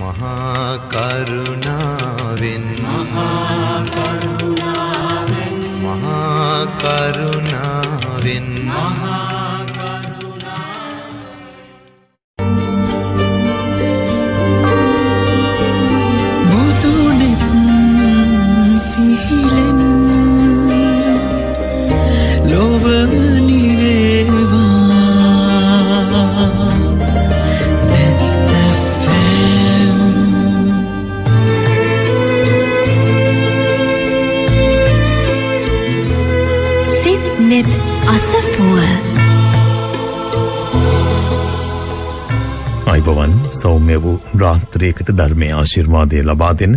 මහා කරුණාවෙන් මහා කරුණාවෙන් බුදුනෙත් සිහිලෙන් ලොවම නිවේවා net අසපුව අයිබෝවන් සෞම්‍ය වූ රාත්‍රියකට ධර්මයේ ආශිර්වාදය ලබා දෙන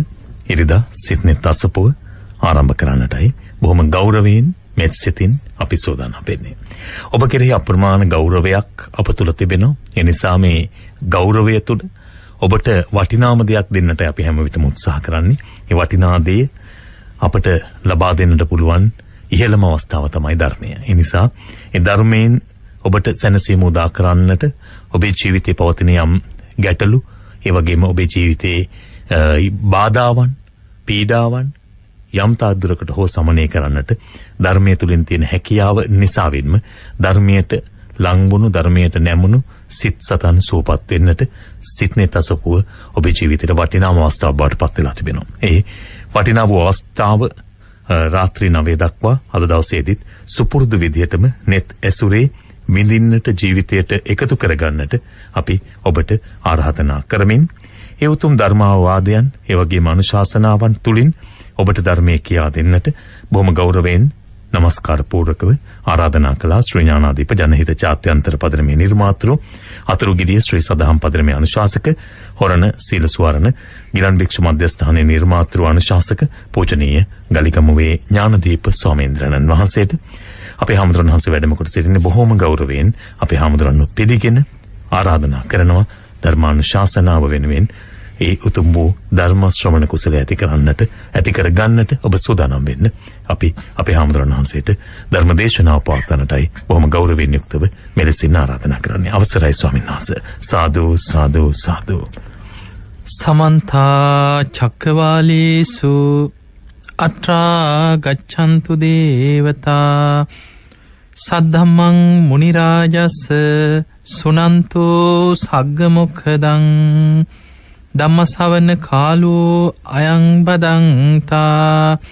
ඉරිදා සිත්නෙත් අසපුව ආරම්භ කරන්නටයි බොහොම ගෞරවයෙන් මෙත් සිතින් අපි සෝදානම් වෙන්නේ. ඔබ කෙරෙහි අප්‍රමාණ ගෞරවයක් අප තුළ තිබෙනවා. ඒ නිසා මේ ගෞරවය තුළ ඔබට වටිනාම දෙයක් දෙන්නට අපි හැම විටම උත්සාහ කරන්නේ. ඒ වටිනා දේ අපට ලබා දෙන්නට පුළුවන් ඉහළම අවස්ථාව තමයි ධර්මය. ඒ නිසා ඒ ධර්මයෙන් ඔබට සැනසීම උදා කරන්නට ඔබේ ජීවිතේ පවතින යම් ගැටලු, ඒ වගේම ඔබේ ජීවිතේ බාධාවන්, පීඩාවන් යම් තාද්දුරකට හෝ සමනය කරන්නට ධර්මයේ තුලින් තියෙන හැකියාව නිසාවෙන්ම ධර්මයට ලංවුණු, ධර්මයට නැමුණු සිත් සතන් සූපත් වෙන්නට සිත්නෙත් අසපුව ඔබේ ජීවිතේට වටිනාම අවස්ථාවක් බවට පත් වෙලා තිබෙනවා. ඒ වටිනා වූ අවස්ථාව රාත්‍රී 9 දක්වා අද දවසේදීත් සුපුරුදු විදිහටම net ඇසුරේ විඳින්නට ජීවිතයට එකතු කරගන්නට අපි ඔබට ආරාධනා කරමින් ඒ උතුම් ධර්මාවාදයන්, ඒ වගේම අනුශාසනාවන් තුලින් ඔබට ධර්මයේ කියා දෙන්නට බොහොම ගෞරවයෙන් නමස්කාර පූර්වකව ආරාධනා කළා ශ්‍රී ඥානාදීප ජනහිත ජාත්‍යන්තර පදනමේ නිර්මාතෘ අතුරුගිරිය ශ්‍රී සදහම් පදනමේ අනුශාසක හොරණ සීල සුවරණ ගිලන් භික්ෂු මධ්‍යස්ථානයේ නිර්මාතෘ අනුශාසක පූජනීය ගලිකමුවේ ඥානදීප ස්වාමීන්ද්‍රයන් වහන්සේට අපේ හාමුදුරන් වහන්සේ වැඩම කොට සිටින්නේ බොහොම ගෞරවයෙන් අපේ හාමුදුරන්ව පිළිගෙන ආරාධනා කරනවා ධර්මානුශාසනාව වෙනුවෙන් ඒ උතුම් වූ ධර්ම ශ්‍රවණ කුසල ඇති කර ගන්නට ඔබ සූදානම් වෙන්න. අපි අපේ හාමුදුරන් වහන්සේට ධර්ම දේශනාව පවත්වන්නටයි බොහොම ගෞරවයෙන් යුක්තව මෙලෙසින් ආරාධනා කරන්නේ. අවසරයි ස්වාමීන් වහන්සේ. සාදු සාදු සාදු. සමන්ත චක්කවාලේසු අත්‍රා ගච්ඡන්තු දේවතා සද්ධම්මං මුනි රාජස් සුනන්තු සග්ග මොක්ඛදං ධම්මසවන කාලෝ අයං බදන්තා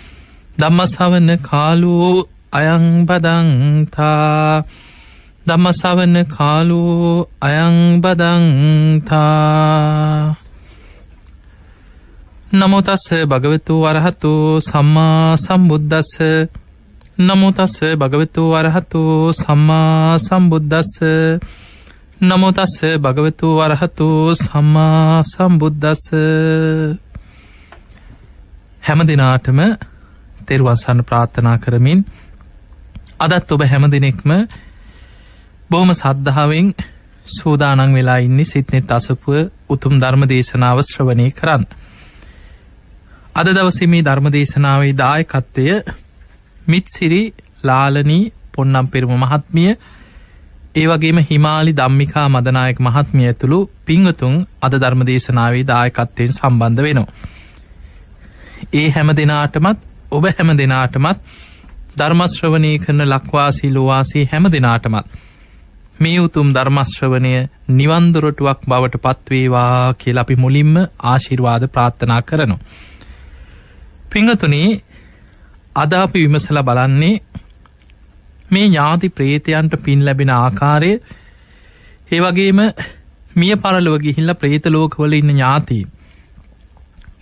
ධම්මසවන කාලෝ අයං බදන්තා ධම්මසවන කාලෝ අයං බදන්තා. නමෝ තස්ස භගවතු වරහතු සම්මා සම්බුද්දස්ස නමෝ තස්ස භගවතු වරහතු සම්මා සම්බුද්දස්ස නමෝ තස්ස භගවතු වරහතු සම්මා සම්බුද්දස්ස. හැම දිනාටම තෙරුවන් සරණ ප්‍රාර්ථනා කරමින් අදත් ඔබ හැම දිනෙකම බොහොම සද්ධාවෙන් සූදානම් වෙලා ඉන්නේ සිත්නෙත් අසපුව උතුම් ධර්ම දේශනාව ශ්‍රවණය කරන්න. අද දවසේ මේ ධර්ම දේශනාවේ දායකත්වය මිත්සිරි ලාලනී පොන්නම් පෙරම මහත්මිය, ඒ වගේම හිමාලි ධම්මිකා මදනායක මහත්මිය ඇතුළු පින්වතුන් අද ධර්ම දේශනාවේ දායකත්වයෙන් සම්බන්ධ වෙනවා. ඒ හැම දිනාටමත් ඔබ හැම දිනාටමත් ධර්ම ශ්‍රවණය කරන ලක්වාසී ලෝවාසී හැම දිනාටමත් මේ උතුම් ධර්ම ශ්‍රවණය නිවන් දොරටුවක් බවට පත් වේවා කියලා අපි මුලින්ම ආශිර්වාද ප්‍රාර්ථනා කරනවා. පින්වතුනි, අද අපි විමසලා බලන්නේ මේ ඥාති ප්‍රේතයන්ට පින් ලැබෙන ආකාරය, ඒ වගේම මිය පරලොව ගිහිල්ලා ප්‍රේත ලෝකවල ඉන්න ඥාතීන්,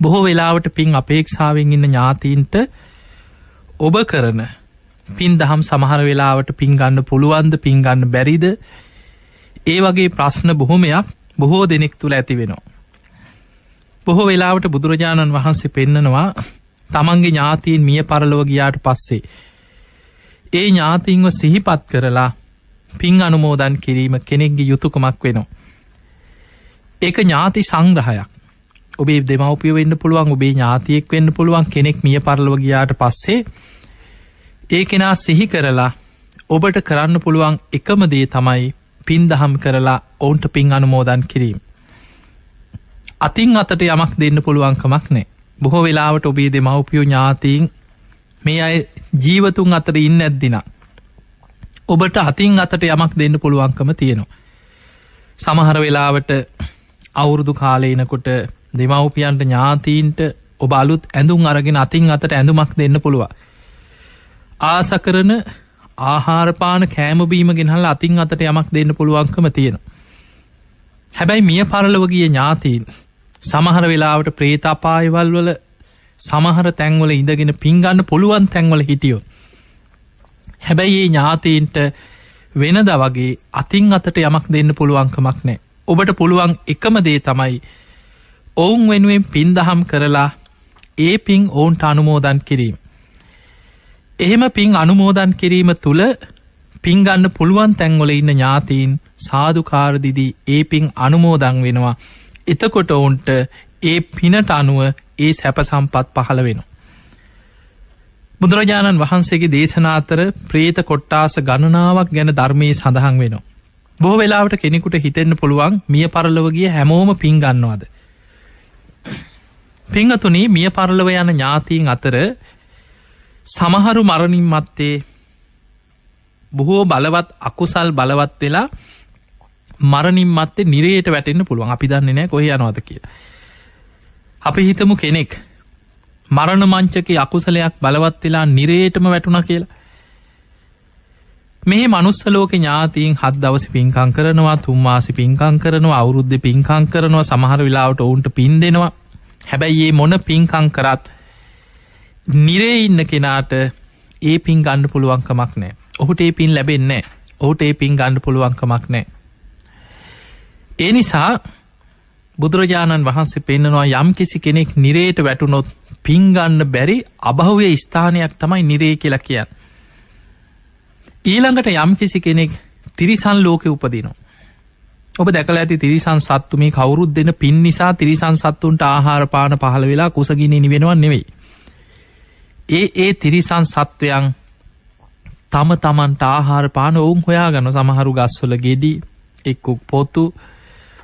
බොහෝ වෙලාවට පින් අපේක්ෂාවෙන් ඉන්න ඥාතීන්ට ඔබ කරන පින් දහම් සමහර වෙලාවට පින් ගන්න පුළුවන්ද, පින් ගන්න බැරිද, ඒ වගේ ප්‍රශ්න බොහොමයක් බොහෝ දෙනෙක් තුල ඇති වෙනවා. බොහෝ වෙලාවට බුදුරජාණන් වහන්සේ පෙන්නනවා තමන්ගේ ඥාතීන් මිය පරලොව ගියාට පස්සේ ඒ ඥාතීන්ව සිහිපත් කරලා පින් අනුමෝදන් කිරීම කෙනෙක්ගේ යුතුයකමක් වෙනවා. ඒක ඥාති සංග්‍රහයක්. ඔබේ දෙමව්පියෝ වෙන්න පුළුවන්, ඔබේ ඥාතියෙක් වෙන්න පුළුවන්. කෙනෙක් මිය පරලොව ගියාට පස්සේ ඒ කෙනා සිහි කරලා ඔබට කරන්න පුළුවන් එකම දේ තමයි පින් දහම් කරලා ඔවුන්ට පින් අනුමෝදන් කිරීම. අතින් අතට යමක් දෙන්න පුළුවන්කමක් නෑ. බොහෝ වෙලාවට ඔබේ දෙමව්පියෝ ඥාතීන් මේ අය ජීවතුන් අතර ඉන්න ඇද්දිනා ඔබට අතින් අතට යමක් දෙන්න පුළුවන්කම තියෙනවා. සමහර වෙලාවට අවුරුදු කාලේනකොට දෙමව්පියන්ට ඥාතීන්ට ඔබ අලුත් ඇඳුම් අරගෙන අතින් අතට ඇඳුමක් දෙන්න පුළුවන්. ආස කරන ආහාරපාන කෑමබීම ගෙනහල්ලා අතින් අතට යමක් දෙන්න පුළුවන්කම තියෙනවා. හැබැයි මිය පරලොව ගිය ඥාතීන් සමහර වෙලාවට ප්‍රේත අපායවල වල සමහර තැන්වල ඉඳගෙන පින් ගන්න පුළුවන් තැන්වල හිටියොත් හැබැයි මේ ඥාතීන්ට වෙනදා වගේ අතින් අතට යමක් දෙන්න පුළුවන්කමක් නැහැ. ඔබට පුළුවන් එකම දේ තමයි ඔවුන් වෙනුවෙන් පින් දහම් කරලා ඒ පින් ඔවුන්ට අනුමෝදන් කිරීම. එහෙම පින් අනුමෝදන් කිරීම තුළ පින් ගන්න පුළුවන් තැන්වල ඉන්න ඥාතීන් සාදුකාර දීදී ඒ පින් අනුමෝදන් වෙනවා. එතකොට ඔවුන්ට ඒ පිනට අනුව ඒ සැප සම්පත් පහළ වෙනවා. බුදුරජාණන් වහන්සේගේ දේශනා අතර ප්‍රේත කොට්ටාස ගණනාවක් ගැන ධර්මයේ සඳහන් වෙනවා. බොහෝ වෙලාවට කෙනෙකුට හිතෙන්න පුළුවන් මිය පරලොව ගිය හැමෝම පින් ගන්නවද? පින්තුනි, මිය පරලොව යන ඥාතීන් අතර සමහරු මරණින් මත්තේ බොහෝ බලවත් අකුසල් බලවත් වෙලා මරණින් මත්තේ නිරයට වැටෙන්න පුළුවන්. අපි දන්නේ නැහැ කොහේ යනවද කියලා. අපි හිතමු කෙනෙක් මරණ මංචකේ අකුසලයක් බලවත් වෙලා නිරේටම වැටුණා කියලා. මේ මනුස්ස ලෝකේ ඥාතීන් 7 දවසේ පින්කම් කරනවා, 3 මාසෙ පින්කම් කරනවා, අවුරුද්දේ පින්කම් කරනවා, සමහර වෙලාවට උන්ට පින් දෙනවා. හැබැයි මේ මොන පින්කම් කරත් නිරේ ඉන්න කෙනාට ඒ පින් ගන්න පුළුවන් කමක් නැහැ. ඔහුට ඒ පින් ලැබෙන්නේ නැහැ. ඔහුට ඒ පින් ගන්න පුළුවන් කමක් නැහැ. ඒ නිසා බුදුරජාණන් වහන්සේ පෙන්නනවා යම් කිසි කෙනෙක් නිරේට වැටුනොත් පින් ගන්න බැරි අභව්‍ය ස්ථානයක් තමයි නිරේ කියලා කියන්නේ. ඊළඟට යම් කිසි කෙනෙක් තිරිසන් ලෝකේ උපදිනවා. ඔබ දැකලා ඇති තිරිසන් සත්තු මේ කවුරුත් දෙන පින් නිසා තිරිසන් සත්තුන්ට ආහාර පාන පහළ වෙලා කුසගිනි නිවෙනව නෙවෙයි. ඒ තිරිසන් සත්වයන් තම තමන්ට ආහාර පාන ඔවුන් හොයාගන්න. සමහරු ගස්වල ගෙඩි, එක්කුක් පොතු,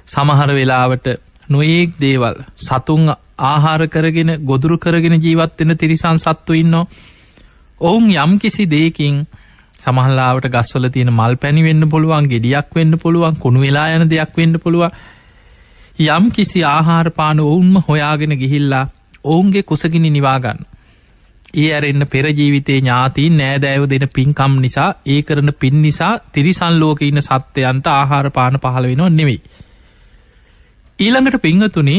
සමහර වෙලාවට නොයෙක් දේවල් සතුන් ආහාර කරගෙන ගොදුරු කරගෙන ජීවත් වෙන තිරිසන් සත්තු ඉන්නවා. ඔවුන් යම් කිසි දෙයකින් සමහරලාවට ගස්වල තියෙන මල් පැණි වෙන්න පුළුවන්, ගෙඩියක් වෙන්න පුළුවන්, කුණු වෙලා යන දෙයක් වෙන්න පුළුවන්. යම් කිසි ආහාර පාන ඔවුන්ම හොයාගෙන ගිහිල්ලා ඔවුන්ගේ කුසගිනි නිවා ගන්න. ඒ ඇරෙන්න පෙර ජීවිතේ ඥාතීන් නෑදෑයෝ දෙන පින්කම් නිසා, ඒ කරන පින් නිසා තිරිසන් ලෝකේ ඉන්න සත්ත්වයන්ට ආහාර පාන පහළ වෙනව නෙවෙයි. ඊළඟට පින්වතුනි,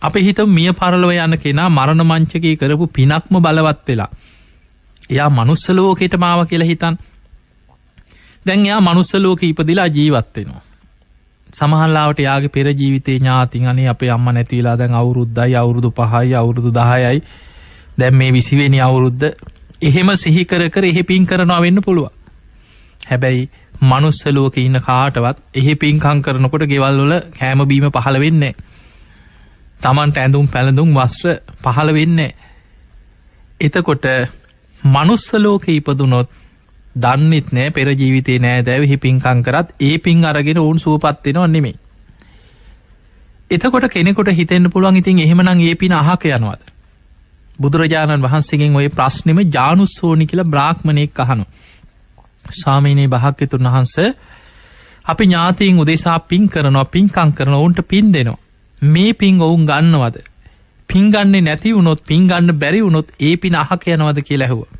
අපි හිතමු මිය පරලොව යන කෙනා මරණ මංචකේ කරපු පිනක්ම බලවත් වෙලා එයා මනුස්ස ලෝකෙටම ආවා කියලා හිතන්න. දැන් එයා මනුස්ස ලෝකෙ ඉපදිලා ජීවත් වෙනවා. සමහරවිට එයාගේ පෙර ජීවිතේ ඥාතින් අනේ අපේ අම්මා නැති වෙලා දැන් අවුරුද්දයි, අවුරුදු 5යි, අවුරුදු 10යි, දැන් මේ 20 වෙනි අවුරුද්ද එහෙම සිහි කර කර එහෙ පින් කරනවා වෙන්න පුළුවන්. හැබැයි මනුස්ස ලෝකේ ඉන්න කාටවත් එහෙ පින්කම් කරනකොට ගෙවල් වල කෑම බීම පහළ වෙන්නේ නැහැ. Tamanට ඇඳුම් පැළඳුම් වස්ත්‍ර පහළ වෙන්නේ නැහැ. එතකොට මනුස්ස ලෝකේ ඉපදුනොත් දන්නෙත් නෑ පෙර ජීවිතේ නෑ දැවෙහි පින්කම් කරත් ඒ පින් අරගෙන උන් සුවපත් වෙනව නෙමෙයි. එතකොට කෙනෙකුට හිතෙන්න පුළුවන් ඉතින් එහෙමනම් ඒ පින අහක යනවද? බුදුරජාණන් වහන්සේගෙන් ওই ප්‍රශ්නෙම ජානුස්සෝනි කියලා බ්‍රාහ්මණෙක් අහනවා. ස්වාමීනි භාග්‍යතුන් වහන්සේ, අපි ඥාතීන් උදෙසා පින් කරනවා, පින්කම් කරනවා, උන්ට පින් දෙනවා. මේ පින් ඔවුන් ගන්නවද? පින් ගන්නේ නැති වුණොත්, පින් ගන්න බැරි වුණොත් ඒ පින අහක යනවද කියලා ඇහුවා.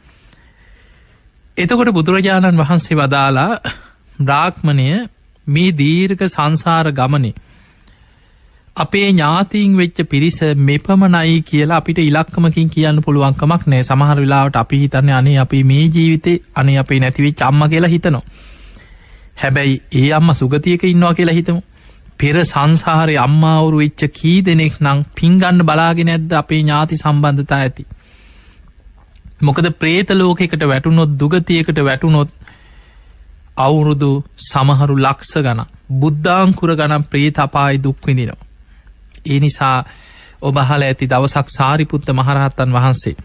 එතකොට බුදුරජාණන් වහන්සේ වදාලා, බ්‍රාහ්මණය, මේ දීර්ඝ සංසාර ගමනේ අපේ ඥාතීන් වෙච්ච පිරිස මෙපමණයි කියලා අපිට ඉලක්කමකින් කියන්න පුළුවන් කමක් නැහැ. සමහර වෙලාවට අපි හිතන්නේ අනේ අපි මේ ජීවිතේ අනේ අපේ නැති වෙච්ච අම්මා කියලා හිතනවා. හැබැයි ඒ අම්මා සුගතියක ඉන්නවා කියලා හිතමු. පෙර සංසාරේ අම්මාවරු වෙච්ච කී දෙනෙක් නම් පින් ගන්න බලාගෙන නැද්ද අපේ ඥාති සම්බන්ධතා ඇති. මොකද പ്രേත ලෝකයකට වැටුනොත්, දුගතියකට වැටුනොත් අවුරුදු සමහරු ලක්ෂ ගණන්, බුද්ධාංකුර ගණන් പ്രേත අපායේ දුක් විඳිනවා. ඒ නිසා ඔබ අහලා ඇති දවසක් සාරිපුත්ත මහරහතන් වහන්සේ,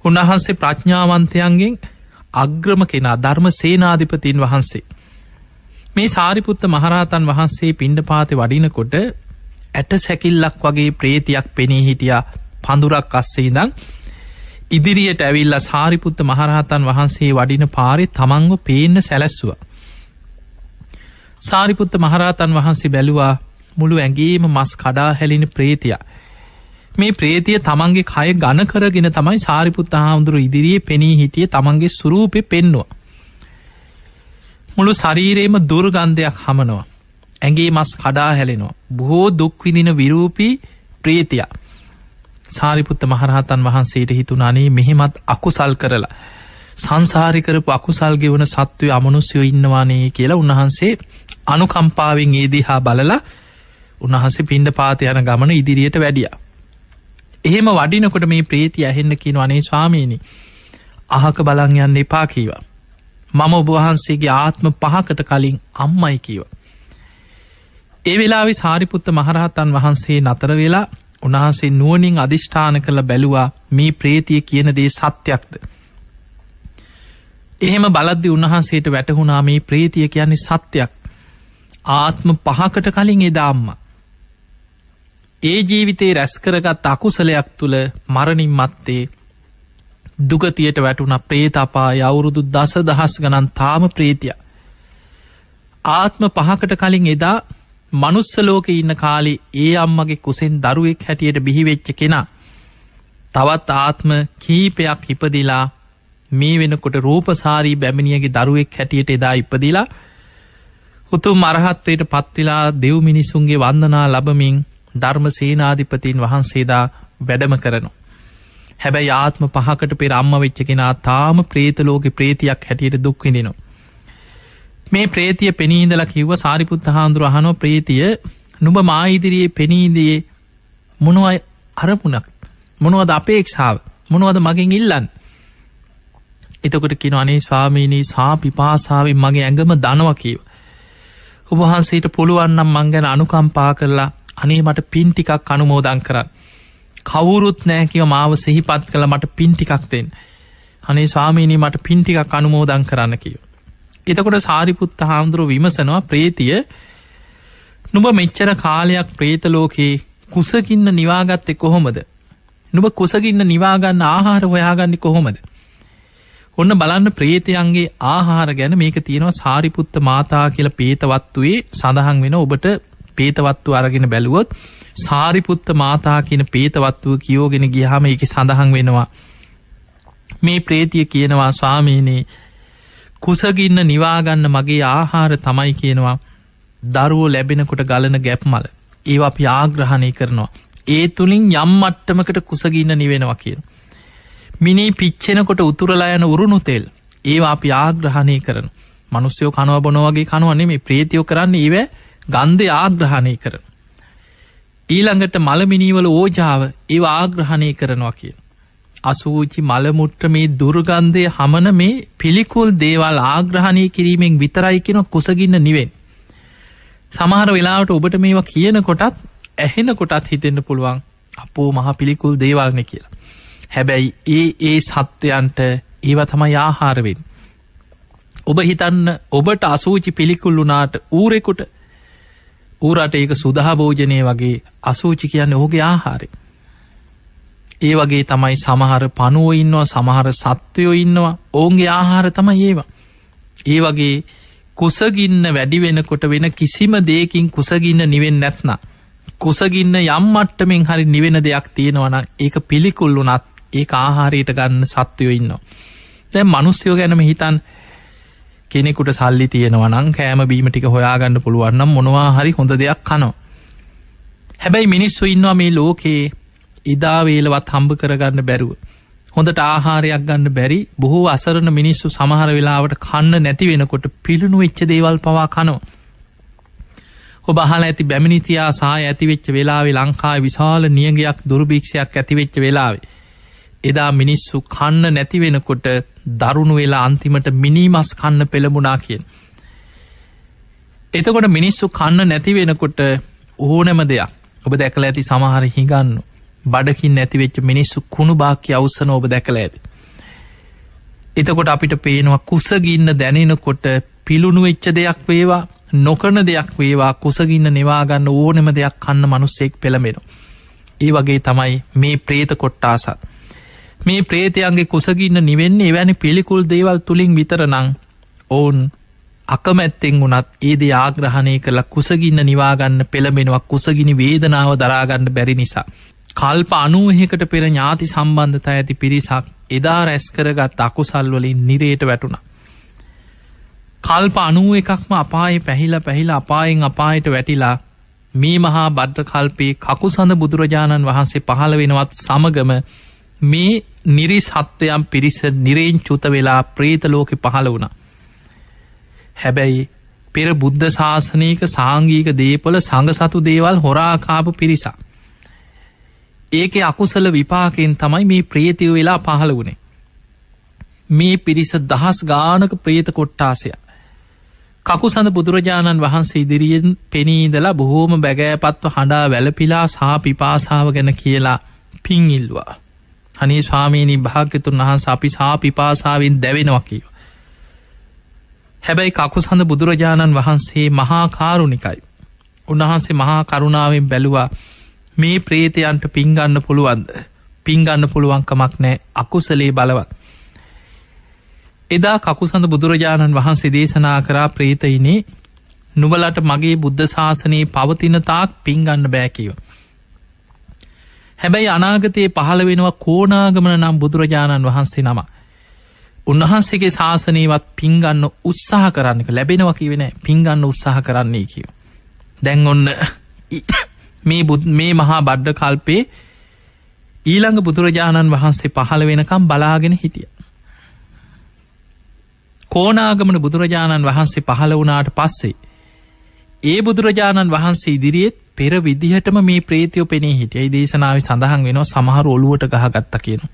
උන්වහන්සේ ප්‍රඥාවන්තයන්ගෙන් අග්‍රම කෙනා, ධර්ම සේනාධිපතින් වහන්සේ, මේ සාරිපුත්ත මහරහතන් වහන්සේ පිණ්ඩපාතේ වඩිනකොට ඇට සැකිල්ලක් වගේ ප්‍රේතියක් පෙනී හිටියා පඳුරක් අස්සේ ඉඳන් ඉදිරියට ඇවිල්ලා සාරිපුත්ත මහරහතන් වහන්සේ වඩින පාරේ තමන්ව පේන්න සැලැස්සුවා. සාරිපුත්ත මහරහතන් වහන්සේ බැලුවා මුළු ඇඟේම මස් කඩා හැලින ප්‍රේතිය. මේ ප්‍රේතිය තමන්ගේ කය ඝන කරගෙන තමයි සාරිපුත්ත හාමුදුරුවෝ ඉදිරියේ පෙනී හිටියේ තමන්ගේ ස්වරූපේ පෙන්නුවා. මුළු ශරීරේම දුර්ගන්ධයක් හමනවා. ඇඟේ මස් කඩා හැලෙනවා. බොහෝ දුක් විඳින විරූපී ප්‍රේතිය. සාරිපුත්ත මහරහතන් වහන්සේට හිතුණා අනේ මෙහෙමත් අකුසල් කරලා සංසාරේ කරපු අකුසල් ගෙවන සත්වය අමනුෂ්‍යයෝ ඉන්නවානේ කියලා උන්වහන්සේ අනුකම්පාවෙන් ඒ දිහා බලලා උන්වහන්සේ පිණ්ඩපාත යන ගමන ඉදිරියට වැඩියා. එහෙම වඩිනකොට මේ ප්‍රේතිය ඇහෙන්න කියනවා අනේ ස්වාමීනි අහක බලන් යන්න එපා කීවා. මම ඔබ වහන්සේගේ ආත්ම 5කට කලින් අම්මයි කීවා. ඒ වෙලාවේ සාරිපුත්ත මහරහතන් වහන්සේ නතර වෙලා උන්වහන්සේ නුවණින් අදිෂ්ඨාන කරලා බැලුවා මේ ප්‍රේතිය කියන දේ සත්‍යක්ද. එහෙම බලද්දී උන්වහන්සේට වැටහුණා මේ ප්‍රේතිය කියන්නේ සත්‍යයක්. ආත්ම 5කට කලින් එදා අම්මා ඒ ජීවිතේ රැස් කරගත් අකුසලයක් තුල මරණින් මත්තේ දුගතියට වැටුණ ප්‍රේත අපාය අවුරුදු දසදහස් ගණන් තාම ප්‍රේතිය. ආත්ම 5කට කලින් එදා මනුස්ස ලෝකේ ඉන්න කාලේ ඒ අම්මගේ කුසෙන් දරුවෙක් හැටියට බිහි වෙච්ච කෙනා තවත් ආත්ම කීපයක් ඉපදිලා මේ වෙනකොට රූපසාරී බැමිණියගේ දරුවෙක් හැටියට එදා ඉපදිලා උතුම් අරහත්වයට පත් වෙලා දෙව් මිනිසුන්ගේ වන්දනා ලැබමින් ධර්ම සේනාධිපතීන් වහන්සේලා වැඩම කරනවා. හැබැයි ආත්ම 5කට පෙර අම්මා වෙච්ච කෙනා තාම പ്രേත ලෝකේ ප්‍රේතියක් හැටියට දුක් විඳිනවා. මේ ප්‍රේතිය පෙනී ඉඳලා කිව්වා සාරිපුත්ත හාමුදුරුවෝ අහනවා ප්‍රේතිය නුඹ මා ඉදිරියේ පෙනී ඉඳී මොනවයි අරමුණක් මොනවද අපේක්ෂාව මොනවද මගෙන් ඉල්ලන්නේ. එතකොට කියනවා අනේ ස්වාමීනි සා පිපාසාවෙන් මගේ ඇඟම දනවා කිව්වා. ඔබ වහන්සේට පුළුවන් නම් මං ගැන අනුකම්පා කරලා අනේ මට පින් ටිකක් අනුමෝදන් කරන්න. කවුරුත් නැහැ කිව්වා මාව සිහිපත් කළා මට පින් ටිකක් දෙන්න. අනේ ස්වාමීනි මට පින් ටිකක් අනුමෝදන් කරන්න කිව්වා. එතකොට සාරිපුත්ත හාමුදුරුවෝ විමසනවා ප්‍රේතිය නුඹ මෙච්චර කාලයක් പ്രേත ලෝකේ කුසගින්න නිවාගත්තේ කොහොමද? නුඹ කුසගින්න නිවා ගන්න ආහාර හොයාගන්නේ කොහොමද? ඔන්න බලන්න ප්‍රේතයන්ගේ ආහාර ගැන මේක තියෙනවා සාරිපුත්ත මාතා කියලා පේතවත්තුවේ සඳහන් වෙන ඔබට පේතවත්තු අරගෙන බැලුවොත් සාරිපුත්ත මාතා කියන පේතවත්තුව කියෝගෙන ගියාම ඒකේ සඳහන් වෙනවා මේ ප්‍රේතිය කියනවා ස්වාමීනි කුසගින්න නිවා ගන්න මගේ ආහාර තමයි කියනවා දරුවෝ ලැබෙනකොට ගලන ගැප්මල ඒවා අපි ආග්‍රහණය කරනවා ඒ තුලින් යම් මට්ටමකට කුසගින්න නිවෙනවා කියනවා මිනී පිච්චෙනකොට උතුරලා යන උරුණු තෙල් ඒවා අපි ආග්‍රහණය කරනවා මිනිස්සුયો කනවා බොනවා වගේ කනවා නෙමෙයි ප්‍රේතියෝ කරන්නේ ඒව ගන්ධය ආග්‍රහණය කරනවා ඊළඟට මලමිනී වල ඕජාව ඒව ආග්‍රහණය කරනවා කියන අසූචි මල මුත්‍ර මේ දුර්ගන්ධය හමන මේ පිළිකුල් දේවල් ආග්‍රහණය කිරීමෙන් විතරයි කියන කුසගින්න නිවෙන්නේ. සමහර වෙලාවට ඔබට මේවා කියන කොටත් ඇහෙන කොටත් හිතෙන්න පුළුවන් අපෝ මහ පිළිකුල් දේවල් නේ කියලා. හැබැයි ඒ සත්වයන්ට ඒවා තමයි ආහාර වෙන්නේ. ඔබ හිතන්න ඔබට අසූචි පිළිකුල් වුණාට ඌරෙකුට ඌරට ඒක සුදා භෝජනයේ වගේ අසූචි කියන්නේ ඔහුගේ ආහාරය. ඒ වගේ තමයි සමහර පණුවෝ ඉන්නවා සමහර සත්වයෝ ඉන්නවා ඔවුන්ගේ ආහාර තමයි ඒවා. ඒ වගේ කුසගින්න වැඩි වෙනකොට වෙන කිසිම දෙයකින් කුසගින්න නිවෙන්නේ නැත්නම් කුසගින්න යම් මට්ටමින් හරි නිවෙන දෙයක් තියෙනවා නම් ඒක පිළිකුල් වුණත් ඒක ආහාරයට ගන්න සත්වයෝ ඉන්නවා. දැන් මිනිස්සුયો ගැනම හිතන්න කෙනෙකුට සල්ලි තියෙනවා නම් කෑම බීම ටික හොයාගන්න පුළුවන් නම් මොනවා හරි හොඳ දෙයක් කනවා. හැබැයි මිනිස්සු ඉන්නවා මේ ලෝකේ ඉදා වේලවත් හම්බ කරගන්න බැරුව හොඳට ආහාරයක් ගන්න බැරි බොහෝ අසරණ මිනිස්සු සමහර වෙලාවට කන්න නැති වෙනකොට පිළුණු වෙච්ච දේවල් පවා කනවා. ඔබ අහලා ඇති බැමිණිතියා සාය ඇති වෙච්ච වෙලාවේ ලංකාවේ විශාල නියඟයක් දුර්භික්ෂයක් ඇති වෙච්ච වෙලාවේ එදා මිනිස්සු කන්න නැති වෙනකොට දරුණු වෙලා අන්තිමට මිනිමස් කන්න පෙළඹුණා කියන. එතකොට මිනිස්සු කන්න නැති වෙනකොට ඕනෑම දෙයක් ඔබ දැකලා ඇති සමහර හිඟන්නු බඩකින් නැති වෙච්ච මිනිස්සු කුණු බාක්‍ය අවසන ඔබ දැකලා ඇති. එතකොට අපිට පේනවා කුසගින්න දැනෙනකොට පිළුණු වෙච්ච දෙයක් වේවා නොකරන දෙයක් වේවා කුසගින්න නිවා ගන්න ඕනෙම දෙයක් කන්න මිනිස්සෙක් පෙළඹෙනවා. ඒ වගේ තමයි මේ പ്രേත කොට්ටාසත්. මේ പ്രേතයන්ගේ කුසගින්න නිවෙන්නේ එවැනි පිළිකුල් දේවල් තුලින් විතරනම් ඕන් අකමැත්තෙන් වුණත් ඒ දේ ආග්‍රහණය කරලා කුසගින්න නිවා ගන්න පෙළඹෙනවා. කුසගිනි වේදනාව දරා ගන්න බැරි නිසා. කල්ප 91කට පෙර ඥාති සම්බන්ධතා ඇති පිරිසක් එදා රැස් කරගත් අකුසල් වලින් නිරේට වැටුණා. කල්ප 91ක්ම අපායේ පැහිලා අපායෙන් අපායට වැටිලා මේ මහා භද්‍ර කල්පේ කකුසඳ බුදුරජාණන් වහන්සේ පහළ වෙනවත් සමගම මේ නිරිසත්වයන් පිරිස නිරේන් චුත වෙලා പ്രേත ලෝකෙ පහළ වුණා. හැබැයි පෙර බුද්ධ ශාසනයක සාංගික දීපල සංඝසතු දේවල් හොරා කාපු පිරිසක්. ඒකේ අකුසල විපාකයෙන් තමයි මේ ප්‍රේතයෝ වෙලා පහළ වුණේ. මේ පිරිස දහස් ගානක ප්‍රේත කොට්ටාසය. කකුසඳ බුදුරජාණන් වහන්සේ ඉදිරියෙන් පෙනී ඉඳලා බොහෝම බැගෑපත්ව හඬා වැළපිලා සා පිපාසාව ගැන කියලා පින් ඉල්ලුවා. අනේ ස්වාමීනි භාග්‍යතුන් වහන්සේ අපි සා පිපාසාවෙන් දැවෙනවා කිව්වා. හැබැයි කකුසඳ බුදුරජාණන් වහන්සේ මහා කාරුණිකයි. උන්වහන්සේ මහා කරුණාවෙන් බැලුවා මේ ප්‍රේතයන්ට පින් ගන්න පුළුවන්ද? පින් ගන්න පුළුවන් කමක් නැහැ. අකුසලේ බලවත්. එදා කකුසඳ බුදුරජාණන් වහන්සේ දේශනා කරා ප්‍රේතයිනේ නුඹලට මගේ බුද්ධ ශාසනයේ පවතින තාක් පින් ගන්න බෑ කිව්වා. හැබැයි අනාගතයේ පහළ වෙනවා කෝණාගමන නම් බුදුරජාණන් වහන්සේ නම. උන්වහන්සේගේ ශාසනයවත් පින් ගන්න උත්සාහ කරන්නක ලැබෙනවා කිව්වේ නෑ. පින් ගන්න උත්සාහ කරන්නයි කිව්වා. දැන් ඔන්න මේ මහා භද්‍ර කල්පේ ඊළඟ බුදුරජාණන් වහන්සේ පහළ වෙනකම් බලාගෙන හිටියා. කෝණාගමන බුදුරජාණන් වහන්සේ පහළ වුණාට පස්සේ ඒ බුදුරජාණන් වහන්සේ ඉදිරියේ පෙර විදිහටම මේ ප්‍රේතයෝ පෙනී හිටියයි. දේශනාවේ සඳහන් වෙනවා සමහරු ඔළුවට ගහගත්තා කියනවා.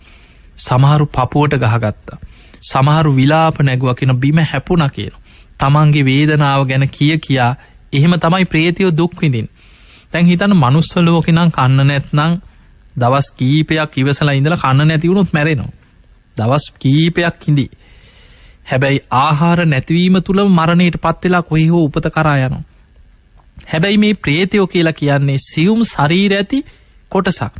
සමහරු පපුවට ගහගත්තා. සමහරු විලාප නැගුවා කියන බිම හැපුණා කියනවා. තමන්ගේ වේදනාව ගැන කියා එහෙම තමයි ප්‍රේතයෝ දුක් විඳින්නේ. දැන් හිතන්න මනුස්ස ලෝකේ නම් කන්න නැත්නම් දවස් කීපයක් ඉවසලා ඉඳලා කන්න නැති වුණොත් මැරෙනවා. දවස් කීපයක් ඉඳී. හැබැයි ආහාර නැතිවීම තුළම මරණයට පත් වෙලා කොහේ හෝ උපත කරා යනවා. හැබැයි මේ ප්‍රේතයෝ කියලා කියන්නේ සියුම් ශරීර ඇති කොටසක්.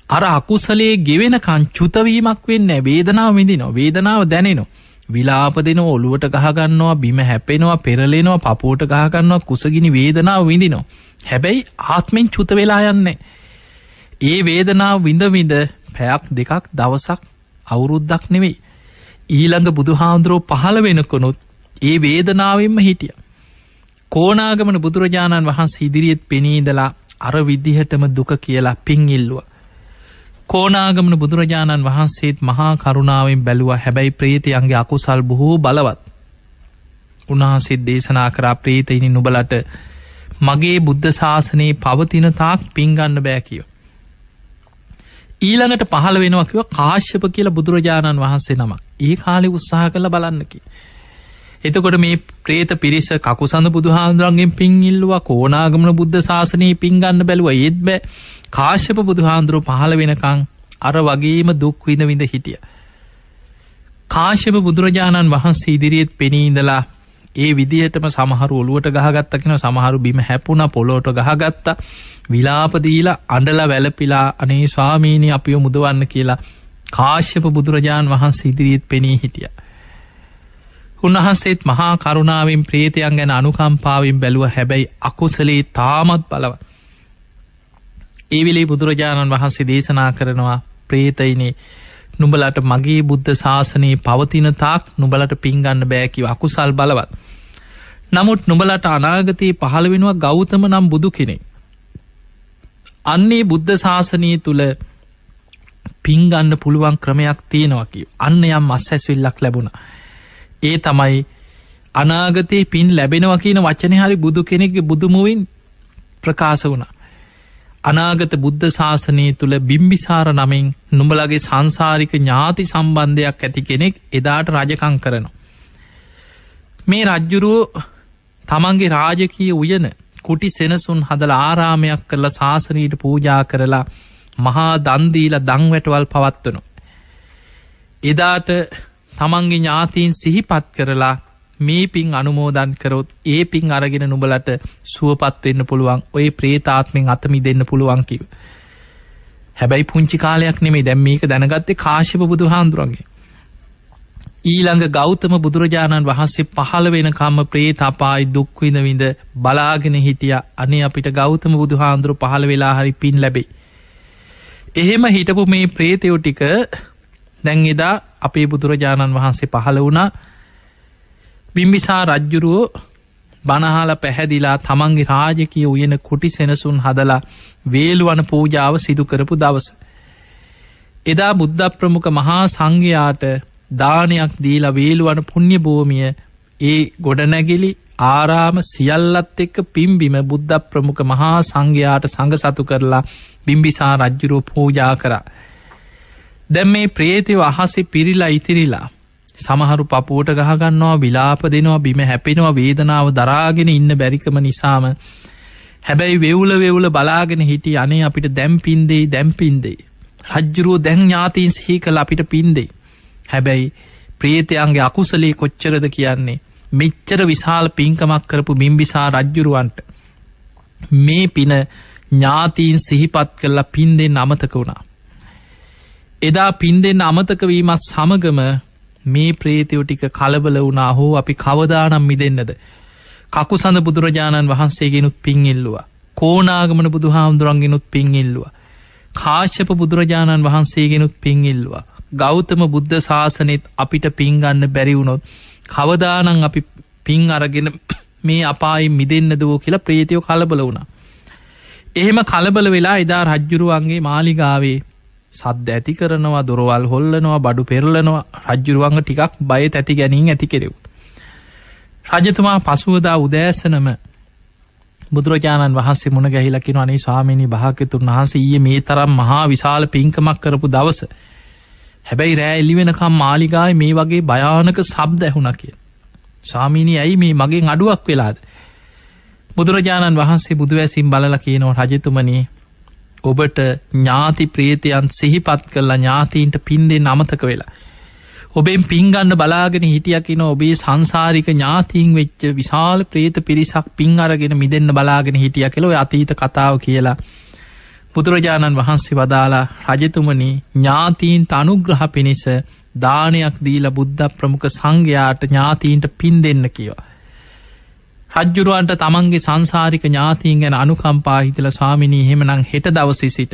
අර අකුසලයේ ගෙවෙනකන් චුත වීමක් වෙන්නේ නැහැ. වේදනාව විඳිනවා. වේදනාව දැනෙනවා. විලාප දෙනවා, ඔළුවට ගහ ගන්නවා, බිම හැපෙනවා, පෙරලෙනවා, පපුවට ගහ ගන්නවා, කුසගිනි වේදනාව විඳිනවා. හැබැයි ආත්මෙන් චුත වෙලා යන්නේ. ඒ වේදනාව විඳ පැයක් දෙකක් දවසක් අවුරුද්දක් නෙවෙයි. ඊළඟ බුදුහාඳුරෝ පහළ වෙනකොනුත් ඒ වේදනාවෙන්ම හිටියා. කෝණාගමන බුදුරජාණන් වහන්සේ ඉදිරියේත් පෙනී ඉඳලා අර විදිහටම දුක කියලා පින් ඉල්ලුවා. කෝණාගමන බුදුරජාණන් වහන්සේත් මහා කරුණාවෙන් බැලුවා. හැබැයි ප්‍රේතයන්ගේ අකුසල් බොහෝ බලවත්. උන්වහන්සේ දේශනා කරා ප්‍රේතයිනි නුඹලට මගේ බුද්ධ ශාසනයේ පවතින තාක් පින් ගන්න බෑ කිව්වා. ඊළඟට පහළ වෙනවා කිව්වා කාශ්‍යප කියලා බුදුරජාණන් වහන්සේ නමක්. ඒ කාලේ උත්සාහ කරලා බලන්න කිව්වා. එතකොට මේ പ്രേත පිරිස කකුසඳ බුදුහාඳුරන්ගෙන් පින් ඉල්ලුවා. කෝණාගමන බුද්ධ ශාසනයේ පින් ගන්න බැලුවා. ඒත් බෑ. කාශ්‍යප බුදුහාඳුරෝ පහළ වෙනකන් අර වගේම දුක් විඳ හිටියා. කාශ්‍යප බුදුරජාණන් වහන්සේ ඉදිරියේත් පෙනී ඉඳලා ඒ විදිහටම සමහරු ඔළුවට ගහගත්තා කියනවා. සමහරු බිම හැපුණා, පොළොවට ගහගත්තා. විලාප දීලා අඬලා වැළපිලා අනේ ස්වාමීනි අපිව මුදවන්න කියලා කාශ්‍යප බුදුරජාණන් වහන්සේ ඉදිරියේත් පෙනී හිටියා. උන්වහන්සේත් මහා කරුණාවෙන් ප්‍රේතයන් ගැන අනුකම්පාවෙන් බැලුවා. හැබැයි අකුසලේ තාමත් බලවත්. ඒ වෙලේ බුදුරජාණන් වහන්සේ දේශනා කරනවා ප්‍රේතයිනේ නුඹලට මගේ බුද්ධ ශාසනයේ පවතින තාක් නුඹලට පින් ගන්න බෑ කිව්වා. අකුසල් බලවත්. නමුත් නුඹලට අනාගතයේ පහළ වෙනවා ගෞතම නම් බුදු කෙනෙක්. අන්නේ බුද්ධ ශාසනය තුල පින් ගන්න පුළුවන් ක්‍රමයක් තියෙනවා කිව්වා. අන්න යම් අස්හැස්විල්ලක් ලැබුණා. ඒ තමයි අනාගතයේ පින් ලැබෙනවා කියන වචනේ හරි බුදු කෙනෙක්ගේ බුදුමුවින් ප්‍රකාශ වුණා. අනාගත බුද්ධ ශාසනය තුල බිම්බිසාර නමින් නුඹලගේ සංසාරික ඥාති සම්බන්ධයක් ඇති කෙනෙක් එදාට රජකම් කරනවා. මේ රජුරෝ තමන්ගේ රාජකීය උයන කුටි සෙනසුන් හදලා ආරාමයක් කරලා ශාසනයට පූජා කරලා මහා දන් දීලා දන් වැටවල් පවත්වනවා. එදාට තමන්ගේ ඥාතීන් සිහිපත් කරලා මේ පින් අනුමෝදන් කරොත් ඒ පින් අරගෙන නුඹලට සුවපත් වෙන්න පුළුවන්. ඔය ප්‍රේතාත්මෙන් අත මිදෙන්න පුළුවන් කිව්ව. හැබැයි පුංචි කාලයක් නෙමෙයි. දැන් මේක දැනගත්තේ කාශ්‍යප බුදුහාඳුරන්ගේ. ඊළඟ ගෞතම බුදුරජාණන් වහන්සේ පහළ වෙනකම්ම ප්‍රේත අපායි දුක් විඳ බලාගෙන හිටියා. අනේ අපිට ගෞතම බුදුහාඳුර පහළ වෙලා හරි පින් ලැබෙයි. එහෙම හිටපු මේ ප්‍රේතයෝ ටික දැන් එදා අපේ බුදුරජාණන් වහන්සේ පහළ වුණා. බිම්බිසාර රජ්ජුරුවෝ බණහාල පැහැදිලා තමන්ගේ රාජකීය උයන කුටි සෙනසුන් හදලා වේලුවන පූජාව සිදු කරපු දවස. එදා බුද්ධ ප්‍රමුඛ මහා සංඝයාට දානයක් දීලා වේලුවන පුණ්‍ය භූමිය ඒ ගොඩනැගිලි ආරාම සියල්ලත් එක්ක පිම්බිම බුද්ධ ප්‍රමුඛ මහා සංඝයාට සංඝ සතු කරලා බිම්බිසාර රජ්ජුරුවෝ පූජා කරා. දැන් මේ ප්‍රේතයෝ අහසේ පිරිලා ඉතිරිලා සමහරු පපුවට ගහගන්නවා, විලාප දෙනවා, බිම හැපෙනවා, වේදනාව දරාගෙන ඉන්න බැරිකම නිසාම. හැබැයි වෙවුල බලාගෙන හිටි අනේ අපිට දැන් පින් දෙයි. රජ්ජුරුවෝ දැන් ඥාතීන් සිහි කළා අපිට පින් දෙයි. හැබැයි ප්‍රේතයන්ගේ අකුසලයේ කොච්චරද කියන්නේ. මෙච්චර විශාල පින්කමක් කරපු බිම්බිසාර රජ්ජුරුවන්ට මේ පින ඥාතීන් සිහිපත් කරලා පින් දෙන්න අමතක වුණා. එදා පින් දෙන්න අමතක වීමත් සමගම මේ ප්‍රේතයෝ ටික කලබල වුණා. හෝ අපි කවදානම් මිදෙන්නද? කකුසඳ බුදුරජාණන් වහන්සේගෙනුත් පින් ඉල්ලුවා. කෝණාගමන බුදුහාමුදුරන්ගෙනුත් පින් ඉල්ලුවා. කාශ්‍යප බුදුරජාණන් වහන්සේගෙනුත් පින් ඉල්ලුවා. ගෞතම බුද්ධ ශාසනෙත් අපිට පින් ගන්න බැරි වුණොත් කවදානම් අපි පින් අරගෙන මේ අපායෙන් මිදෙන්නද කියලා ප්‍රේතයෝ කලබල වුණා. එහෙම කලබල වෙලා එදා රජ්ජුරුවන්ගේ මාලිගාවේ සද්ද ඇති කරනවා, දොරවල් හොල්ලනවා, බඩු පෙරලනවා. රජ්ජුරුවන්ව ටිකක් බය තැති ගැනීම ඇති කෙරෙව්වා. රජතුමා පසුවදා උදෑසනම බුදුරජාණන් වහන්සේ මුණ ගැහිලා කියනවා අනේ ස්වාමීනි භාග්‍යතුන් වහන්සේ ඊයේ මේ තරම් මහා විශාල පින්කමක් කරපු දවස. හැබැයි රෑ එළි වෙනකම් මාලිගාවේ මේ වගේ භයානක ශබ්ද ඇහුණා කියලා. ස්වාමීනි ඇයි මේ මගෙන් අඩුවක් වෙලාද? බුදුරජාණන් වහන්සේ බුදුවැසින් බලලා කියනවා රජතුමනි ඔබට ඥාති ප්‍රේතයන් සිහිපත් කරලා ඥාතීන්ට පින් දෙන්න අමතක වෙලා. ඔබෙන් පින් ගන්න බලාගෙන හිටියා කියන ඔබේ සංසාරික ඥාතීන් වෙච්ච විශාල ප්‍රේත පිරිසක් පින් අරගෙන මිදෙන්න බලාගෙන හිටියා කියලා ඔය අතීත කතාව කියලා බුදුරජාණන් වහන්සේ වදාලා රජතුමනි ඥාතීන්ට අනුග්‍රහ පිණිස දානයක් දීලා බුද්ධ ප්‍රමුඛ සංඝයාට ඥාතීන්ට පින් දෙන්න කිව්වා. රජ්ජුරුවන්ට තමන්ගේ සංසාරික ඥාතීන් ගැන අනුකම්පා හිතලා ස්වාමිනී එහෙමනම් හෙට දවසේ සිට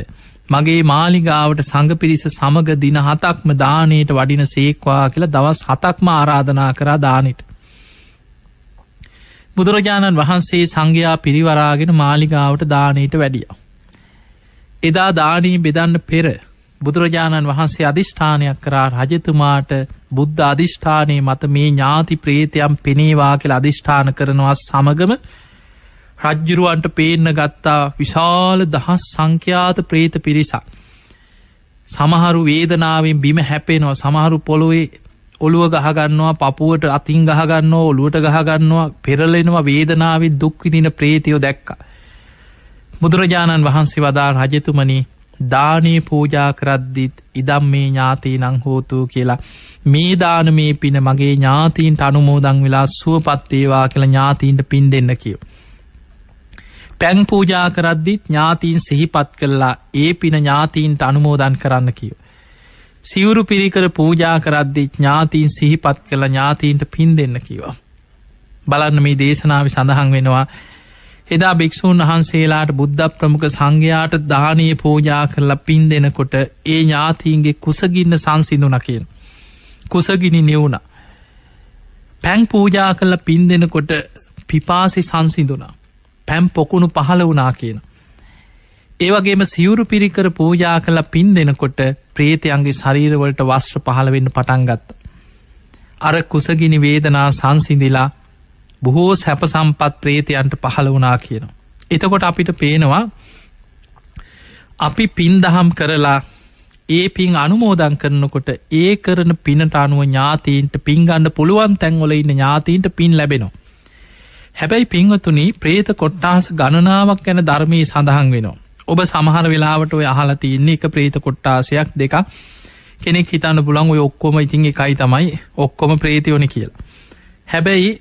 මගේ මාලිගාවට සංඝ පිරිස සමග දින 7ක්ම දානෙට වඩින සේක්වා කියලා දවස් 7ක්ම ආරාධනා කරා දානෙට. බුදුරජාණන් වහන්සේ සංඝයා පිරිවරාගෙන මාලිගාවට දානෙට වැඩියා. එදා දානී බෙදන්න පෙර බුදුරජාණන් වහන්සේ අධිෂ්ඨානයක් කරා රජතුමාට බුද්ධ අධිෂ්ඨානයේ මත මේ ඥාති ප්‍රේතයන් පෙනේවා කියලා අධිෂ්ඨාන කරනවා සමගම රජ්ජුරුවන්ට පේන්න ගත්තා විශාල දහස් සංඛ්‍යාත ප්‍රේත පිරිසක්. සමහරු වේදනාවෙන් බිම හැපෙනවා, සමහරු පොළොවේ ඔළුව ගහගන්නවා, පපුවට අතින් ගහගන්නවා, ඔළුවට ගහගන්නවා, පෙරලෙනවා, වේදනාවෙන් දුක් විඳින ප්‍රේතයෝ දැක්කා. බුදුරජාණන් වහන්සේ වදාළ රජතුමනි දානේ පූජා කරද්දිත් ඉදම් මේ ඥාතීනං හෝතු කියලා මේ දානමේ පින මගේ ඥාතීන්ට අනුමෝදන් වෙලා සුවපත් වේවා කියලා ඥාතීන්ට පින් දෙන්න කියෝ. පැන් පූජා කරද්දිත් ඥාතීන් සිහිපත් කළා ඒ පින ඥාතීන්ට අනුමෝදන් කරන්න කියෝ. සිවුරු පිරිකර පූජා කරද්දිත් ඥාතීන් සිහිපත් කළා ඥාතීන්ට පින් දෙන්න කිව්වා. බලන්න මේ දේශනාවේ සඳහන් වෙනවා එදා භික්ෂූන් වහන්සේලාට බුද්ධ ප්‍රමුඛ සංඝයාට දානීය පූජා කරලා පින් දෙනකොට ඒ ඥාතීන්ගේ කුසගින්න සංසිඳුණා කියන. කුසගිනි නිවුණා. පැන් පූජා කරලා පින් දෙනකොට පිපාසි සංසිඳුණා. පැන් පොකුණු පහළ වුණා කියන. ඒ වගේම සිවුරු පිරිකර පූජා කරලා පින් දෙනකොට ප්‍රේතයන්ගේ ශරීරවලට වස්ත්‍ර පහළ වෙන්න පටන් ගත්තා. අර කුසගිනි වේදනා සංසිඳිලා බොහෝ සැප සම්පත් ප්‍රේතයන්ට පහළ වුණා කියනවා. එතකොට අපිට පේනවා අපි පින් දහම් කරලා ඒ පින් අනුමෝදන් කරනකොට ඒ කරන පිනට අනුව ඥාතීන්ට පින් ගන්න පුළුවන් තැන්වල ඉන්න ඥාතීන්ට පින් ලැබෙනවා. හැබැයි පින්වතුනි ප්‍රේත කොට්ටාස ගණනාවක් ගැන ධර්මයේ සඳහන් වෙනවා. ඔබ සමහර වෙලාවට ඔය අහලා තියෙන්නේ එක ප්‍රේත කොට්ටාසයක් දෙකක් කෙනෙක් හිතන්න පුළුවන් ඔය ඔක්කොම ඉතින් එකයි තමයි ඔක්කොම ප්‍රේතයෝනේ කියලා. හැබැයි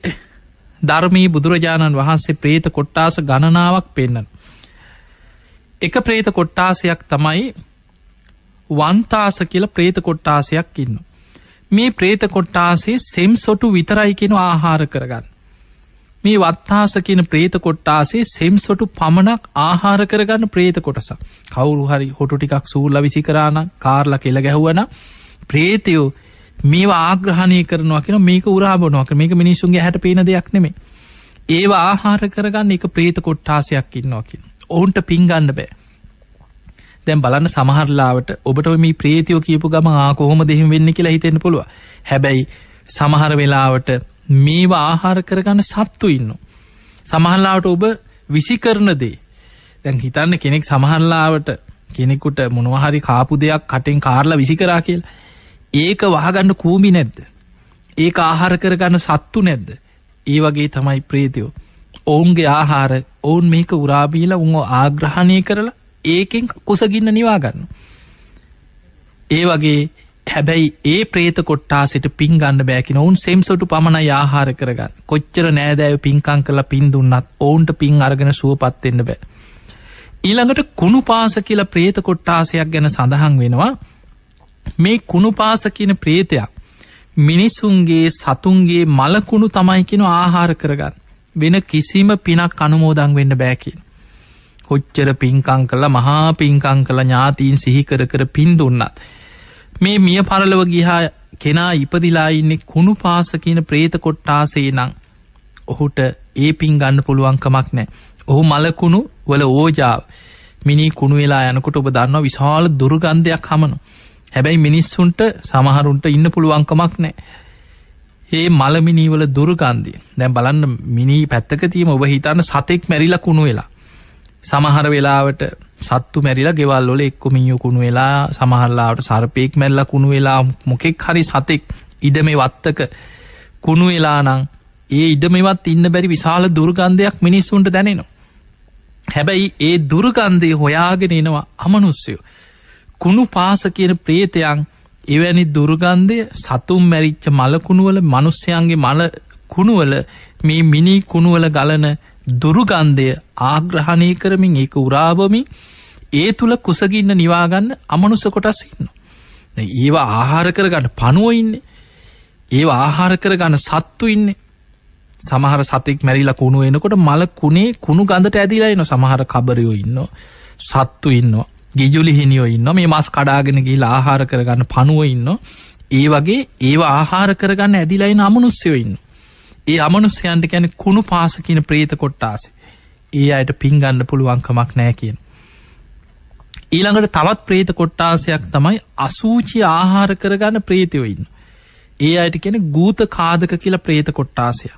ධර්මයේ බුදුරජාණන් වහන්සේ ප්‍රේත කොට්ටාස ගණනාවක් පෙන්නන. එක ප්‍රේත කොට්ටාසයක් තමයි වන්තාස කියලා ප්‍රේත කොට්ටාසයක් ඉන්න. මේ ප්‍රේත කොට්ටාසේ සෙම් සොටු විතරයි කියන ආහාර කරගන්න. මේ වත්තාස කියන ප්‍රේත කොට්ටාසේ සෙම් සොටු පමණක් ආහාර කරගන්න ප්‍රේත කොටසක්. කවුරු හරි හොටු ටිකක් සූර්ලා විසි කරානම් කාර්ලා කෙල ගැහුවනම් ප්‍රේතයෝ මේවා ආග්‍රහණය කරනවා කියන මේක උරා බොනවා කියන මේක මිනිස්සුන්ගේ ඇහැට පේන දෙයක් නෙමෙයි. ඒවා ආහාර කරගන්න එක ප්‍රේත කොට්ටාසයක් ඉන්නවා කියන. ඔවුන්ට පින් ගන්න බෑ. දැන් බලන්න සමහර ලාවට ඔබට මේ ප්‍රේතයෝ කියපු ගම කොහොමද එහෙම වෙන්නේ කියලා හිතෙන්න පුළුවන්. හැබැයි සමහර වෙලාවට මේවා ආහාර කරගන්න සත්තු ඉන්නවා. සමහර ලාවට ඔබ විසි කරන දේ. දැන් හිතන්න කෙනෙක් සමහර ලාවට කෙනෙකුට මොනවා හරි කාපු දෙයක් කටෙන් කාර්ලා විසි කරා කියලා. ඒක වහගන්න කූඹි නැද්ද? ඒක ආහාර කරගන්න සත්තු නැද්ද? ඒ වගේ තමයි ප්‍රේතයෝ. ඔවුන්ගේ ආහාර ඔවුන් මේක උරා බීලා උන්ව ආග්‍රහණය කරලා ඒකෙන් කුසගින්න නිවා ගන්න. ඒ වගේ හැබැයි ඒ ප්‍රේත කොට්ටාසෙට පින් ගන්න බෑ කියන ඔවුන් සෙම්සොටු පමණයි ආහාර කරගන්න. කොච්චර නෑදෑයෝ පින්කම් කරලා පින් දුන්නත් ඔවුන්ට පින් අරගෙන සුවපත් වෙන්න බෑ. ඊළඟට කුණුපාස කියලා ප්‍රේත කොට්ටාසයක් ගැන සඳහන් වෙනවා. මේ කුණුපාස කියන ප්‍රේතයක් මිනිසුන්ගේ සතුන්ගේ මලකුණු තමයි කියන ආහාර කරගන්න. වෙන කිසිම පිනක් අනුමෝදන් වෙන්න බෑ කියන. කොච්චර පින්කම් කළා මහා පින්කම් කළා ඥාතීන් සිහි කර කර පින් දුන්නත් මේ මිය පරලොව ගියා කෙනා ඉපදිලා ඉන්නේ කුණුපාස කියන ප්‍රේත කොට්ටාසේ නම් ඔහුට ඒ පින් ගන්න පුළුවන් කමක් නැහැ. ඔහු මලකුණු වල ඕජාව මිනි කුණු වෙලා යනකොට ඔබ දන්නවා විශාල දුර්ගන්ධයක් හමනවා. හැබැයි මිනිස්සුන්ට සමහරුන්ට ඉන්න පුළුවන් කමක් නැහැ. ඒ මලමිනී වල දුර්ගන්ධය. දැන් බලන්න මිනි පැත්තක තියම ඔබ හිතන්න සතෙක් මැරිලා කුණු වෙලා. සමහර වෙලාවට සත්තු මැරිලා ගෙවල් වල එක්ක මිනිහු කුණු වෙලා සමහර ලාවට සර්පෙක් මැරිලා කුණු වෙලා මොකෙක් හරි සතෙක් ඉඩමේ වත්තක කුණු වෙලා නම් ඒ ඉඩමේවත් ඉන්න බැරි විශාල දුර්ගන්ධයක් මිනිස්සුන්ට දැනෙනවා. හැබැයි ඒ දුර්ගන්ධය හොයාගෙන එනවා අමනුෂ්‍යයෝ. කුණුපාස කියන ප්‍රේතයන් එවැනි දුර්ගන්ධය සතුන් මැරිච්ච මල කුණුවල මිනිස්යන්ගේ මල කුණුවල මේ මිනි කුණුවල ගලන දුර්ගන්ධය ආග්‍රහණය කරමින් ඒක උරාබමින් ඒ තුල කුසගින්න නිවා ගන්න අමනුෂ්‍ය කොටස් ඉන්නවා. දැන් ඒවා ආහාර කරගන්න පණුව ඉන්නේ. ඒවා ආහාර කරගන්න සත්තු ඉන්නේ. සමහර සතෙක් මැරිලා කුණු වෙනකොට මල කුණේ කුණු ගඳට ඇදිලා එනවා. සමහර කබරයෝ ඉන්නවා. සත්තු ඉන්නවා. ගිජුලි හිනියෝ ඉන්නවා. මේ මාස් කඩාගෙන ගිහිලා ආහාර කරගන්න පණුව ඉන්නවා. ඒ වගේ ඒවා ආහාර කරගන්න ඇදිලා එන අමනුෂ්‍යයෝ ඉන්නවා. ඒ අමනුෂ්‍යයන්ට කියන්නේ කුණුපාස කියන ප්‍රේත කොට්ටාසෙ. ඒ අයට පින් ගන්න පුළුවන් කමක් නැහැ කියන. ඊළඟට තවත් ප්‍රේත කොට්ටාසයක් තමයි අසූචි ආහාර කරගන්න ප්‍රේතයෝ ඉන්න. ඒ අයට කියන්නේ ගූත කාදක කියලා ප්‍රේත කොට්ටාසයක්.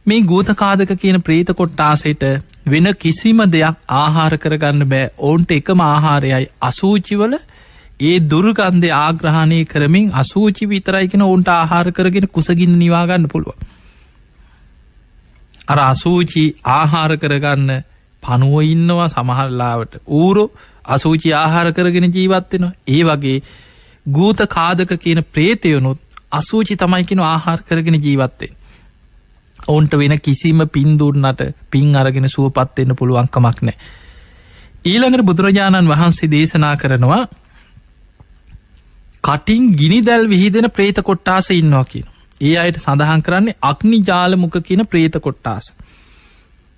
මේ ගූත කාදක කියන ප්‍රේත කොට්ටාසෙට වෙන කිසිම දෙයක් ආහාර කරගන්න බෑ. ඔවුන්ට එකම ආහාරයයි අසූචි වල ඒ දුර්ගන්ධය ආග්‍රහණය කරමින් අසූචි විතරයි කියන ඔවුන්ට ආහාර කරගෙන කුසගින්න නිවා ගන්න පුළුවන්. අර අසූචි ආහාර කරගන්න පණුව ඉන්නවා සමහර ලාවට. ඌරෝ අසූචි ආහාර කරගෙන ජීවත් වෙනවා. ඒ වගේ ගූත කාදක කියන ප්‍රේතයොනුත් අසූචි තමයි කියන ආහාර කරගෙන ජීවත් වෙන්නේ. ඔවුන්ට වෙන කිසිම පින් දුන්නට පින් අරගෙන සුවපත් වෙන්න පුළුවන් කමක් නැහැ. ඊළඟට බුදුරජාණන් වහන්සේ දේශනා කරනවා කටින් ගිනිදැල් විහිදෙන ප්‍රේත කොට්ටාස ඉන්නවා කියන. ඒ අයට සඳහන් කරන්නේ අග්නිජාල මුඛ කියන ප්‍රේත කොට්ටාස.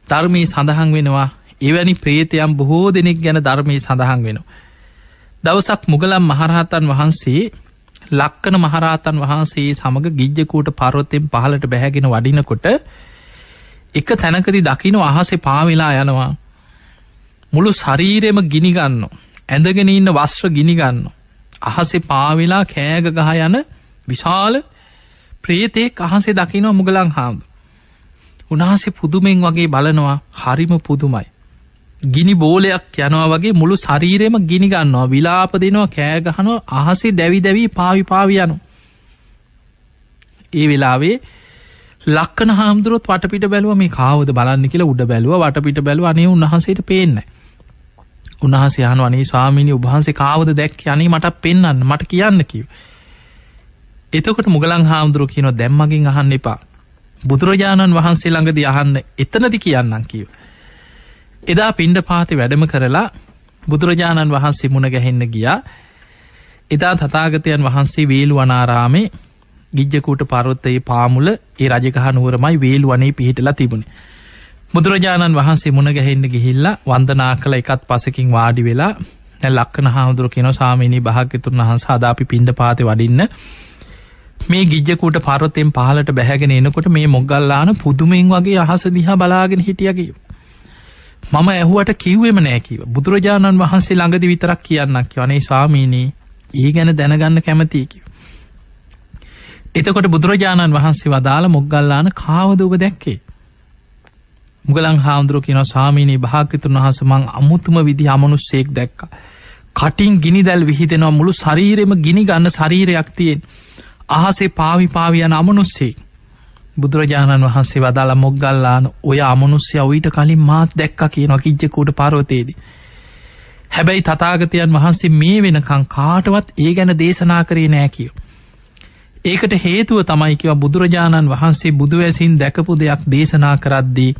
ධර්මයේ සඳහන් වෙනවා එවැනි ප්‍රේතයන් බොහෝ දෙනෙක් ගැන ධර්මයේ සඳහන් වෙනවා. දවසක් මුගලන් මහරහතන් වහන්සේ ලක්කන මහරහතන් වහන්සේ සමග ගිජ්ජකූට පර්වතයෙන් පහළට බැහැගෙන වඩිනකොට එක තැනකදී දකින්න අහසේ පාවෙලා යනවා. මුළු ශරීරෙම ගිනි ගන්නවා. ඇඳගෙන ඉන්න වස්ත්‍ර ගිනි ගන්නවා. අහසේ පාවෙලා කෑග ගහ යන විශාල ප්‍රේතෙක් අහසේ දකින්න මුගලන් හාමුදුරුවෝ. උන්වහන්සේ පුදුමෙන් වගේ බලනවා. හරිම පුදුමයි. ගිනි බෝලයක් යනවා වගේ මුළු ශරීරෙම ගිනි ගන්නවා. විලාප දෙනවා, කෑ ගහනවා, අහසේ දැවි දැවි පාවි පාවි යනවා. ඒ වෙලාවේ ලක්කන හාමුදුරුවොත් වටපිට බැලුවා මේ කාවද බලන්න කියලා උඩ බැලුවා. වටපිට බැලුවා. අනේ උන්වහන්සේට පේන්නේ නැහැ. උන්වහන්සේ අහනවා අනේ ස්වාමීනි ඔබ වහන්සේ කාවද දැක්කේ? අනේ මට පෙන්වන්න, මට කියන්න කිව්වා. එතකොට මුගලන් හාමුදුරුවෝ කියනවා දැන් මගෙන් අහන්න එපා. බුදුරජාණන් වහන්සේ ළඟදී අහන්න එතනදි කියන්නම් කිව්ව. එදා පිණ්ඩපාතේ වැඩම කරලා බුදුරජාණන් වහන්සේ මුණ ගැහෙන්න ගියා. එදා තථාගතයන් වහන්සේ වේළුවනාරාමේ ගිජ්ජකූට පර්වතයේ පාමුල ඒ රජගහ නුවරමයි වේළුවනේ පිහිටලා තිබුණේ. බුදුරජාණන් වහන්සේ මුණ ගැහෙන්න ගිහිල්ලා වන්දනා කළ එකත් පසකින් වාඩි වෙලා දැන් ලක්කන හාමුදුරුවෝ කියනවා ස්වාමීනි භාග්‍යතුන් වහන්සේ අද අපි පිණ්ඩපාතේ වඩින්න මේ ගිජ්ජකූට පර්වතයෙන් පහළට බැහැගෙන එනකොට මේ මොග්ගල්ලාන පුදුමෙන් වගේ අහස දිහා බලාගෙන හිටියා කිව්වා. මම ඇහුවට කිව්වෙම නෑ කිව්වා. බුදුරජාණන් වහන්සේ ළඟදී විතරක් කියන්නක් කිව්වා. අනේ ස්වාමීනි ඊ ගැන දැනගන්න කැමතියි කිව්වා. එතකොට බුදුරජාණන් වහන්සේ වදාළ මොග්ගල්ලාන කාවද ඔබ දැක්කේ? මුගලන් හාමුදුරුවෝ කියනවා ස්වාමීනි භාග්‍යතුන් වහන්සේ මං අමුතුම විදිහ අමනුස්සයෙක් දැක්කා. කටින් ගිනි දැල් විහිදෙනවා මුළු ශරීරෙම ගිනි ගන්න ශරීරයක් තියෙන. අහසේ පාවි පාවි යන අමනුස්සයෙක්. බුදුරජාණන් වහන්සේ වදාළ මොග්ගල්ලාන ඔය අමනුස්සයා ඊට කලින් මාත් දැක්කා කියනවා කිජ්ජකූට පර්වතයේදී. හැබැයි තථාගතයන් වහන්සේ මේ වෙනකන් කාටවත් ඒ ගැන දේශනා කරේ නෑ කියෝ. ඒකට හේතුව තමයි කිව්වා බුදුරජාණන් වහන්සේ බුදුවැසින් දැකපු දෙයක් දේශනා කරද්දී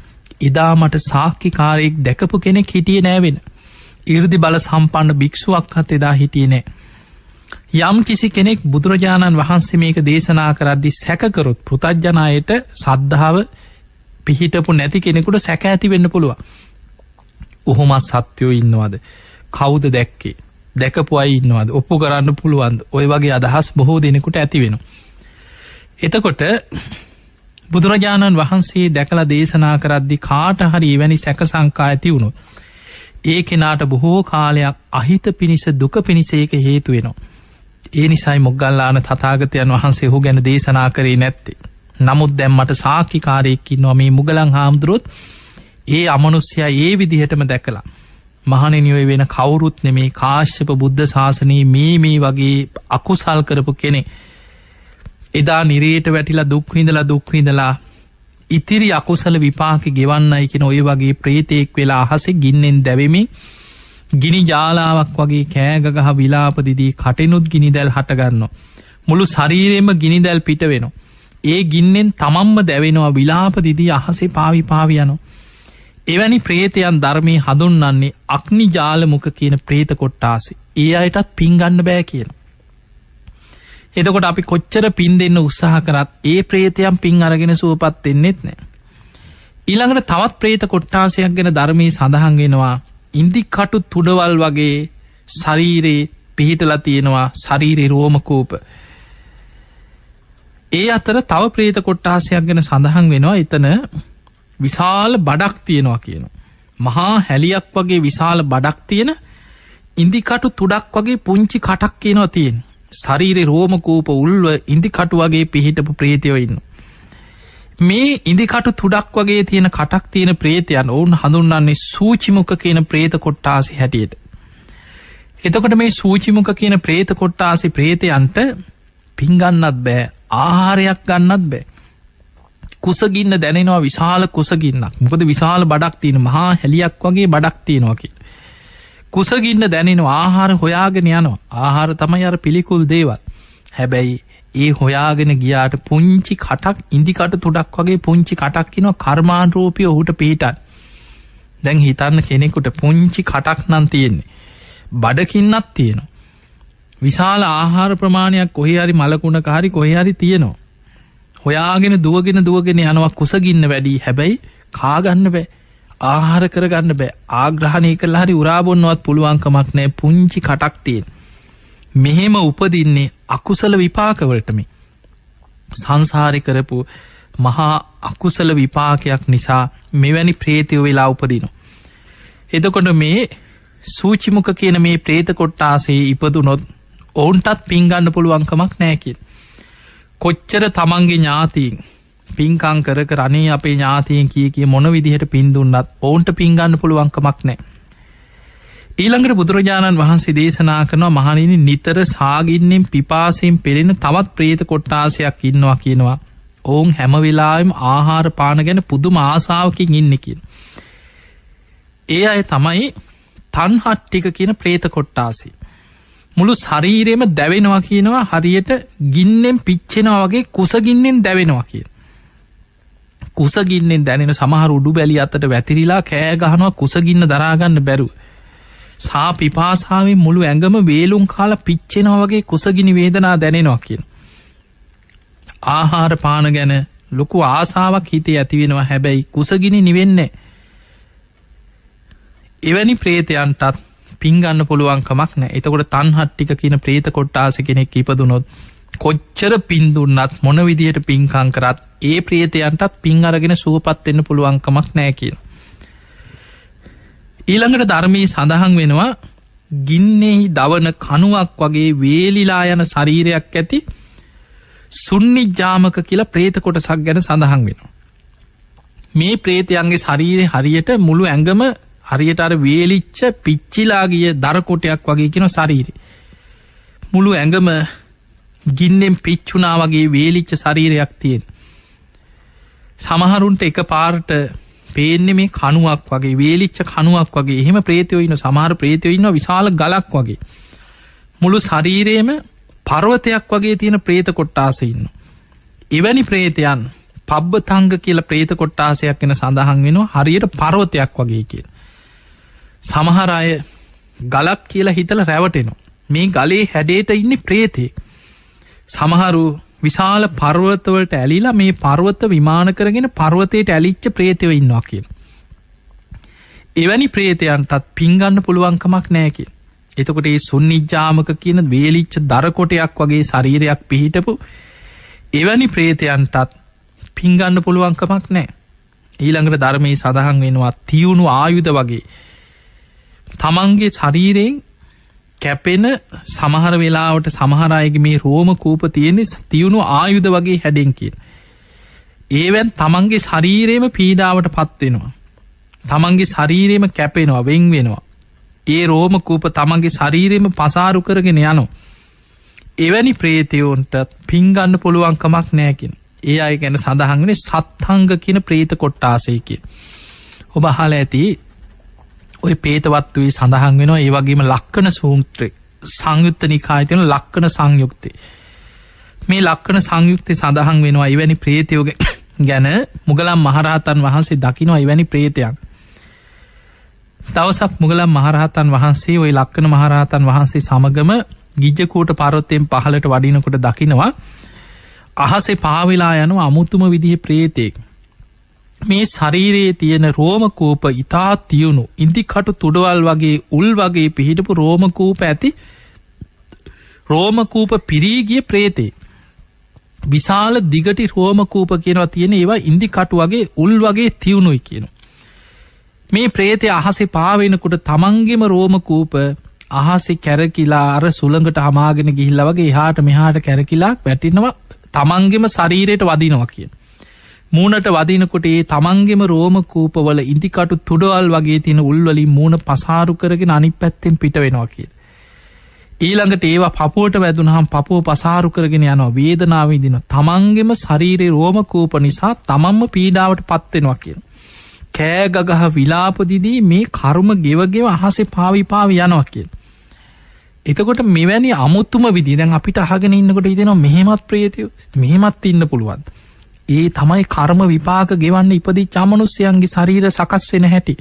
එදා මට සාක්කිකාරයෙක් දැකපු කෙනෙක් හිටියේ නෑ වෙන. 이르දි බල සම්පන්න භික්ෂුවක්වත් එදා හිටියේ නෑ. යම් කිසි කෙනෙක් බුදුරජාණන් වහන්සේ මේක දේශනා කරද්දී සැක කරොත් පෘථග්ජනයට ශ්‍රද්ධාව පිහිටපු නැති කෙනෙකුට සැක ඇති වෙන්න පුළුවන්. ඔහොම සත්‍යෝ ඉන්නවද? කවුද දැක්කේ? දැකපු අය ඉන්නවද? ඔප්පු කරන්න පුළුවන්ද? ඔය වගේ අදහස් බොහෝ දෙනෙකුට ඇති වෙනවා. එතකොට බුදුරජාණන් වහන්සේ දැකලා දේශනා කරද්දී කාට හරි එවැනි සැක සංකා ඇති වුණොත් ඒ කෙනාට බොහෝ කාලයක් අහිත පිනිස දුක පිනිස ඒක හේතු වෙනවා. ඒ නිසායි මොග්ගල්ලාන තථාගතයන් වහන්සේ ඔහු ගැන දේශනා කරේ නැත්තේ. නමුත් දැන් මට සාක්කිකාරයෙක් ඉන්නවා මේ මුගලන් හාමුදුරුවොත් ඒ අමනුෂ්‍යයා ඒ විදිහටම දැකලා මහණෙනි ඔය වෙන කවුරුත් නෙමේ කාශ්‍යප බුද්ධ ශාසනයේ මේ වගේ අකුසල් කරපු කෙනෙක්. එදා නිරේට වැටිලා දුක් විඳලා ඉතිරි අකුසල විපාක ගෙවන්නයි කියන ඔය වගේ ප්‍රේතෙක් වෙලා අහසේ ගින්නෙන් දැවෙමින් ගිනි ජාලාවක් වගේ කෑගගහ විලාප දිදී කටෙනුත් ගිනිදැල් හට ගන්නවා. මුළු ශරීරෙම ගිනිදැල් පිට වෙනවා. ඒ ගින්නෙන් තමන්ම දැවෙනවා විලාප දිදී අහසේ පාවි යනවා. එවැනි ප්‍රේතයන් ධර්මයේ හඳුන්වන්නේ අග්නි ජාලමුඛ කියන ප්‍රේත කොට්ටාසෙ. ඒ අයටත් පින් ගන්න බෑ කියනවා. එතකොට අපි කොච්චර පින් දෙන්න උත්සාහ කරත් ඒ ප්‍රේතයන් පින් අරගෙන සුවපත් වෙන්නෙත් නෑ. ඊළඟට තවත් ප්‍රේත කොට්ටාසයක් ගැන ධර්මයේ සඳහන් වෙනවා. ඉන්දිකටු තුඩවල් වගේ ශරීරේ පිහිටලා තියෙනවා ශරීරේ රෝම කූප. ඒ අතර තව ප්‍රේත කොට්ටාසයක් ගැන සඳහන් වෙනවා. එතන විශාල බඩක් තියෙනවා කියනවා. මහා හැලියක් වගේ විශාල බඩක් තියෙන ඉන්දිකටු තුඩක් වගේ පුංචි කටක් කියනවා තියෙන. ශරීරේ රෝම කූප උල්ව ඉන්දිකටු වගේ පිහිටපු ප්‍රේතයෝ ඉන්නවා. මේ ඉන්දිකටු තුඩක් වගේ තියෙන කටක් තියෙන ප්‍රේතයන් ඔවුන් හඳුන්වන්නේ සූචිමුඛ කියන ප්‍රේත කොට්ටාසි හැටියට. එතකොට මේ සූචිමුඛ කියන ප්‍රේත කොට්ටාසි ප්‍රේතයන්ට පින් ගන්නත් බෑ, ආහාරයක් ගන්නත් බෑ. කුසගින්න දැනෙනවා විශාල කුසගින්නක්. මොකද විශාල බඩක් තියෙන මහා හැලියක් වගේ බඩක් තියෙනවා කියලා. කුසගින්න දැනෙනවා ආහාර හොයාගෙන යනවා. ආහාර තමයි අර පිළිකුල් දේවල්. හැබැයි ඒ හොයාගෙන ගියාට පුංචි කටක් ඉන්දිකටු තුඩක් වගේ පුංචි කටක් කියනවා කර්මානුරූපී ඔහුට පිටන්. දැන් හිතන්න කෙනෙකුට පුංචි කටක් නම් තියෙන්නේ. බඩකින්නක් තියෙනවා. විශාල ආහාර ප්‍රමාණයක් කොහේ හරි මලකුණක හරි කොහේ හරි තියෙනවා. හොයාගෙන දුවගෙන යනවා කුසගින්න වැඩි. හැබැයි කා ගන්න බෑ. ආහාර කරගන්න බෑ. ආග්‍රහණය කළා හරි උරා බොන්නවත් පුළුවන්කමක් නැහැ. පුංචි කටක් තියෙන. මෙහෙම උපදින්නේ අකුසල විපාකවලට මේ. සංසාරේ කරපු මහා අකුසල විපාකයක් නිසා මෙවැනි ප්‍රේතයෝ වෙලා උපදිනවා. එතකොට මේ සූචිමුඛ කියන මේ ප්‍රේත කොට්ටාසේ ඉපදුනොත් ඔවුන්ටත් පින් ගන්න පුළුවන්කමක් නැහැ කියලා. කොච්චර තමන්ගේ ඥාතීන් පින්කම් කර අනේ අපේ ඥාතීන් කී මොන විදිහට පින් දුන්නත් ඔවුන්ට පින් ගන්න පුළුවන්කමක් නැහැ. ඊළඟට බුදුරජාණන් වහන්සේ දේශනා කරනවා මහණෙනි නිතර සාගින්නෙන් පිපාසයෙන් පෙළෙන තවත් ප්‍රේත කොට්ටාසයක් ඉන්නවා කියනවා. ඔවුන් හැම වෙලාවෙම ආහාර පාන ගැන පුදුම ආසාවකින් ඉන්නේ කියන. ඒ අය තමයි තණ්හට්ටික කියන ප්‍රේත කොට්ටාසය. මුළු ශරීරෙම දැවෙනවා කියනවා හරියට ගින්නෙන් පිච්චෙනවා වගේ කුසගින්නෙන් දැවෙනවා කියන. කුසගින්නෙන් දැනෙන සමහර උඩු බැලි අතට වැතිරිලා කෑ ගහනවා කුසගින්න දරාගන්න බැරුව. සා පිපාසාවෙන් මුළු ඇඟම වේලුම් කාලා පිච්චෙනවා වගේ කුසගිනි වේදනා දැනෙනවා කියන. ආහාර පාන ගැන ලොකු ආසාවක් හිතේ ඇති වෙනවා. හැබැයි කුසගිනි නිවෙන්නේ. එවැනි ප්‍රේතයන්ටත් පින් ගන්න පුළුවන් කමක් නැහැ. එතකොට තණ්හට්ටික කියන ප්‍රේත කොට්ටාස කෙනෙක් ඉපදුනොත් කොච්චර පින් දුන්නත් මොන විදියට පින්කම් කරත් ඒ ප්‍රේතයන්ටත් පින් අරගෙන සුවපත් වෙන්න පුළුවන් කමක් නැහැ කියන. ඊළඟට ධර්මයේ සඳහන් වෙනවා ගින්නෙහි දවන කණුවක් වගේ වේලිලා යන ශරීරයක් ඇති සුන්නිජ්ජාමක කියලා ප්‍රේත කොටසක් ගැන සඳහන් වෙනවා. මේ ප්‍රේතයන්ගේ ශරීරය හරියට මුළු ඇඟම හරියට අර වේලිච්ච පිච්චිලා ගිය දර කොටයක් වගේ කියන ශරීරය. මුළු ඇඟම ගින්නෙන් පිච්චුණා වගේ වේලිච්ච ශරීරයක් තියෙන. සමහරුන්ට එක පාරට පේන්නේ මේ කණුවක් වගේ වේලිච්ච කණුවක් වගේ. එහෙම ප්‍රේතයෝ ඉන්න. සමහර ප්‍රේතයෝ ඉන්නවා විශාල ගලක් වගේ. මුළු ශරීරයේම පර්වතයක් වගේ තියෙන ප්‍රේත කොට්ටාස ඉන්නවා. එවැනි ප්‍රේතයන් පබ්බතංග කියලා ප්‍රේත කොට්ටාසයක් වෙන සඳහන් වෙනවා. හරියට පර්වතයක් වගේ කියන. සමහර අය ගලක් කියලා හිතලා රැවටෙනවා. මේ ගලේ හැඩයට ඉන්නේ ප්‍රේතේ. සමහරු විශාල පර්වතවලට ඇලිලා මේ පර්වත විමාන කරගෙන පර්වතයට ඇලිච්ච ප්‍රේතයෝ ඉන්නවා කියන. එවැනි ප්‍රේතයන්ටත් පින් ගන්න පුළුවන් කමක් නැහැ කියන. එතකොට මේ සුන්නිජ්ජාමක කියන වේලිච්ච දර කොටයක් වගේ ශරීරයක් පිහිටපු එවැනි ප්‍රේතයන්ටත් පින් ගන්න පුළුවන් කමක් නැහැ. ඊළඟට ධර්මයේ සඳහන් වෙනවා තියුණු ආයුධ වගේ තමන්ගේ ශරීරයෙන් කැපෙන සමහර වෙලාවට සමහර අයගේ මේ රෝම කූප තියෙන තියුණු ආයුධ වගේ හැඩෙන් කියන. ඒවෙන් තමන්ගේ ශරීරයේම පීඩාවට පත් වෙනවා. තමන්ගේ ශරීරයේම කැපෙනවා, වෙන් වෙනවා. ඒ රෝම කූප තමන්ගේ ශරීරයේම පසාරු කරගෙන යනවා. එවැනි ප්‍රේතයන්ට පින් ගන්න පුළුවන් කමක් නැහැ කියන. ඒ අය ගැන සඳහන් වෙන්නේ සත්ංග කියන ප්‍රේත කොට්ටාසය කියන. ඔබ අහලා ඇති ඔය පේතවත්තුවේ සඳහන් වෙනවා. ඒ වගේම ලක්කන සූත්‍රය සංයුත්ත නිකායේ තියෙන ලක්කන සංයුක්තේ. මේ ලක්කන සංයුක්තේ සඳහන් වෙනවා එවැනි ප්‍රේතයෝ ගැන මුගලන් මහරහතන් වහන්සේ දකිනවා එවැනි ප්‍රේතයන්. දවසක් මුගලන් මහරහතන් වහන්සේ ওই ලක්කන මහරහතන් වහන්සේ සමගම ගිජ්ජකූට පර්වතයෙන් පහළට වඩිනකොට දකිනවා අහසේ පාවෙලා යන අමුතුම විදිහේ ප්‍රේතෙක්. මේ ශරීරයේ තියෙන රෝම කූප ඉතා තියුණු ඉන්දිකටු තුඩවල් වගේ උල් වගේ පිහිටපු රෝම කූප ඇති රෝම කූප පිරී ගිය ප්‍රේතේ. විශාල දිගටි රෝම කූප කියනවා තියෙන ඒවා ඉන්දිකටු වගේ උල් වගේ තියුණුයි කියනවා. මේ ප්‍රේතය අහසේ පාවෙනකොට තමන්ගේම රෝම කූප අහසේ කැරකිලා අර සුළඟට හමාගෙන ගිහිල්ලා වගේ එහාට මෙහාට කැරකිලා වැටෙනවා තමන්ගේම ශරීරයට වදිනවා කියන. මූණට වදිනකොට ඒ තමන්ගේම රෝම කූපවල ඉන්දිකටු තුඩවල් වගේ තියෙන උල් වලින් මූණ පසාරු කරගෙන අනිත් පැත්තෙන් පිට වෙනවා කියන. ඊළඟට ඒවා පපුවට වැදුනහම පපුව පසාරු කරගෙන යනවා වේදනාව විඳිනවා. තමන්ගේම ශරීරයේ රෝම කූප නිසා තමන්ම පීඩාවට පත් වෙනවා කියන. කෑ ගගහ විලාප දිදී මේ කර්ම ගෙවගෙව අහසේ පාවි යනවා කියන. එතකොට මෙවැනි අමුතුම විදිහ දැන් අපිට අහගෙන ඉන්නකොට හිතෙනවා මෙහෙමත් ප්‍රේතයෝ මෙහෙමත් ඉන්න පුළුවන්. ඒ තමයි කර්ම විපාක ගෙවන්න ඉපදිච්ච අමනුෂ්‍යයන්ගේ ශරීර සකස් වෙන හැටි.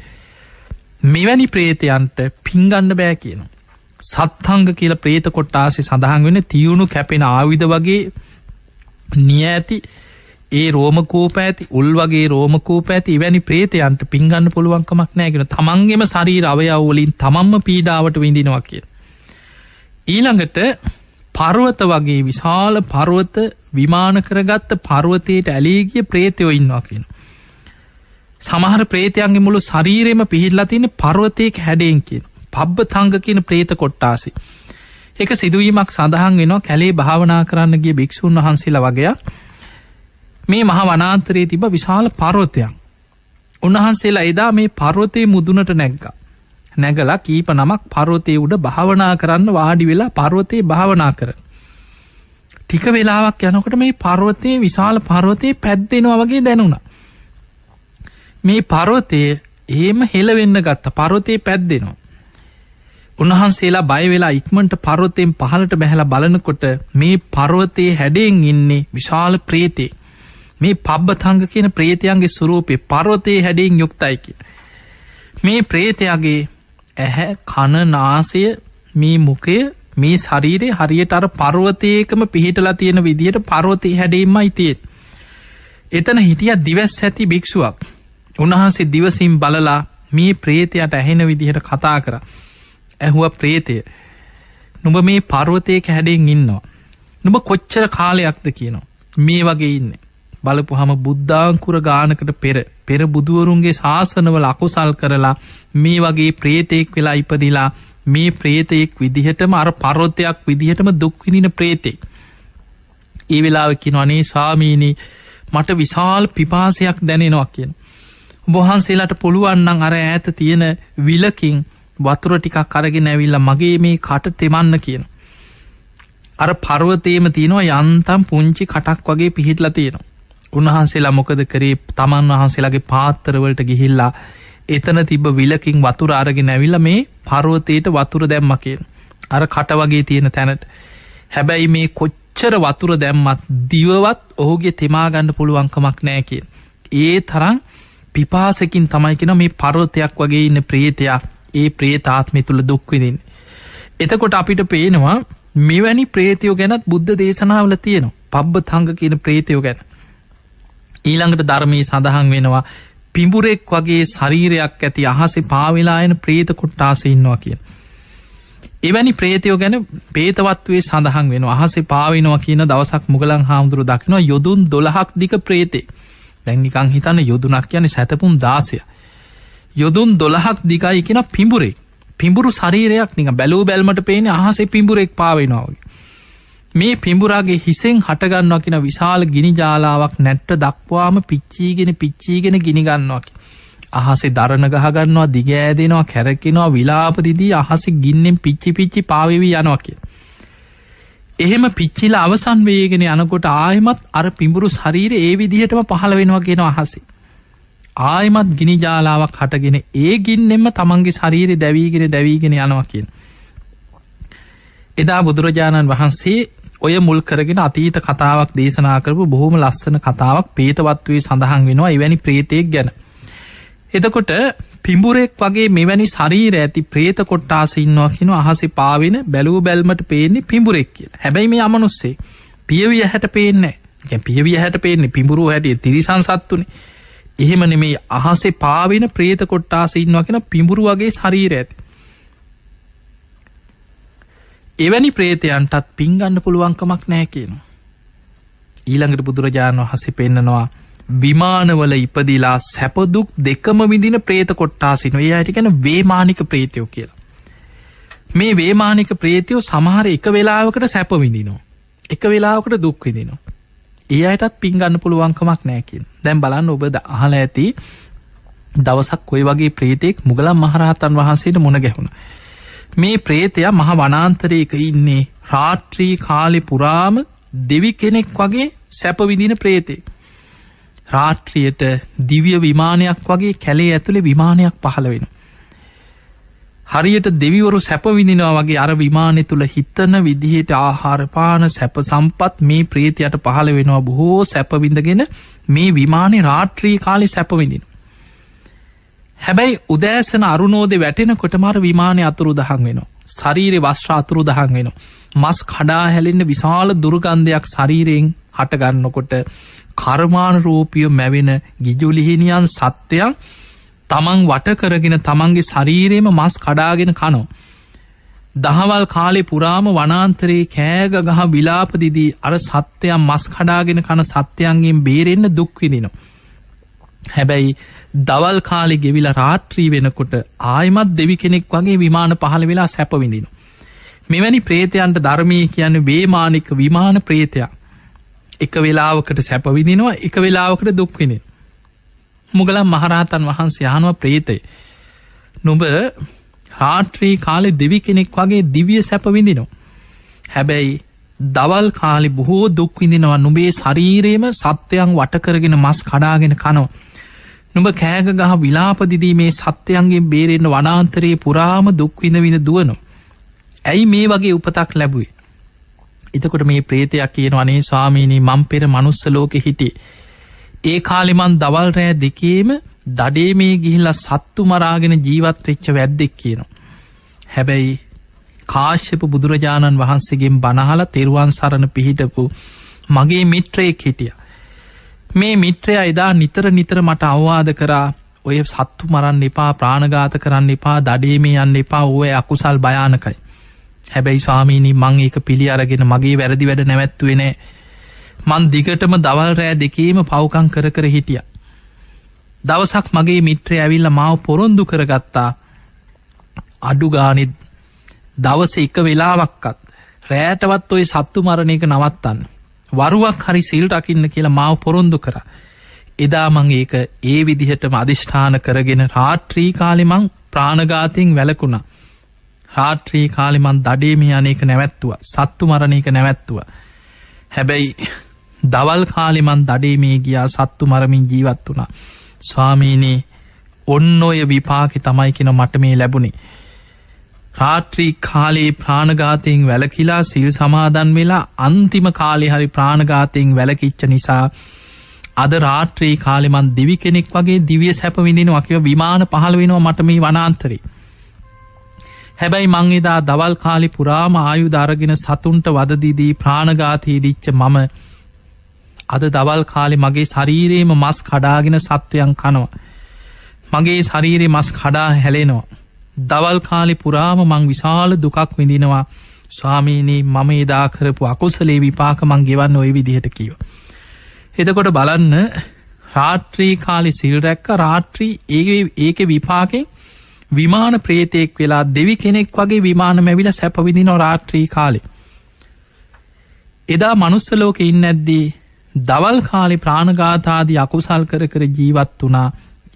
මෙවැනි ප්‍රේතයන්ට පින් ගන්න බෑ කියනවා. සත්ංග කියලා ප්‍රේත කොටාසේ සඳහන් වෙන්නේ තියුණු කැපෙන ආයුධ වගේ නියැති ඒ රෝම කූප ඇති උල් වගේ රෝම කූප ඇති එවැනි ප්‍රේතයන්ට පින් ගන්න පුළුවන් කමක් නැහැ කියන. තමන්ගේම ශරීර අවයව වලින් තමන්ම පීඩාවට විඳිනවා කියන. ඊළඟට පර්වත වගේ විශාල පර්වත විමාන කරගත්ත පර්වතයට ඇලී ගිය ප්‍රේතයෝ ඉන්නවා කියන. සමහර ප්‍රේතයන්ගේ මුළු ශරීරෙම පිහිටලා තියෙන පර්වතයක හැඩයෙන් කියන. පබ්බතංග කියන ප්‍රේත කොට්ටාසේ. ඒක සිදුවීමක් සඳහන් වෙනවා කැලේ භාවනා කරන්න ගිය භික්ෂුන් වහන්සේලා වගේ. මේ මහා වනාන්තරයේ තිබ්බ විශාල පර්වතයක්. උන්වහන්සේලා එදා මේ පර්වතයේ මුදුනට නැග්ගා. නැගලා කීප නමක් පර්වතයේ උඩ භාවනා කරන්න වාඩි වෙලා පර්වතයේ භාවනා කරන. ටික වෙලාවක් යනකොට මේ පර්වතයේ විශාල පර්වතයේ පැද්දෙනවා වගේ දැනුණා. මේ පර්වතයේ එහෙම හෙලවෙන්න ගත්ත පර්වතයේ පැද්දෙනවා. උන්වහන්සේලා බය වෙලා ඉක්මනට පර්වතයෙන් පහළට බැහැලා බලනකොට මේ පර්වතයේ හැඩයෙන් ඉන්නේ විශාල ප්‍රේතෙක්. මේ පබ්බතංග කියන ප්‍රේතයන්ගේ ස්වරූපේ පර්වතයේ හැඩයෙන් යුක්තයි කිය. මේ ප්‍රේතයාගේ ඇහැ කන නාසය මේ මුඛය මේ ශරීරේ හරියට අර පර්වතයකම පිහිටලා තියෙන විදිහට පර්වතයේ හැඩයෙන්මයි තියෙන්නේ. එතන හිටියා දිවස් ඇති භික්ෂුවක්. උන්වහන්සේ දිවසින් බලලා මේ ප්‍රේතයට ඇහෙන විදිහට කතා කරා. ඇහුවා ප්‍රේතය, නුඹ මේ පර්වතයක හැඩයෙන් ඉන්නවා. නුඹ කොච්චර කාලයක්ද කියනවා. මේ වගේ ඉන්නේ. බලපුවාම බුද්ධාංකුර ගානකට පෙර බුදුවරුන්ගේ ශාසනවල අකුසල් කරලා මේ වගේ ප්‍රේතෙක් වෙලා ඉපදිලා මේ ප්‍රේතෙක් විදිහටම අර පර්වතයක් විදිහටම දුක් විඳින ප්‍රේතෙක්. ඒ වෙලාවේ කියනවා අනේ ස්වාමීනි මට විශාල පිපාසයක් දැනෙනවා කියන. ඔබ වහන්සේලාට පුළුවන් නම් අර ඈත තියෙන විලකින් වතුර ටිකක් අරගෙන ඇවිල්ලා මගේ මේ කට තෙමන්න කියන. අර පර්වතයේම තියෙනවා යන්තම් පුංචි කටක් වගේ පිහිටලා තියෙනවා. උන්වහන්සේලා මොකද කරේ? තමන් වහන්සේලාගේ පාත්‍රවලට ගිහිල්ලා එතන තිබ්බ විලකින් වතුර අරගෙන ඇවිල්ලා මේ පර්වතයට වතුර දැම්මා කියන. අර කට වගේ තියෙන තැනට. හැබැයි මේ කොච්චර වතුර දැම්මත් දිවවත් ඔහුගේ තෙමා ගන්න පුළුවන් කමක් නැහැ කියන. ඒ තරම් පිපාසකින් තමයි කියන මේ පර්වතයක් වගේ ඉන්න ප්‍රේතයා ඒ ප්‍රේත ආත්මය තුල දුක් විඳින්නේ. එතකොට අපිට පේනවා මෙවැනි ප්‍රේතයෝ ගැනත් බුද්ධ දේශනාවල තියෙනවා. පබ්බතංග කියන ප්‍රේතයෝ ගැන. ඊළඟට ධර්මයේ සඳහන් වෙනවා පිඹුරෙක් වගේ ශරීරයක් ඇති අහසේ පාවෙලා යන ප්‍රේත කොට්ටාස ඉන්නවා කියන. එවැනි ප්‍රේතයෝ ගැන ප්‍රේතවත්වයේ සඳහන් වෙනවා. අහසේ පාවෙනවා කියන දවසක් මුගලන් හාමුදුරුවෝ දකිනවා යොදුන් 12ක් දිග ප්‍රේතේ. දැන් නිකන් හිතන්න යොදුනක් කියන්නේ සැතපුම් 16. යොදුන් 12ක් දිගයි කියන පිඹුරෙක්. පිඹුරු ශරීරයක් නිකන් බැලූ බැල්මට පේන්නේ අහසේ පිඹුරෙක් පාවෙනවා වගේ. මේ පිඹුරාගේ හිසෙන් හට ගන්නවා කියන විශාල ගිනි ජාලාවක් නැට්ට දක්වාම පිච්චීගෙන ගිනි ගන්නවා. අහසේ දරණ ගහ ගන්නවා, දිග ඈදෙනවා, කැරකෙනවා, විලාප දිදී අහසේ ගින්නෙන් පිච්චි පාවෙවි යනවා කියන. එහෙම පිච්චිලා අවසන් වේගෙන යනකොට ආයෙමත් අර පිඹුරු ශරීරය ඒ විදිහටම පහළ වෙනවා කියන අහසේ. ආයෙමත් ගිනි ජාලාවක් හටගෙන ඒ ගින්නෙන්ම තමන්ගේ ශරීරය දැවීගෙන යනවා කියන. එදා බුදුරජාණන් වහන්සේ ඔය මුල් කරගෙන අතීත කතාවක් දේශනා කරපු බොහොම ලස්සන කතාවක් ප්‍රේතවත්වයේ සඳහන් වෙනවා එවැනි ප්‍රේතෙක් ගැන. එතකොට පිඹුරෙක් වගේ මෙවැනි ශරීර ඇති ප්‍රේත කොට්ටාස ඉන්නවා කියන අහසේ පාවෙන බැලූ බැල්මට පේන්නේ පිඹුරෙක් කියලා. හැබැයි මේ අමනුස්සේ පියවිය හැට පේන්නේ නැහැ. කියන්නේ පියවිය හැට පේන්නේ පිඹුරු හැටියේ තිරිසන් සත්තුනේ. එහෙම නෙමෙයි අහසේ පාවෙන ප්‍රේත කොට්ටාස ඉන්නවා කියන පිඹුරු වගේ ශරීර ඇති. එවැනි ප්‍රේතයන්ටත් පින් ගන්න පුළුවන් කමක් නැහැ කියනවා. ඊළඟට බුදුරජාණන් වහන්සේ පෙන්නනවා විමානවල ඉපදිලා සැප දුක් දෙකම විඳින ප්‍රේත කොට්ටාස ඉන්නවා. ඒ අයට කියන වේමානික ප්‍රේතයෝ කියලා. මේ වේමානික ප්‍රේතයෝ සමහර එක වෙලාවකට සැප විඳිනවා. එක වෙලාවකට දුක් විඳිනවා. ඒ අයටත් පින් ගන්න පුළුවන් කමක් නැහැ කියනවා. දැන් බලන්න ඔබ අහලා ඇති දවසක් ওই වගේ ප්‍රේතෙක් මුගලන් මහරහතන් වහන්සේට මුණ ගැහුණා. මේ ප්‍රේතයා මහ වනාන්තරයක ඉන්නේ. රාත්‍රී කාලේ පුරාම දෙවි කෙනෙක් වගේ සැප විඳින ප්‍රේතෙක්. රාත්‍රියට දිව්‍ය විමානයක් වගේ කැලේ ඇතුලේ විමානයක් පහළ වෙනවා. හරියට දෙවිවරු සැප විඳිනවා වගේ අර විමානේ තුල හිතන විදිහට ආහාර පාන සැප සම්පත් මේ ප්‍රේතයට පහළ වෙනවා. බොහෝ සැප විඳගෙන මේ විමානේ රාත්‍රී කාලේ සැප විඳිනවා. හැබැයි උදෑසන අරුණෝදේ වැටෙනකොටම අර විමානේ අතුරුදහන් වෙනවා. ශරීරේ වස්ත්‍ර අතුරුදහන් වෙනවා. මස් කඩා හැලෙන්න විශාල දුර්ගන්ධයක් ශරීරයෙන් හට ගන්නකොට කර්මානුරූපීව මැවෙන ගිජුලිහිනියන් සත්වයන් තමන් වට කරගෙන තමන්ගේ ශරීරේම මස් කඩාගෙන කනවා. දහවල් කාලේ පුරාම වනාන්තරයේ කෑග ගහ විලාප දිදී අර සත්වයන් මස් කඩාගෙන කන සත්වයන්ගෙන් බේරෙන්න දුක් විඳිනවා. හැබැයි දවල් කාලේ ගෙවිලා රාත්‍රී වෙනකොට ආයමත් දෙවි කෙනෙක් වගේ විමාන පහළ වෙලා සැප විඳිනවා. මෙවැනි ප්‍රේතයන්ට ධර්මයේ කියන්නේ වේමානික විමාන ප්‍රේතයා. එක වෙලාවකට සැප විඳිනවා, එක වෙලාවකට දුක් විඳිනවා. මුගලන් මහරහතන් වහන්සේ අහනවා ප්‍රේතය, නුඹ රාත්‍රී කාලේ දෙවි කෙනෙක් වගේ දිව්‍ය සැප විඳිනවා. හැබැයි දවල් කාලේ බොහෝ දුක් විඳිනවා. නුඹේ ශරීරේම සත්වයන් වට කරගෙන මස් කඩාගෙන කනවා. නුඹ කෑග ගහ විලාප දිදී මේ සත්වයන්ගෙන් බේරෙන්න වනාන්තරයේ පුරාම දුක් විඳ දුවනවා. ඇයි මේ වගේ උපතක් ලැබුවේ? එතකොට මේ ප්‍රේතයා කියනවා අනේ ස්වාමීනි මම පෙර මනුස්ස ලෝකෙ හිටියේ. ඒ කාලේ මං දවල් රෑ දෙකේම දඩේමේ ගිහිල්ලා සත්තු මරාගෙන ජීවත් වෙච්ච වැද්දෙක් කියනවා. හැබැයි කාශ්‍යප බුදුරජාණන් වහන්සේගෙන් බණ අහලා තෙරුවන් සරණ පිහිටපු මගේ මිත්‍රයෙක් හිටියා. මේ මිත්‍රයා එදා නිතර මට අවවාද කරා ඔය සත්තු මරන්න එපා, ප්‍රාණඝාත කරන්න එපා, දඩේමේ යන්න එපා, ඔය අකුසල් භයානකයි. හැබැයි ස්වාමීනි මං ඒක පිළි අරගෙන මගේ වැරදි වැඩ නැවැත්තුවේ නෑ. මං දිගටම දවල් රෑ දෙකේම පව්කම් කර හිටියා. දවසක් මගේ මිත්‍රයා ඇවිල්ලා මාව පොරොන්දු කරගත්තා. අඩු ගානේ දවස් එක වෙලාවක්වත් රෑටවත් ඔය සත්තු මරණ එක නවත්තන්න. වරුවක් හරි සීල් රකින්න කියලා මාව පොරොන්දු කරා. එදා මං ඒක ඒ විදිහටම අදිෂ්ඨාන කරගෙන රාත්‍රී කාලේ මං ප්‍රාණඝාතයෙන් වැළකුණා. රාත්‍රී කාලේ මං දඩේමේ අනේක නැවැත්තුවා. සත්තු මරණ එක නැවැත්තුවා. හැබැයි දවල් කාලේ මං දඩේමේ ගියා, සත්තු මරමින් ජීවත් වුණා. ස්වාමීනි ඔන්න ඔය විපාකෙ තමයි කියන මට මේ ලැබුණේ. රාත්‍රී කාලේ ප්‍රාණඝාතයෙන් වැළකීලා සිල් සමාදන් වෙලා අන්තිම කාලේ හරි ප්‍රාණඝාතයෙන් වැළකීච්ච නිසා අද රාත්‍රී කාලේ මං දිවි කෙනෙක් වගේ දිව්‍ය සැප විඳිනවා කියලා විමාන පහළ වෙනවා මට මේ වනාන්තරේ. හැබැයි මං එදා දවල් කාලේ පුරාම ආයුධ අරගෙන සතුන්ට වද දීදී ප්‍රාණඝාතී දිච්ච මම අද දවල් කාලේ මගේ ශරීරේම මස් කඩාගෙන සත්වයන් කනවා. මගේ ශරීරේ මස් කඩා හැලෙනවා. දවල් කාලේ පුරාම මං විශාල දුකක් විඳිනවා. ස්වාමීනි මම එදා කරපු අකුසලේ විපාක මං ගෙවන්න ওই විදිහට කිව්වා. එතකොට බලන්න රාත්‍රී කාලේ සිල් රැක්ක රාත්‍රී ඒකේ විපාකෙන් විමාන ප්‍රේතෙක් වෙලා දෙවි කෙනෙක් වගේ විමාන මැවිලා සැප විඳිනවා රාත්‍රී කාලේ. එදා මනුස්ස ලෝකේ ඉන්නේ නැද්දී දවල් කාලේ ප්‍රාණඝාත ආදී අකුසල් කර ජීවත් වුණා.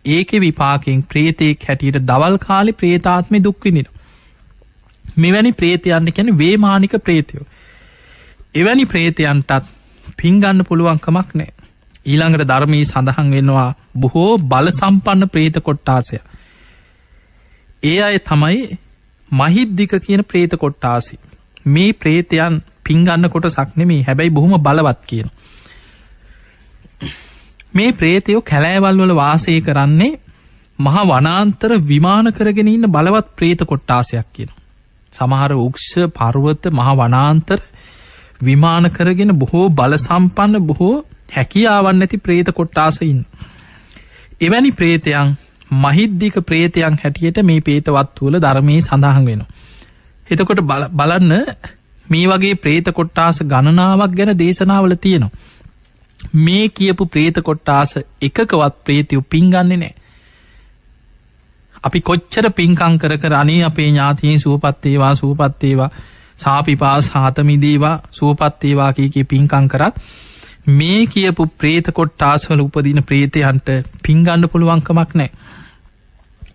ඒකේ විපාකෙන් ප්‍රේතෙක් හැටියට දවල් කාලේ ප්‍රේතාත්මේ දුක් විඳිනවා. මෙවැනි ප්‍රේතයන්ට කියන්නේ වේමානික ප්‍රේතයෝ. එවැනි ප්‍රේතයන්ටත් පින් ගන්න පුළුවන් කමක් නැහැ. ඊළඟට ධර්මයේ සඳහන් වෙනවා බොහෝ බල සම්පන්න ප්‍රේත කොට්ටාසය. ඒ අය තමයි මහිද්దిక කියන ප්‍රේත කොට්ටාසි. මේ ප්‍රේතයන් පින් ගන්න කොටසක් නෙමෙයි. හැබැයි බොහොම බලවත් කියන. මේ ප්‍රේතයෝ කැලෑවල් වල වාසය කරන්නේ මහා වනාන්තර විමාන කරගෙන ඉන්න බලවත් ප්‍රේත කොට්ටාසයක් කියනවා. සමහර උක්ෂ පර්වත මහා වනාන්තර විමාන කරගෙන බොහෝ බල සම්පන්න බොහෝ හැකියාවන් නැති ප්‍රේත කොට්ටාස ඉන්න. එවැනි ප්‍රේතයන් මහිද්దిక ප්‍රේතයන් හැටියට මේ ප්‍රේතවත්තු වල ධර්මයේ සඳහන් වෙනවා. එතකොට බලන්න මේ වගේ ප්‍රේත කොට්ටාස ගණනාවක් ගැන දේශනාවල තියෙනවා. මේ කියපු ප්‍රේත කොට්ටාස එකකවත් ප්‍රේතයෝ පින් ගන්නේ නැහැ. අපි කොච්චර පින්කම් කර අනේ අපේ ඥාතීන් සුවපත් වේවා සාපිපාස හත මිදේවා සුවපත් වේවා කී පින්කම් කරත් මේ කියපු ප්‍රේත කොට්ටාස වල උපදින ප්‍රේතයන්ට පින් ගන්න පුළුවන් කමක් නැහැ.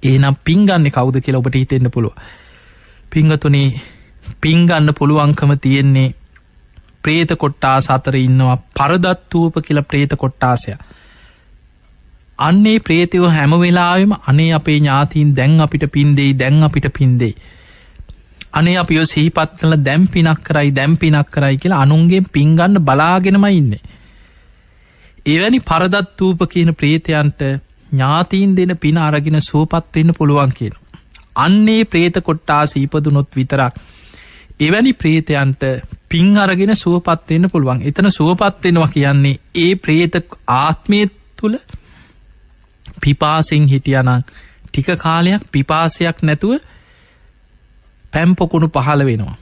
එහෙනම් පින් ගන්නේ කවුද කියලා ඔබට හිතෙන්න පුළුවන්. පින්ගතුනි පින් ගන්න පුළුවන්කම තියෙන්නේ ප්‍රේත කොට්ටාස අතර ඉන්නවා පරදත්තූප කියලා ප්‍රේත කොට්ටාසය. අන්නේ ප්‍රේතයෝ හැම වෙලාවෙම අනේ අපේ ඥාතීන් දැන් අපිට පින් දෙයි අනේ අපිව සිහිපත් කරලා දැන් පිනක් කරයි කියලා අනුන්ගෙන් පින් ගන්න බලාගෙනමයි ඉන්නේ. එවැනි පරදත්තූප කියන ප්‍රේතයන්ට ඥාතීන් දෙන පින අරගෙන සුවපත් වෙන්න පුළුවන් කියනවා. අන්නේ ප්‍රේත කොට්ටාස ඉපදුනොත් විතරක් එවැනි ප්‍රේතයන්ට පින් අරගෙන සුවපත් වෙන්න පුළුවන්. එතන සුවපත් වෙනවා කියන්නේ ඒ ප්‍රේත ආත්මය තුල පිපාසෙන් හිටියානම් ටික කාලයක් පිපාසයක් නැතුව පැම්පොකුණු පහළ වෙනවා.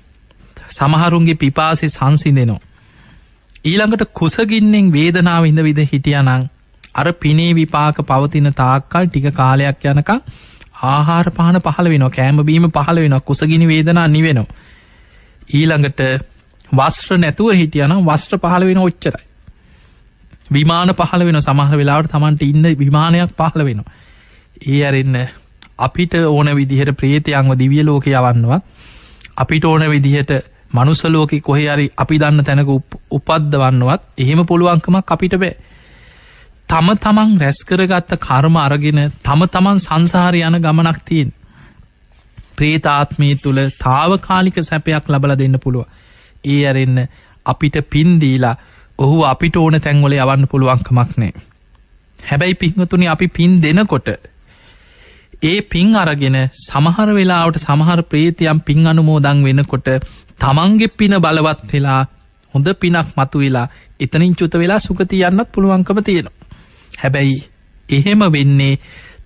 සමහරුන්ගේ පිපාසය සංසිඳෙනවා. ඊළඟට කුසගින්නෙන් වේදනාව විඳ හිටියානම් අර පිනේ විපාක පවතින තාක්කල් ටික කාලයක් යනකම් ආහාර පාන පහළ වෙනවා. කෑම බීම පහළ වෙනවා. කුසගිනි වේදනා නිවෙනවා. ඊළඟට වස්ත්‍ර නැතුව හිටියානම් වස්ත්‍ර පහළ වෙන ඔච්චරයි. විමාන පහළ වෙන සමහර වෙලාවට Tamanට ඉන්න විමානයක් පහළ වෙනවා. ඒ ඇරෙන්න අපිට ඕන විදිහට ප්‍රේතයන්ව දිව්‍ය ලෝකේ යවන්නවත් අපිට ඕන විදිහට මනුස්ස ලෝකේ කොහේ හරි අපි දන්න තැනක උපද්දවන්නවත් එහෙම පුළුවන්කමක් අපිට බෑ. තම තමන් රැස් කරගත්ත කර්ම අරගෙන තම තමන් සංසාරේ යන ගමනක් තියෙන. ප්‍රේත ආත්මය තුල తాවකාලික සැපයක් ලබලා දෙන්න පුළුවන්. ඒ ඇරෙන්න අපිට පින් දීලා ඔහු අපිට ඕන තැන්වල යවන්න පුළුවන් කමක් නැහැ. හැබැයි පින්වතුනි අපි පින් දෙනකොට ඒ පින් අරගෙන සමහර වෙලාවට සමහර ප්‍රේතයන් පින් අනුමෝදන් වෙනකොට තමන්ගේ පින බලවත් වෙලා හොඳ පිනක් මතුවෙලා එතනින් චුත වෙලා සුගතිය යන්නත් පුළුවන්කම තියෙනවා. හැබැයි එහෙම වෙන්නේ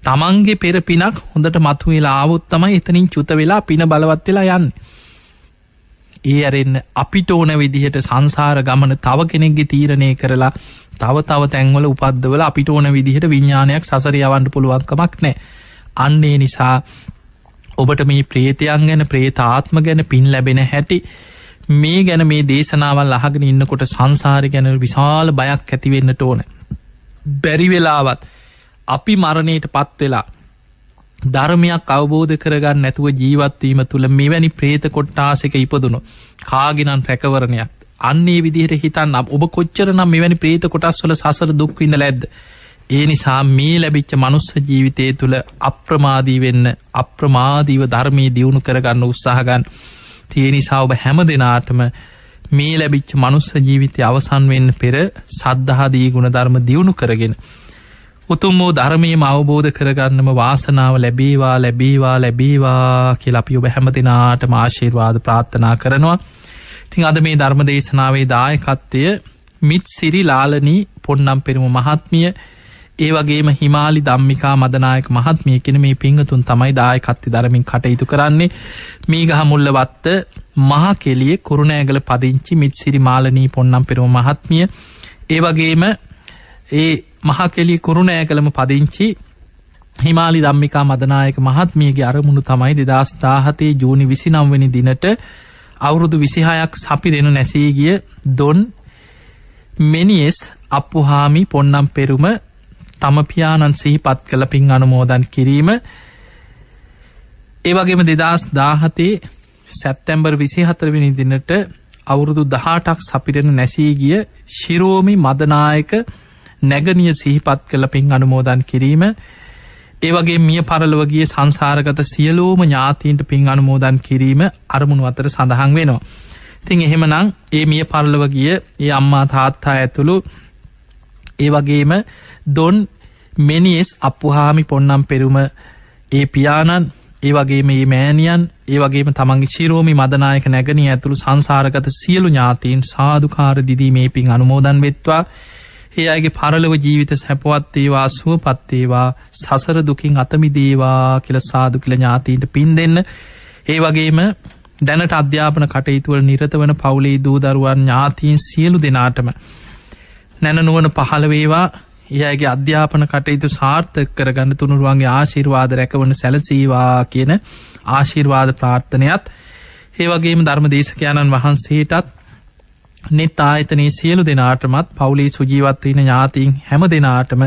තමන්ගේ පෙර පිනක් හොඳට මතුවෙලා ආවොත් තමයි එතනින් චුත වෙලා පින බලවත් වෙලා යන්නේ. ඒ අරෙන්න අපිට ඕන විදිහට සංසාර ගමන තව කෙනෙක්ගේ තීරණය කරලා තව තැන්වල උපද්දවල අපිට ඕන විදිහට විඥානයක් සසර යවන්න පුළුවන්කමක් නැහැ. අන්න ඒ නිසා ඔබට මේ ප්‍රේතයන් ගැන ප්‍රේත ආත්ම ගැන පින් ලැබෙන හැටි මේ ගැන මේ දේශනාවල් අහගෙන ඉන්නකොට සංසාරය ගැන විශාල බයක් ඇති වෙන්නට ඕන. බැරි වෙලාවත් අපි මරණයට පත් වෙලා ධර්මයක් අවබෝධ කරගන්න නැතුව ජීවත් වීම තුළ මෙවැනි ප්‍රේත කොට්ටාසයක ඉපදුණොත් කාගෙනම් රැකවරණයක්. අන්නේ විදිහට හිතන්න ඔබ කොච්චරනම් මෙවැනි ප්‍රේත කොටස් වල සසර දුක් විඳලා ඇද්ද? ඒ නිසා මේ ලැබිච්ච මනුස්ස ජීවිතය තුළ අප්‍රමාදී වෙන්න අප්‍රමාදීව ධර්මයේ දියුණු කරගන්න උත්සාහ ගන්න. ඒ නිසා ඔබ හැම දිනාටම මේ ලැබිච්ච මනුස්ස ජීවිතය අවසන් වෙන්න පෙර සද්ධාදී ගුණ ධර්ම දියුණු කරගෙන උතුම් වූ ධර්මයේම අවබෝධ කරගන්නම වාසනාව ලැබේවා ලැබේවා ලැබේවා කියලා අපි ඔබ හැම දිනාටම ආශිර්වාද ප්‍රාර්ථනා කරනවා. ඉතින් අද මේ ධර්ම දේශනාවේ දායකත්වය මිත්සිරි ලාලනී පොන්නම් පෙරුම මහත්මිය ඒ වගේම හිමාලි ධම්මිකා මදනායක මහත්මිය කියන මේ පින්වතුන් තමයි දායකත්වය දරමින් කටයුතු කරන්නේ. මීගහමුල්ලවත්ත මහා කෙලියේ කුරුණෑගල පදිංචි මිත්සිරි මාලනී පොන්නම් පෙරුම මහත්මිය ඒ වගේම ඒ මහා කෙලිය කුරුණෑගලම පදිංචි හිමාලි ධම්මිකා මදනායක මහත්මියගේ අරමුණු තමයි 2017 ජූනි 29 වෙනි දිනට අවුරුදු 26ක් සපිරෙන නැසී ගිය දොන් මෙනියස් අප්පුහාමි පොන්නම් පෙරුම තම පියාණන් සිහිපත් කළ පින් අනුමෝදන් කිරීම. ඒ වගේම 2017 සැප්තැම්බර් 24 වෙනි දිනට අවුරුදු 18ක් සපිරෙන නැසී ගිය ශිරෝමි මදනායක නැගණිය සිහිපත් කළ පින් අනුමෝදන් කිරීම. ඒ වගේ මිය පරලොව ගිය සංසාරගත සියලුම ඥාතීන්ට පින් අනුමෝදන් කිරීම අරමුණු අතර සඳහන් වෙනවා. ඉතින් එහෙමනම් ඒ මිය පරලොව ගිය ඒ අම්මා තාත්තා ඇතුළු ඒ වගේම දොන් මෙනියස් අප්පුහාමි පොන්නම් පෙරුම ඒ පියාණන් ඒ වගේම මේ මෑණියන් ඒ වගේම තමන්ගේ ශිරෝමි මදනායක නැගණිය ඇතුළු සංසාරගත සියලු ඥාතීන් සාදුකාර දිදී මේ පින් අනුමෝදන් වෙත්වා. ඒ අයගේ පරලොව ජීවිත සැපවත් වේවා සුවපත් වේවා සසර දුකින් අත මිදේවා කියලා සාදු කියලා ඥාතීන්ට පින් දෙන්න. ඒ වගේම දැනට අධ්‍යාපන කටයුතු වල නිරත වන පවුලේ දූ දරුවන් ඥාතීන් සියලු දෙනාටම නැන නුවණ පහළ වේවා. ඒ අයගේ අධ්‍යාපන කටයුතු සාර්ථක කරගන්න තුනුරුවන්ගේ ආශිර්වාද රැකවන සැලසීවා කියන ආශිර්වාද ප්‍රාර්ථනයත් ඒ වගේම ධර්මදේශකයන්න් වහන්සේටත් නිත් ආයතනයේ සියලු දෙනාටමත් පවුලේ සුජීවත් වෙන ඥාතීන් හැම දෙනාටම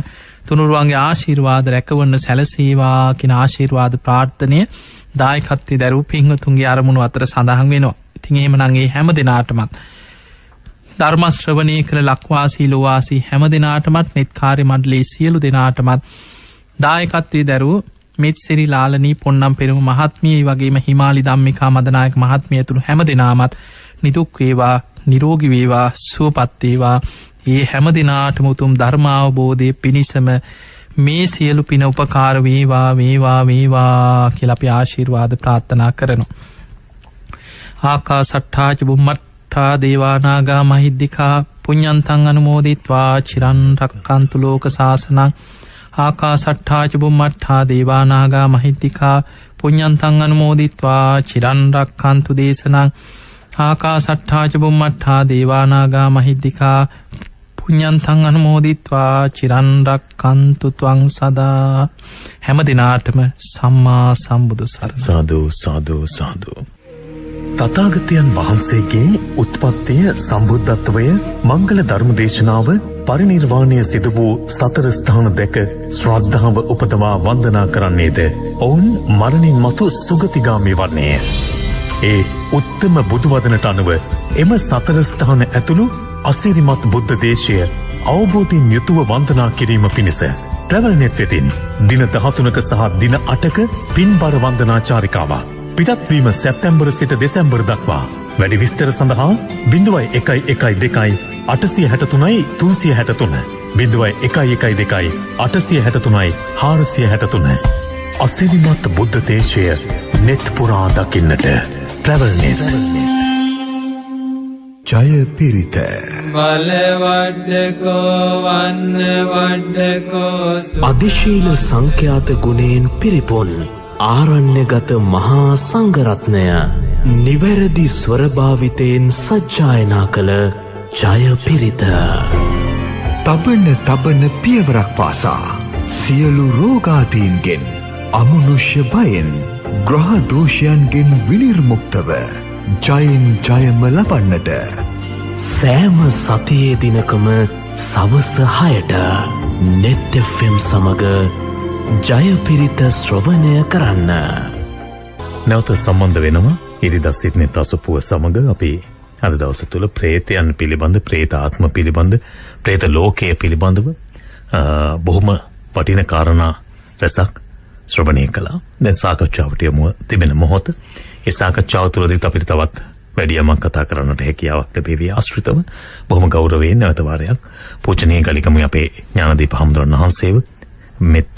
තුනුරුවන්ගේ ආශිර්වාද රැකවන්න සැලසේවා කියන ආශිර්වාද ප්‍රාර්ථනය දායකත්වයේ දරූ පින්වතුන්ගේ අරමුණු අතර සඳහන් වෙනවා. ඉතින් එහෙමනම් ඒ හැම දෙනාටමත් ධර්ම ශ්‍රවණය කළ ලක්වාසී ලෝවාසී හැම දෙනාටමත් නෙත් කාර්ය මණ්ඩලයේ සියලු දෙනාටමත් දායකත්වයේ දරූ මිත්සිරි ලාලනී පොන්නම් පෙරුම මහත්මිය වගේම හිමාලි ධම්මිකා මදනායක මහත්මිය ඇතුළු හැම දෙනාමත් නිදුක් වේවා නිරෝගී වේවා සුවපත් වේවා. ඒ හැම දිනාටම උතුම් ධර්මාවබෝධයේ පිණිසම මේ සියලු පින උපකාර වේවා වේවා වේවා කියලා අපි ආශිර්වාද ප්‍රාර්ථනා කරනවා. ආකාසට්ඨා ච බුම්මට්ඨා දේවානාගා මහිද්దికා පුඤ්ඤන්තං අනුමෝදිත්වා චිරන් රක්칸තු ලෝක සාසනං. ආකාසට්ඨා ච බුම්මට්ඨා දේවානාගා මහිද්దికා පුඤ්ඤන්තං අනුමෝදිත්වා චිරන් රක්칸තු දේශනං. ආකාසට්ඨා ච බුම්මට්ඨා දේවානාගා මහිද්దికා පුඤ්ඤන්තං අනුමෝදිත්වා චිරන් රක්칸තු ත්වං සදා. හැම දිනාටම සම්මා සම්බුදු සරණයි. සාදු සාදු සාදු. තථාගතයන් වහන්සේගේ උත්පත්තිය සම්බුද්ධත්වය මංගල ධර්මදේශනාව පරිනිර්වාණය සිදු වූ සතර ස්ථාන දැක ශ්‍රද්ධාව උපදවා වන්දනා කරන්නේද ඔවුන් මරණින් මතු සුගතිගාමී වන්නේය. ඒ උත්තම බුදුවදනට අනුව එම සතර ස්ථාන ඇතුළු අසිරිමත් බුද්ධ දේශය අවබෝධයෙන් යුතුව වන්දනා කිරීම පිණිස ට්‍රැවල්නෙට් වෙතින් දින 13ක සහ දින 8ක පින්බර වන්දනා චාරිකාවක් පිටත්වීම සැප්තැම්බර් සිට දෙසැම්බර් දක්වා. වැඩි විස්තර සඳහා 0112 863 363 0112 863 463 අසිරිමත් බුද්ධ දේශය නෙත් පුරා දකින්නට TravelNet. ජය පිරිත බලවඩකෝ වන්න වඩකෝ අධිශීල සංඛ්‍යාත ගුණයෙන් පිරිපුන් ආරණ්‍යගත මහා සංඝරත්නය නිවැරදි ස්වරභාවිතයෙන් සජ්ජායනා කළ ජය පිරිත. තබන පියවරක් පාසා සියලු රෝගාදීන්ගෙන් අමනුෂ්‍ය භයෙන් ග්‍රහ දෝෂයන්ගෙන් විනිර්මුක්තව ජයෙන් ජයම ලබන්නට සෑම සතියේ දිනකම සවස 6ට net FM සමග ජය පිරිත ශ්‍රවණය කරන්න. නැවත සම්බන්ධ වෙනවා ඉරිදා සිට්නේ තසපුව සමග. අපි අද දවස තුල ප්‍රේතයන් පිළිබඳ, ප්‍රේත ආත්ම පිළිබඳ, ප්‍රේත ලෝකයේ පිළිබඳව බොහොම වටින කාරණා රසක් ශ්‍රවණය කළා. දැන් සාකච්ඡාවට යමු තිබෙන මොහොත. ඒ සාකච්ඡාව තුළදී අපිට තවත් වැඩි යමක් කතා කරන්නට හැකියාවක් ලැබෙවි ආශ්‍රිතව. බොහොම ගෞරවයෙන් නැවත වාරයක් පූජනීය ගලිකමු අපේ ඥානදීප හමුදුරන් වහන්සේව මෙත්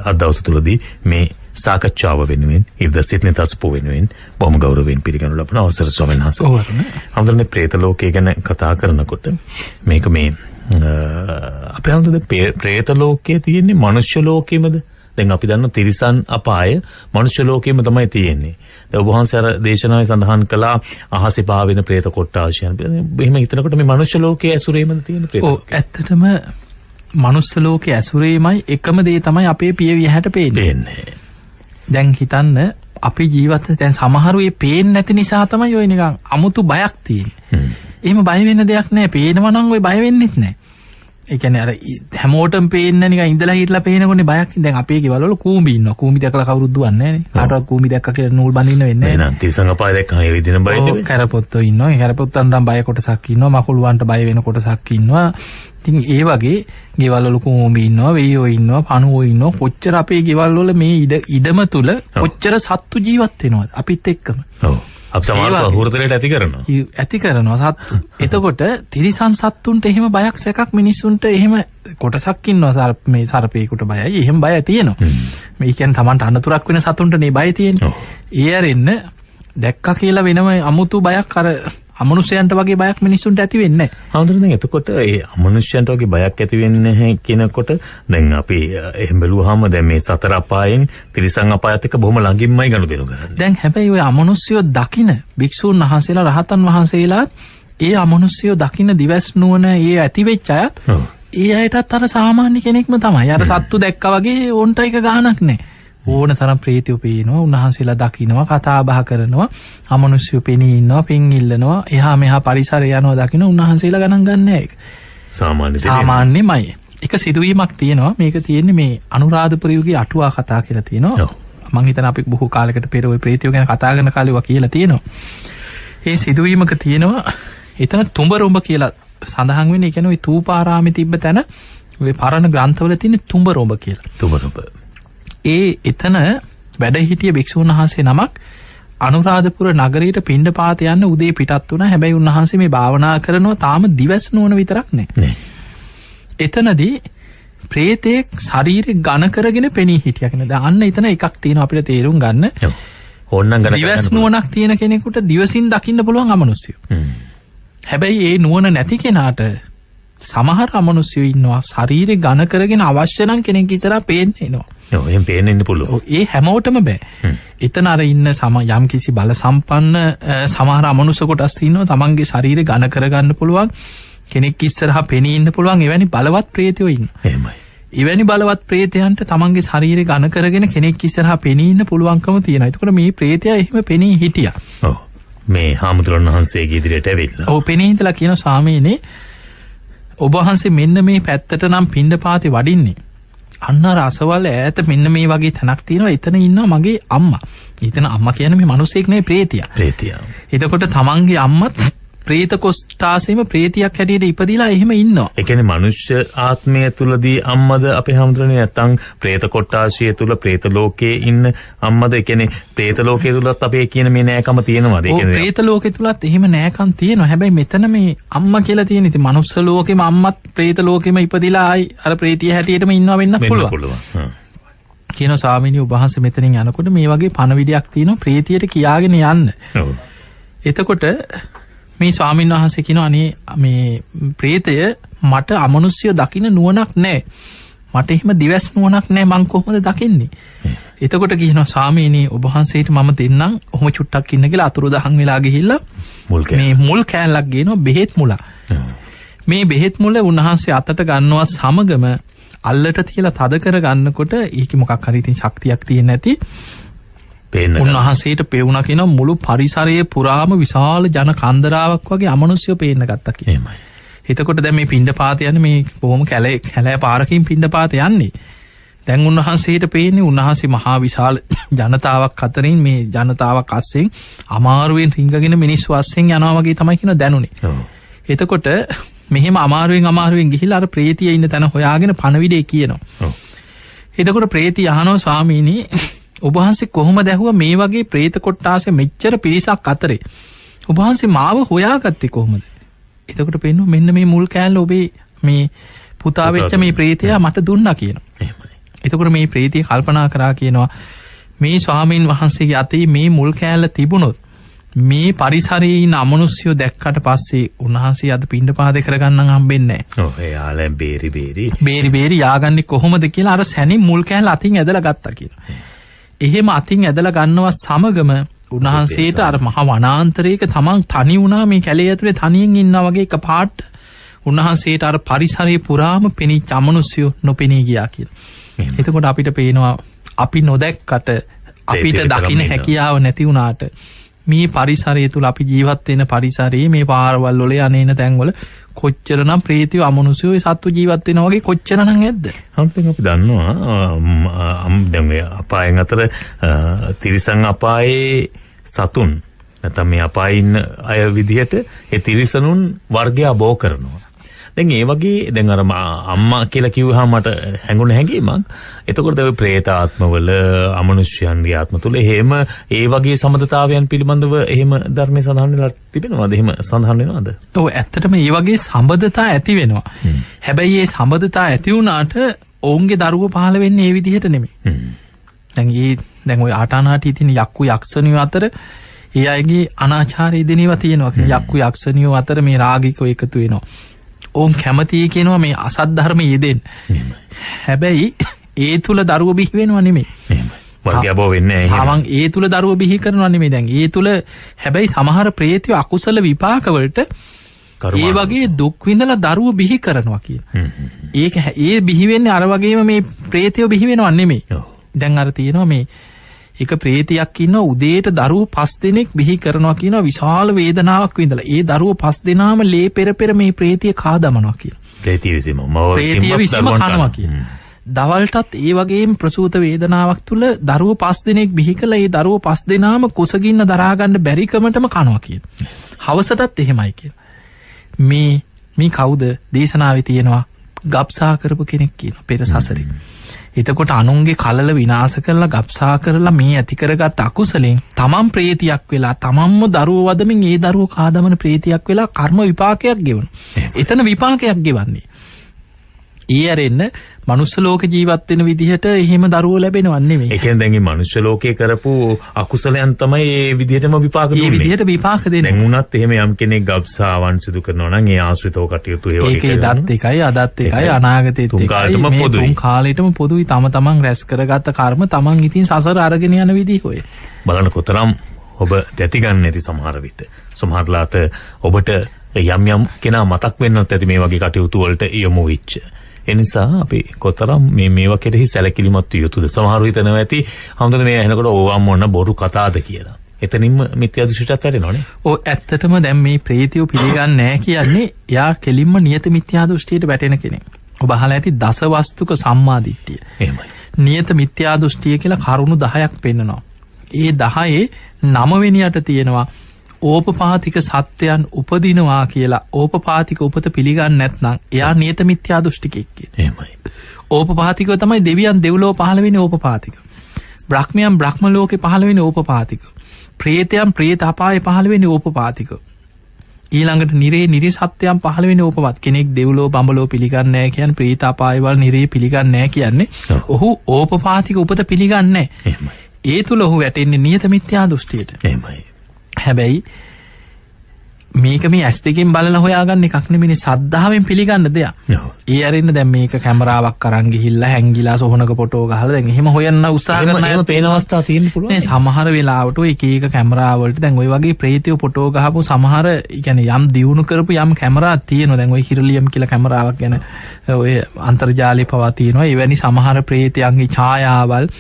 අද දවස තුළදී මේ සාකච්ඡාව වෙනුවෙන් ඉරිදා සිට්නේ තසපුව වෙනුවෙන් බොහොම ගෞරවයෙන් පිළිගනු ලබන අවසර ස්වාමීන් වහන්සේ. හමුදුරනේ ප්‍රේත ලෝකය ගැන කතා කරනකොට මේක මේ අපේ හමුදුරනේ ප්‍රේත ලෝකයේ තියෙන්නේ මනුෂ්‍ය ලෝකෙමද? දැන් අපි දන්න තිරිසන් අපාය මනුෂ්‍ය ලෝකෙම තමයි තියෙන්නේ. දැන් ඔබ වහන්සේ අර දේශනාවේ සඳහන් කළා අහසේ පාවෙන ප්‍රේත කොට්ටාශයන්. එහෙම හිතනකොට මේ මනුෂ්‍ය ලෝකයේ ඇසුරේමද තියෙන ප්‍රේත? ඔව් ඇත්තටම මනුෂ්‍ය ලෝකයේ ඇසුරේමයි එකම දේ තමයි අපේ පියවි ඇහැට පේන්නේ. දැන් හිතන්න අපි ජීවත් දැන් සමහරු ඒ පේන්නේ නැති නිසා තමයි ඔය නිකන් අමුතු බයක් තියෙන්නේ. එහෙම බය වෙන්න දෙයක් නැහැ. පේනවා නම් ඔය බය වෙන්නෙත් නැහැ. ඒ කියන්නේ අර හැමෝටම පේන්න නිකන් ඉඳලා හිටලා පේනකොනේ බයක්. දැන් අපේ ගෙවල් වල කූඹි ඉන්නවා. කූඹි දැකලා කවුරුත් දුවන්නේ නැහැ නේ. කාටවත් කූඹි දැක්ක කියලා නූල් බඳින්න වෙන්නේ නැහැ. නේද? තිරිසන් අපාය දැක්කම ඒ විදිහම බය නෙවෙයි. කැරපොත්තෝ ඉන්නවා. ඒ කැරපොත්තන්ට බය කොටසක් ඉන්නවා. මකුළුවන්ට බය වෙන කොටසක් ඉන්නවා. ඉතින් ඒ වගේ ගෙවල් වල කූඹි ඉන්නවා, වෙයියෝ ඉන්නවා, පණුවෝ ඉන්නවා. කොච්චර අපේ ගෙවල් වල මේ ඉඩම තුල කොච්චර සත්තු ජීවත් වෙනවද අපිත් එක්කම. ඔව්. අප සමහරව හුරුතරයට ඇති කරනවා. ඇති කරනවා සත්තු. එතකොට තිරිසන් සත්තුන්ට එහෙම බයක් සැකක් මිනිස්සුන්ට එහෙම කොටසක් ඉන්නවා මේ සර්පේකට බයයි. එහෙම බය තියෙනවා. මේ කියන්නේ Tamanට අනතුරක් වෙන සතුන්ට නේ බය තියෙන්නේ. ඒ ඇරෙන්න දැක්කා කියලා වෙනම අමුතු බයක් අර අමනුෂ්‍යයන්ට වගේ බයක් මිනිස්සුන්ට ඇති වෙන්නේ නැහැ. හඳුනන එතකොට ඒ අමනුෂ්‍යයන්ට වගේ බයක් ඇති වෙන්නේ නැහැ කියනකොට දැන් අපි එහෙම බැලුවාම දැන් මේ සතර අපායෙන් තිරිසන් අපායත් එක්ක බොහොම ළඟින්මයි ගනුදෙනු කරන්නේ. දැන් හැබැයි ওই අමනුෂ්‍යයෝ දකින්න භික්ෂූන් වහන්සේලා රහතන් වහන්සේලාත් ඒ අමනුෂ්‍යයෝ දකින්න දිවස් නුවණ ඒ ඇති වෙච්ච අයත් ඒ අයටත් අර සාමාන්‍ය කෙනෙක්ම තමයි. අර සත්තු දැක්කා වගේ ඕන්ට එක ගහනක් නැහැ. ඕන තරම් ප්‍රේතයෝ පේනවා, උන්වහන්සේලා දකින්නවා, කතා බහ කරනවා, අමනුෂ්‍යයෝ පෙනී ඉන්නවා, පින් ඉල්ලනවා, එහා මෙහා පරිසරය යනවා දකින්න උන්වහන්සේලා ගණන් ගන්න නැහැ ඒක. සාමාන්‍යමයි. එක සිදුවීමක් තියෙනවා. මේක තියෙන්නේ මේ අනුරාධපුර යුගයේ අටුවා කතා කියලා තියෙනවා. මම හිතන අපි බොහෝ කාලයකට පෙර ওই ප්‍රේතයෝ ගැන කතා කරන කාලේ වා කියලා තියෙනවා. ඒ සිදුවීමක තියෙනවා එතන තුඹරොඹ කියලා සඳහන් වෙන්නේ. ඒ කියන්නේ ওই තූපාරාමේ තිබ්බ තැන ওই පරණ ග්‍රන්ථවල තියෙන තුඹරොඹ කියලා. තුඹරොඹ එතන වැඩ හිටිය භික්ෂුන් වහන්සේ නමක් අනුරාධපුර නගරයට පිණ්ඩපාත යන්න උදේ පිටත් වුණා. හැබැයි උන්වහන්සේ මේ භාවනා කරනවා තාම දිවස් නුවණ විතරක් නේ. එතනදී ප්‍රේතෙක් ශරීරේ ඝන කරගෙන පෙනී හිටියා කියන. දැන් අන්න එතන එකක් තියෙනවා අපිට තේරුම් ගන්න. ඕන්නම් ගන්න දිවස් නුවණක් තියෙන කෙනෙකුට දිවසින් දකින්න පුළුවන් අමනුෂ්‍යයෝ. හැබැයි ඒ නුවණ නැති කෙනාට සමහර අමනුෂ්‍යයෝ ඉන්නවා ශරීරේ ඝන කරගෙන අවශ්‍ය නම් කෙනෙක් ඉස්සරහා පේන්න එනවා. ඔව් එහෙම පේන්න ඉන්න පුළුවන්. ඒ හැමෝටම බෑ. එතන අර ඉන්න යම් කිසි බල සම්පන්න සමහර අමනුෂ්‍ය කොටස් ඉන්නවා තමන්ගේ ශරීරය ඝන කරගන්න පුළුවන් කෙනෙක් ඉස්සරහා පෙනී ඉන්න පුළුවන් එවැනි බලවත් ප්‍රේතයෝ ඉන්නවා. එහෙමයි. එවැනි බලවත් ප්‍රේතයන්ට තමන්ගේ ශරීරය ඝන කරගෙන කෙනෙක් ඉස්සරහා පෙනී ඉන්න පුළුවන්කම තියෙනවා. ඒකෝර මේ ප්‍රේතයා එහෙම පෙනී හිටියා. ඔව්. මේ හාමුදුරන් වහන්සේගේ ඉදිරියට ඇවිල්ලා. ඔව් පෙනී ඉඳලා කියන ස්වාමීනි ඔබ වහන්සේ මෙන්න මේ පැත්තට නම් පිණ්ඩපාතේ වඩින්නේ. අන්න රසවල ඈත මෙන්න මේ වගේ තැනක් තියෙනවා. එතන ඉන්නවා මගේ අම්මා. එතන අම්මා කියන්නේ මේ මිනිසෙක් නෙවෙයි ප්‍රේතියා. ප්‍රේතියා. එතකොට තමන්ගේ අම්මත් ප්‍රේත කොස්ටාසෙම ප්‍රේතියක් හැටියට ඉපදිලා එහෙම ඉන්නවා. ඒ කියන්නේ මනුෂ්‍ය ආත්මය තුලදී අම්මද අපේ හැමදෙරනේ නැත්තම් ප්‍රේත කොටාසිය තුල ප්‍රේත ලෝකයේ ඉන්න අම්මද? ඒ කියන්නේ ප්‍රේත ලෝකයේ තුලත් අපේ කියන මේ නෑකම තියෙනවද? ඒ කියන්නේ ප්‍රේත ලෝකයේ තුලත් එහෙම නෑකම් තියෙනවා. හැබැයි මෙතන මේ අම්මා කියලා තියෙන ඉතින් මනුස්ස ලෝකෙම අම්මත් ප්‍රේත ලෝකෙම ඉපදිලා ආයි අර ප්‍රේතිය හැටියටම ඉන්නවා වෙන්න පුළුවන්. කියන ස්වාමීනි ඔබ වහන්සේ මෙතනින් යනකොට මේ වගේ පණවිඩයක් තියෙනවා ප්‍රේතියට කියාගෙන යන්න. ඔව්. එතකොට මේ ස්වාමීන් වහන්සේ කියනවා අනේ මේ ප්‍රේතය මට අමනුෂ්‍ය දකින්න නුවණක් නැහැ. මට එහෙම දිවස් නුවණක් නැහැ මං කොහොමද දකින්නේ? එතකොට කියනවා ස්වාමීනි ඔබ වහන්සේට මම දෙන්නම් ඔහොම චුට්ටක් ඉන්න කියලා අතුරුදහන් වෙලා ගිහිල්ලා මේ මුල් කෑල්ලක් ගේනවා බෙහෙත් මුල. මේ බෙහෙත් මුල උන්වහන්සේ අතට ගන්නවා සමගම අල්ලට තියලා තද කර ගන්නකොට ඒක මොකක් හරි ඉතින් ශක්තියක් තියෙන්නේ නැති උන්වහන්සේට පෙවුණා කියන මුළු පරිසරයේ පුරාම විශාල ජන කන්දරාවක් වගේ අමනුෂ්‍යව පේන්න ගත්තා කියනවා. එතකොට දැන් මේ පිණ්ඩපාත යන්නේ මේ බොහොම කැලෑ පාරකින් පිණ්ඩපාත යන්නේ. දැන් උන්වහන්සේට පේන්නේ උන්වහන්සේ මහා විශාල ජනතාවක් අතරින් මේ ජනතාවක් අස්සෙන් අමාරුවෙන් රිංගගෙන මිනිස්සු අස්සෙන් යනවා වගේ තමයි කියන දැනුනේ. එතකොට මෙහෙම අමාරුවෙන් ගිහිල්ලා අර ප්‍රේතිය ඉන්න තැන හොයාගෙන පණවිඩේ කියනවා. එතකොට ප්‍රේතිය අහනවා ස්වාමීනි ඔබ වහන්සේ කොහොමද ඇහුවා මේ වගේ ප්‍රේත කොට්ටාසේ මෙච්චර පිරිසක් අතරේ ඔබ වහන්සේ මාව හොයාගත්තේ කොහොමද? එතකොට පෙන්නු මෙන්න මේ මුල් කෑල්ල ඔබේ මේ පුතා වෙච්ච මේ ප්‍රේතයා මට දුන්නා කියනවා. එහෙමයි. එතකොට මේ ප්‍රේතිය කල්පනා කරා කියනවා මේ ස්වාමීන් වහන්සේගේ අතේ මේ මුල් කෑල්ල තිබුණොත් මේ පරිසරයේ ඉන්න අමනුෂ්‍යෝ දැක්කට පස්සේ උන්වහන්සේ අද පිණ්ඩපාතේ කරගන්නන් හම්බෙන්නේ නැහැ. ඔව් එයාලෙන් බේරි යාගන්නේ කොහොමද කියලා අර සැනින් මුල් කෑල්ල අතින් ඇදලා ගත්තා කියනවා. එහෙම අතින් ඇදලා ගන්නවා සමගම උන්වහන්සේට අර මහ වනාන්තරයක තමන් තනි වුණා මේ කැලේ ඇතුලේ තනියෙන් ඉන්නා වගේ එකපාරට උන්වහන්සේට අර පරිසරයේ පුරාම පෙනිච්ච අමනුෂ්‍යෝ නොපෙනී ගියා කියලා. එතකොට අපිට පේනවා අපි නොදැක්කට අපිට දකින්න හැකියාව නැති වුණාට මේ පරිසරය තුල අපි ජීවත් වෙන පරිසරයේ මේ පාරවල් වල යන්නේන තැන්වල කොච්චරනම් ප්‍රේතිය අමනුෂ්‍යෝ සත්තු ජීවත් වෙනා වගේ කොච්චරනම් ඇද්ද? අන්තිම අපි දන්නවා දැන් මේ අපායන් අතර තිරිසන් අපායේ සතුන් නැත්නම් මේ අපායේ ඉන්න අය විදිහට ඒ තිරිසනුන් වර්ගය බෝ කරනවා. දැන් ඒ වගේ දැන් අර අම්මා කියලා කිව්වහම මට හැඟුණ හැඟීමක්. එතකොට ඔය പ്രേත ආත්මවල අමනුෂ්‍යයන්ගේ ආත්ම තුල එහෙම ඒ වගේ සම්බන්ධතාවයන් පිළිබඳව එහෙම ධර්මයේ සඳහන් වෙලා තිබෙනවද? එහෙම සඳහන් වෙනවද? ඔව් ඇත්තටම මේ වගේ සම්බන්ධතා ඇති වෙනවා. හැබැයි මේ සම්බන්ධතා ඇති වුණාට ඔවුන්ගේ දරුවෝ පහළ වෙන්නේ මේ විදිහට නෙමෙයි. දැන් ඔය ආටානාටි තියෙන යක්කු යක්ෂණියෝ අතර ඒ අයගේ අනාචාරය දෙනේවා තියෙනවා. යක්කු යක්ෂණියෝ අතර මේ රාගිකව එකතු වෙනවා. ඕන් කැමතියි කියනවා මේ අසත් ධර්ම යෙදෙන්න. හැබැයි ඒ තුල දරුවෝ බිහි වෙනව නෙමෙයි. වර්ගය බෝ වෙන්නේ නැහැ. තමන් ඒ තුල දරුවෝ බිහි කරනවා නෙමෙයි. දැන් ඒ තුල හැබැයි සමහර ප්‍රේතයෝ අකුසල විපාක වලට ඒ වගේ දුක් විඳලා දරුවෝ බිහි කරනවා කියන. ඒක ඒ බිහි වෙන්නේ අර වගේම මේ ප්‍රේතයෝ බිහි වෙනව නෙමෙයි. දැන් අර තියෙනවා මේ එක ප්‍රේතියක් ඉන්නවා උදේට දරුවෝ 5 දෙනෙක් බිහි කරනවා කියනවා විශාල වේදනාවක් විඳලා. ඒ දරුවෝ 5 දෙනාම ලේ පෙර මේ ප්‍රේතිය කා දමනවා කියලා. ප්‍රේතිය විසීම කනවා කියලා. දවල්ටත් ඒ වගේම ප්‍රසූත වේදනාවක් තුල දරුවෝ 5 දෙනෙක් බිහි කළා. ඒ දරුවෝ 5 දෙනාම කුසගින්න දරා ගන්න බැරි කමටම කනවා කියලා. හවසටත් එහෙමයි කියලා. මේ කවුද දේශනාවේ තියෙනවා ගබ්සා කරපු කෙනෙක් කියනවා පෙර සසරේ. එතකොට අනුන්ගේ කලල විනාශ කරලා ගබ්සා කරලා මේ ඇති කරගත් අකුසලෙන් තමන් ප්‍රේතියක් වෙලා තමන්ම දරුවෝ වදමින් ඒ දරුවෝ කාදමන ප්‍රේතියක් වෙලා කර්ම විපාකයක් ගෙවනවා. එතන විපාකයක් ගෙවන්නේ. ඒ ඇරෙන්න මනුස්ස ලෝක ජීවත් වෙන විදිහට එහෙම දරුවෝ ලැබෙනව නෙමෙයි. ඒ කියන්නේ දැන් මේ මනුස්ස ලෝකේ කරපු අකුසලයන් තමයි මේ විදිහටම විපාක දුන්නේ. මේ විදිහට විපාක දෙන්නේ. දැන් උනත් එහෙම යම් කෙනෙක් ගබ්සාවන් සිදු කරනවා නම් ඒ ආශ්‍රිතව කටයුතු ඒ වගේ කරනවා. ඒකේ දත් එකයි අදත් එකයි අනාගතෙත් එකයි මේ තුන් කාලෙටම පොදුයි. තමන් රැස් කරගත්ත කර්ම තමන් ඉතින් සසර අරගෙන යන විදිහ ඔය. බලන්න කොතරම් ඔබ දැති ගන්න ඇති සමහර විට. සමහරලාට ඔබට යම් කෙනා මතක් වෙන්නත් ඇති මේ වගේ කටයුතු වලට යොමු වෙච්ච. එනිසා අපි කොතරම් මේවා කෙරෙහි සැලකිලිමත් විය යුතුද? සමහරව හිතනවා ඇති හැමෝටම මේ ඇහෙනකොට ඕවා මොන බොරු කතාද කියලා. එතනින්ම මිත්‍යා දෘෂ්ටියට වැටෙනවනේ. ඔව් ඇත්තටම දැන් මේ ප්‍රේතියෝ පිළිගන්නේ නැහැ කියන්නේ එයා කෙලින්ම නියත මිත්‍යා දෘෂ්ටියට වැටෙන කෙනෙක්. ඔබ අහලා ඇති දසවස්තුක සම්මාදිට්ඨිය. එහෙමයි. නියත මිත්‍යා දෘෂ්ටිය කියලා කරුණු 10ක් පෙන්නනවා. ඒ 10 9 වෙනියට තියෙනවා ඕපපාතික සත්‍යයන් උපදිනවා කියලා ඕපපාතික උපත පිළිගන්නේ නැත්නම් එයා නියත මිත්‍යා දෘෂ්ටිකෙක් කියන්නේ. එහෙමයි. ඕපපාතිකව තමයි දෙවියන් දෙව්ලොව පහළ වෙන්නේ ඕපපාතික. බ්‍රහ්මයන් බ්‍රහ්ම ලෝකේ පහළ වෙන්නේ ඕපපාතික. ප්‍රේතයන් ප්‍රේත අපායේ පහළ වෙන්නේ ඕපපාතික. ඊළඟට නිරේ සත්‍යයන් පහළ වෙන්නේ ඕපපාත. කෙනෙක් දෙව්ලොව බඹලොව පිළිගන්නේ නැහැ කියන්නේ ප්‍රේත අපායේ වල නිරේ පිළිගන්නේ නැහැ කියන්නේ. ඔහු ඕපපාතික උපත පිළිගන්නේ නැහැ. එහෙමයි. ඒ තුල ඔහු වැටෙන්නේ නියත මිත්‍යා දෘෂ්ටියට. එහෙමයි. හැබැයි මේක මේ ඇස් දෙකෙන් බලලා හොයාගන්න එකක් නෙමෙයි සද්ධාවෙන් පිළිගන්න දෙයක්. ඒ අරින්න දැන් මේක කැමරාවක් අරන් ගිහිල්ලා හැංගිලා සොහනක ෆොටෝ ගහලා දැන් එහෙම හොයන්න උත්සාහ කරන අය පේන අවස්ථා තියෙන්න පුළුවන්. නේ සමහර වෙලාවට ඔය එක එක කැමරා වලට දැන් ওই වගේ ප්‍රේතයෝ ෆොටෝ ගහපු සමහර يعني යම් දියුණු කරපු යම් කැමරා තියෙනවා. දැන් ওই හිරලියම් කියලා කැමරාවක් ගැන ඔය අන්තර්ජාලේ පවා තියෙනවා. එවැනි සමහර ප්‍රේතයන්ගේ ඡායාවල්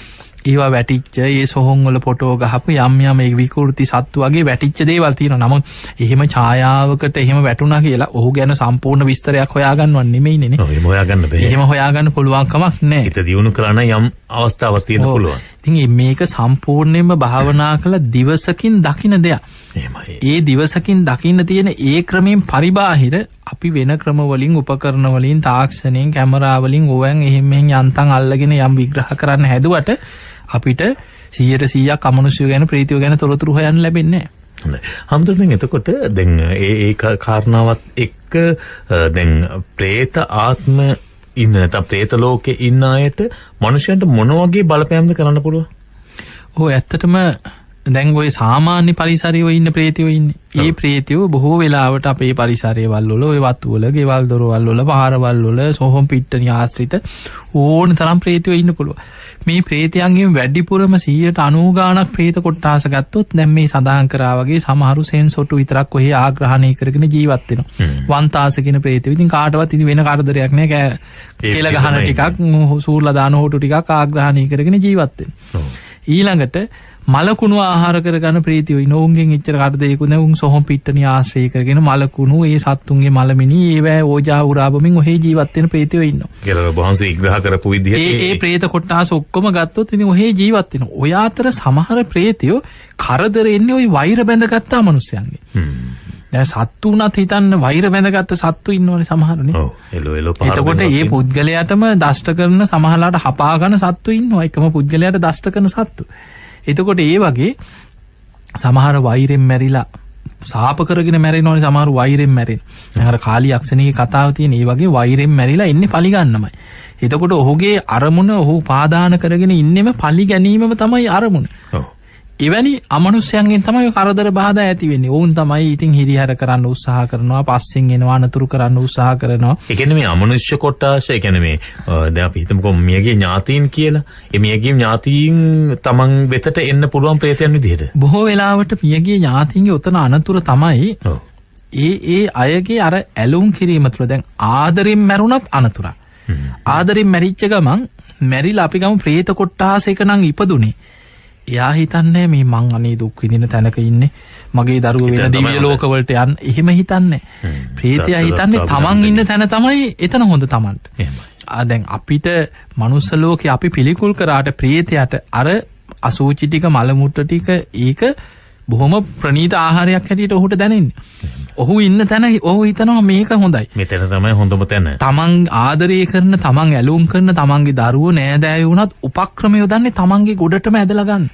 ඒවා වැටිච්ච ඒ සොහොන් වල ෆොටෝ ගහපු යම් ඒ විකෘති සත්තු වගේ වැටිච්ච දේවල් තියෙනවා. නමුත් එහෙම ඡායාවකට එහෙම වැටුණා කියලා ඔහු ගැන සම්පූර්ණ විස්තරයක් හොයාගන්නව නෙමෙයිනේ නේ. එහෙම හොයාගන්න බෑ. එහෙම හොයාගන්න පුළුවන් කමක් නැහැ. හිත දියුණු කරන යම් අවස්ථාවක් තියෙන්න පුළුවන්. ඉතින් මේක සම්පූර්ණයෙන්ම භාවනා කළ දිවසකින් දකින්න දෙයක්. එහෙමයි. ඒ දිවසකින් දකින්න තියෙන ඒ ක්‍රමයෙන් පරිබාහිර අපි වෙන ක්‍රම වලින් උපකරණ වලින් තාක්ෂණයෙන් කැමරා වලින් ඕවෙන් එහෙම යන්තම් අල්ලගෙන යම් විග්‍රහ කරන්න හැදුවට අපිට 100% අමනුෂ්‍යය ගැන ප්‍රීතිය ගැන තොරතුරු හොයන්න ලැබෙන්නේ නැහැ. හොඳයි. හැමදෙරෙන් එතකොට දැන් ඒ කාරණාවත් එක්ක දැන් പ്രേත ආත්ම ඉන්න නැත්නම් പ്രേත ලෝකේ ඉන්න අයට මිනිසයන්ට මොන වගේ බලපෑම්ද කරන්න පුළුවන්? ඔව් ඇත්තටම දැන් ওই සාමාන්‍ය පරිසරයේ ඉන්න ප්‍රේතයෝ ඉන්නේ. ඒ ප්‍රේතයෝ බොහෝ වෙලාවට අපේ පරිසරයේ වල ඔය වතු වල, ගෙවල් දොරවල් වල, පහරවල් වල, සොහොන් පිට්ටනිය ආශ්‍රිත ඕන තරම් ප්‍රේතයෝ ඉන්න පුළුවන්. මේ ප්‍රේතයන්ගෙන් වැඩිපුරම 90% ගාණක් ප්‍රේත කොට්ටාස ගත්තොත් දැන් මේ සඳහන් කරා වගේ සමහරු සෙන්සොටු විතරක් ඔහේ ආග්‍රහණය කරගෙන ජීවත් වෙනවා. වන්තාස කියන ප්‍රේතයෝ ඉතින් කාටවත් ඉතින් වෙන කරදරයක් නෑ. කෙල ගහන ටිකක්, සූර්ලා දාන හොටු ටිකක් ආග්‍රහණය කරගෙන ජීවත් වෙනවා. ඊළඟට මලකුණු ආහාර කරගන්න ප්‍රේතයෝ ඉන්න. ඔවුන්ගෙන් එච්චර කරදරයකුත් නෑ. උන් සොහොන් පිට්ටනිය ආශ්‍රය කරගෙන මලකුණු ඒ සත්තුන්ගේ මලමිනි ඒවැ ඕජා උරාබමින් ඔහේ ජීවත් වෙන ප්‍රේතයෝ ඉන්නවා. කියලා බොහොන්සේ විග්‍රහ කරපු විදිහට ඒ ප්‍රේත කොට්ටාස ඔක්කොම ගත්තොත් ඉතින් ඔහේ ජීවත් වෙනවා. ඔය අතර සමහර ප්‍රේතයෝ කරදර එන්නේ ওই වෛර බැඳගත්ත අමනුෂ්‍යයන්ගේ. දැන් සත්තු උනත් හිතන්න වෛර බැඳගත්ත සත්තු ඉන්නවනේ සමහරනේ. ඔව් එළෝ පහර. එතකොට මේ පුද්ගලයාටම දෂ්ට කරන සමහරලාට හපා ගන්න සත්තු ඉන්නවා. එකම පුද්ගලයාට දෂ්ට කරන සත්තු. එතකොට ඒ වගේ සමහර වෛරෙන් මැරිලා සාප කරගෙන මැරෙනවනේ සමහර වෛරෙන් මැරෙන. දැන් අර කාලී යක්ෂණියේ කතාව තියෙන ඒ වගේ වෛරෙන් මැරිලා ඉන්නේ පලි ගන්නමයි. එතකොට ඔහුගේ අරමුණ ඔහු පාදාන කරගෙන ඉන්නෙම පලි ගැනීමම තමයි අරමුණ. ඔව්. එවැනි අමනුෂ්‍යයන්ගෙන් තමයි කරදර බාධා ඇති වෙන්නේ. ඕන් තමයි ඉතින් හිරිහැර කරන්න උත්සාහ කරනවා, පස්සෙන් එනවා, අනතුරු කරන්න උත්සාහ කරනවා. ඒ කියන්නේ මේ අමනුෂ්‍ය කොටාශ, ඒ කියන්නේ මේ දැන් අපි හිතමුකෝ මියගේ ඥාතීන් කියලා. ඒ මියගේ ඥාතීන් තමන් වෙතට එන්න පුළුවන් ප්‍රේතයන් විදිහට. බොහෝ වෙලාවට මියගේ ඥාතීන්ගේ උතන අනතුර තමයි ඒ අයගේ අර ඇලුම් කිරීම තුළ දැන් ආදරෙන් මැරුණත් අනතුරක්. ආදරෙන් මැරිච්ච ගමන් මැරිලා අපි ගමු ප්‍රේත කොටාශයක නම් ඉපදුනේ. එයා හිතන්නේ මේ මං අනේ දුක් විඳින තැනක ඉන්නේ, මගේ දරුවෝ වෙන දිව්‍ය ලෝකවලට යන්න. එහෙම හිතන්නේ. ප්‍රේතයා හිතන්නේ තමන් ඉන්න තැන තමයි එතන හොඳ තමන්ට. දැන් අපිට මනුස්ස ලෝකේ අපි පිළිකුල් කරාට ප්‍රේතයාට අර අසූචි ටික මල මුත්‍ර ටික ඒක බොහොම ප්‍රණීත ආහාරයක් හැටියට ඔහුට දැනෙන්නේ. ඔහු ඉන්න තැන ඔහු හිතනවා මේක හොඳයි. මෙතන තමයි හොඳම තැන. තමන් ආදරය කරන, තමන් ඇලුම් කරන, තමන්ගේ දරුවෝ නෑදෑයෝ වුණත් උපක්‍රම යොදන්නේ තමන්ගේ ගොඩටම ඇදලා ගන්න.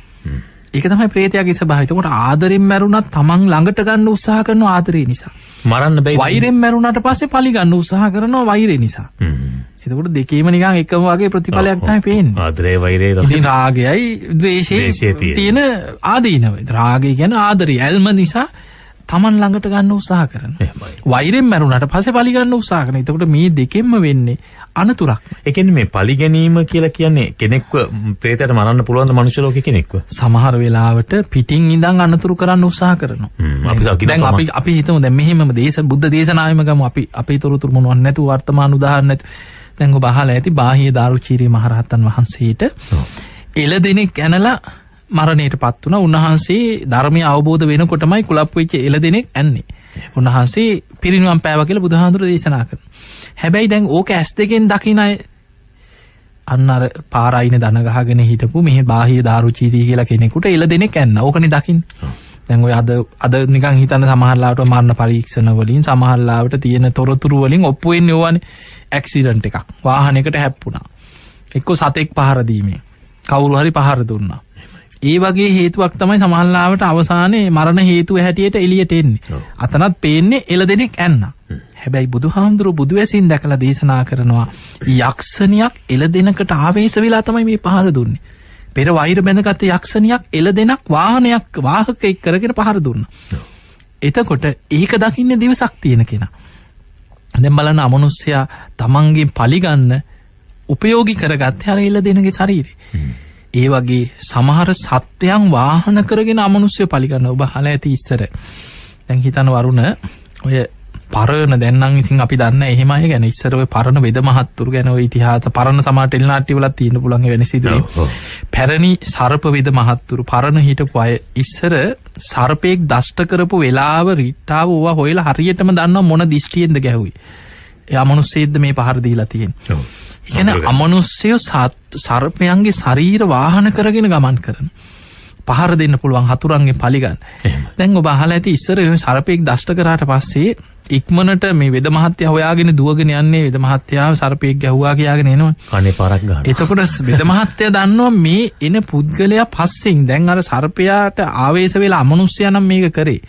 ඒක තමයි ප්‍රේතයාගේ ස්වභාවය. ඒකට ආදරෙන් මැරුණත් තමන් ළඟට ගන්න උත්සාහ කරනවා ආදරේ නිසා. මරන්න බෑ. වෛරෙන් මැරුණාට පස්සේ පලි ගන්න උත්සාහ කරනවා වෛරේ නිසා. එතකොට දෙකේම නිකන් එකම වගේ ප්‍රතිඵලයක් තමයි පේන්නේ. ආදරේ වෛරේ ඉතින් රාගයයි ද්වේෂයේ තියෙන ආදීනව. රාගය කියන්නේ ආදරය ඇල්ම නිසා තමන් ළඟට ගන්න උත්සාහ කරනවා. වෛරෙන් මැරුණාට පස්සේ පලි ගන්න උත්සාහ කරනවා. එතකොට මේ දෙකෙන්ම වෙන්නේ අනතුරක්. ඒ කියන්නේ මේ පලි ගැනීම කියලා කියන්නේ කෙනෙක්ව ප්‍රේතයට මරන්න පුළුවන් ද මනුෂ්‍ය ලෝකේ කෙනෙක්ව? සමහර වෙලාවට පිටින් ඉඳන් අනතුරු කරන්න උත්සාහ කරනවා. දැන් අපි හිතමු දැන් මෙහෙමම බුද්ධ දේශනාවෙම ගමු අපි තොරතුරු මොනවත් නැතුව වර්තමාන උදාහරණ නැතුව. දැන් ඔබ අහලා ඇති බාහිය දාරුචීරි මහරහතන් වහන්සේට එළදෙනෙක් ඇනලා මරණයටපත් වුණා. උන්වහන්සේ ධර්මය අවබෝධ වෙනකොටමයි කුලප්පු වෙච්ච එළදෙනෙක් ඇන්නේ. උන්වහන්සේ පිරිනිවන් පෑවා කියලා බුදුහාඳුර දේශනා කරනවා. හැබැයි දැන් ඕක ඇස් දෙකෙන් දකින අය අන්න අර පාරයින දන ගහගෙන හිටපු මෙහි බාහිය දාරුචීරි කියලා කෙනෙකුට එළදෙනෙක් ඇන්නා. ඕකනේ දකින්නේ. දැන් ඔය අද නිකන් හිතන්න සමහරලාවට මරණ පරීක්ෂණ වලින් සමහරලාවට තියෙන තොරතුරු වලින් ඔප්පු වෙන්නේ ඕවනේ ඇක්සිඩන්ට් එකක් වාහනයකට හැප්පුණා එක්ක සතෙක් පහර දීමේ කවුරු හරි පහර දුන්නා ඒ වගේ හේතුවක් තමයි සමහරලාවට අවසානයේ මරණ හේතුව හැටියට එළියට එන්නේ අතනත් පේන්නේ එළදෙනෙක් ඇන්නා හැබැයි බුදුහාමුදුරුවෝ බුදුවැසින් දැකලා දේශනා කරනවා යක්ෂණියක් එළදෙනකට ආවේශ වෙලා තමයි මේ පහර දුන්නේ පෙර වෛර බැඳගත් යක්ෂණියක් එළදෙනක් වාහකෙක් කරගෙන පහර දුන්නා. එතකොට ඒක දකින්නේ දිවසක් තියෙන කෙනා. දැන් බලන්න අමනුෂ්‍යයා තමන්ගේ පලිගන්න උපයෝගී කරගත්තේ අර එළදෙනගේ ශරීරේ. ඒ වගේ සමහර සත්වයන් වාහන කරගෙන අමනුෂ්‍ය පලිගන්න ඔබ අහලා ඇති ඉස්සර. දැන් හිතන වරුණ ඔය පරණ දැන් නම් ඉතින් අපි දන්න එහෙම අය ගැන ඉස්සර ඔය පරණ වෙද මහත්තුරු ගැන ඔය ඉතිහාස පරණ සමාජ ටෙලිනාට්‍ය වල තියෙන්න පුළුවන් වෙන සිදුවීම්. පැරණි සර්ප වෙද මහත්තුරු පරණ හිටපු අය ඉස්සර සර්පෙක් දෂ්ට කරපු වෙලාව රිට්ටාව ඕවා හොයලා හරියටම දන්නවා මොන දිෂ්ටියෙන්ද ගැහුවේ. ඒ අමනුෂ්‍යයෙක්ද මේ පහර දීලා තියෙන්නේ. ඒ කියන්නේ අමනුෂ්‍යය සර්පයන්ගේ ශරීර වාහන කරගෙන ගමන් කරන. පහර දෙන්න පුළුවන් හතුරන්ගේ පලිගන්න. දැන් ඔබ අහලා ඇති ඉස්සර සර්පෙක් දෂ්ට කරාට පස්සේ ඉක්මනට මේ වෙද මහත්තයා හොයාගෙන දුවගෙන යන්නේ වෙද මහත්තයාව සර්පෙක් ගැහුවා කියාගෙන එනවා. කනේ පාරක් ගන්නවා. එතකොට වෙද මහත්තයා දන්නවා මේ එන පුද්ගලයා පස්සෙන් දැන් අර සර්පයාට ආවේශ වෙලා අමනුෂ්‍යයා නම් මේක කරේ.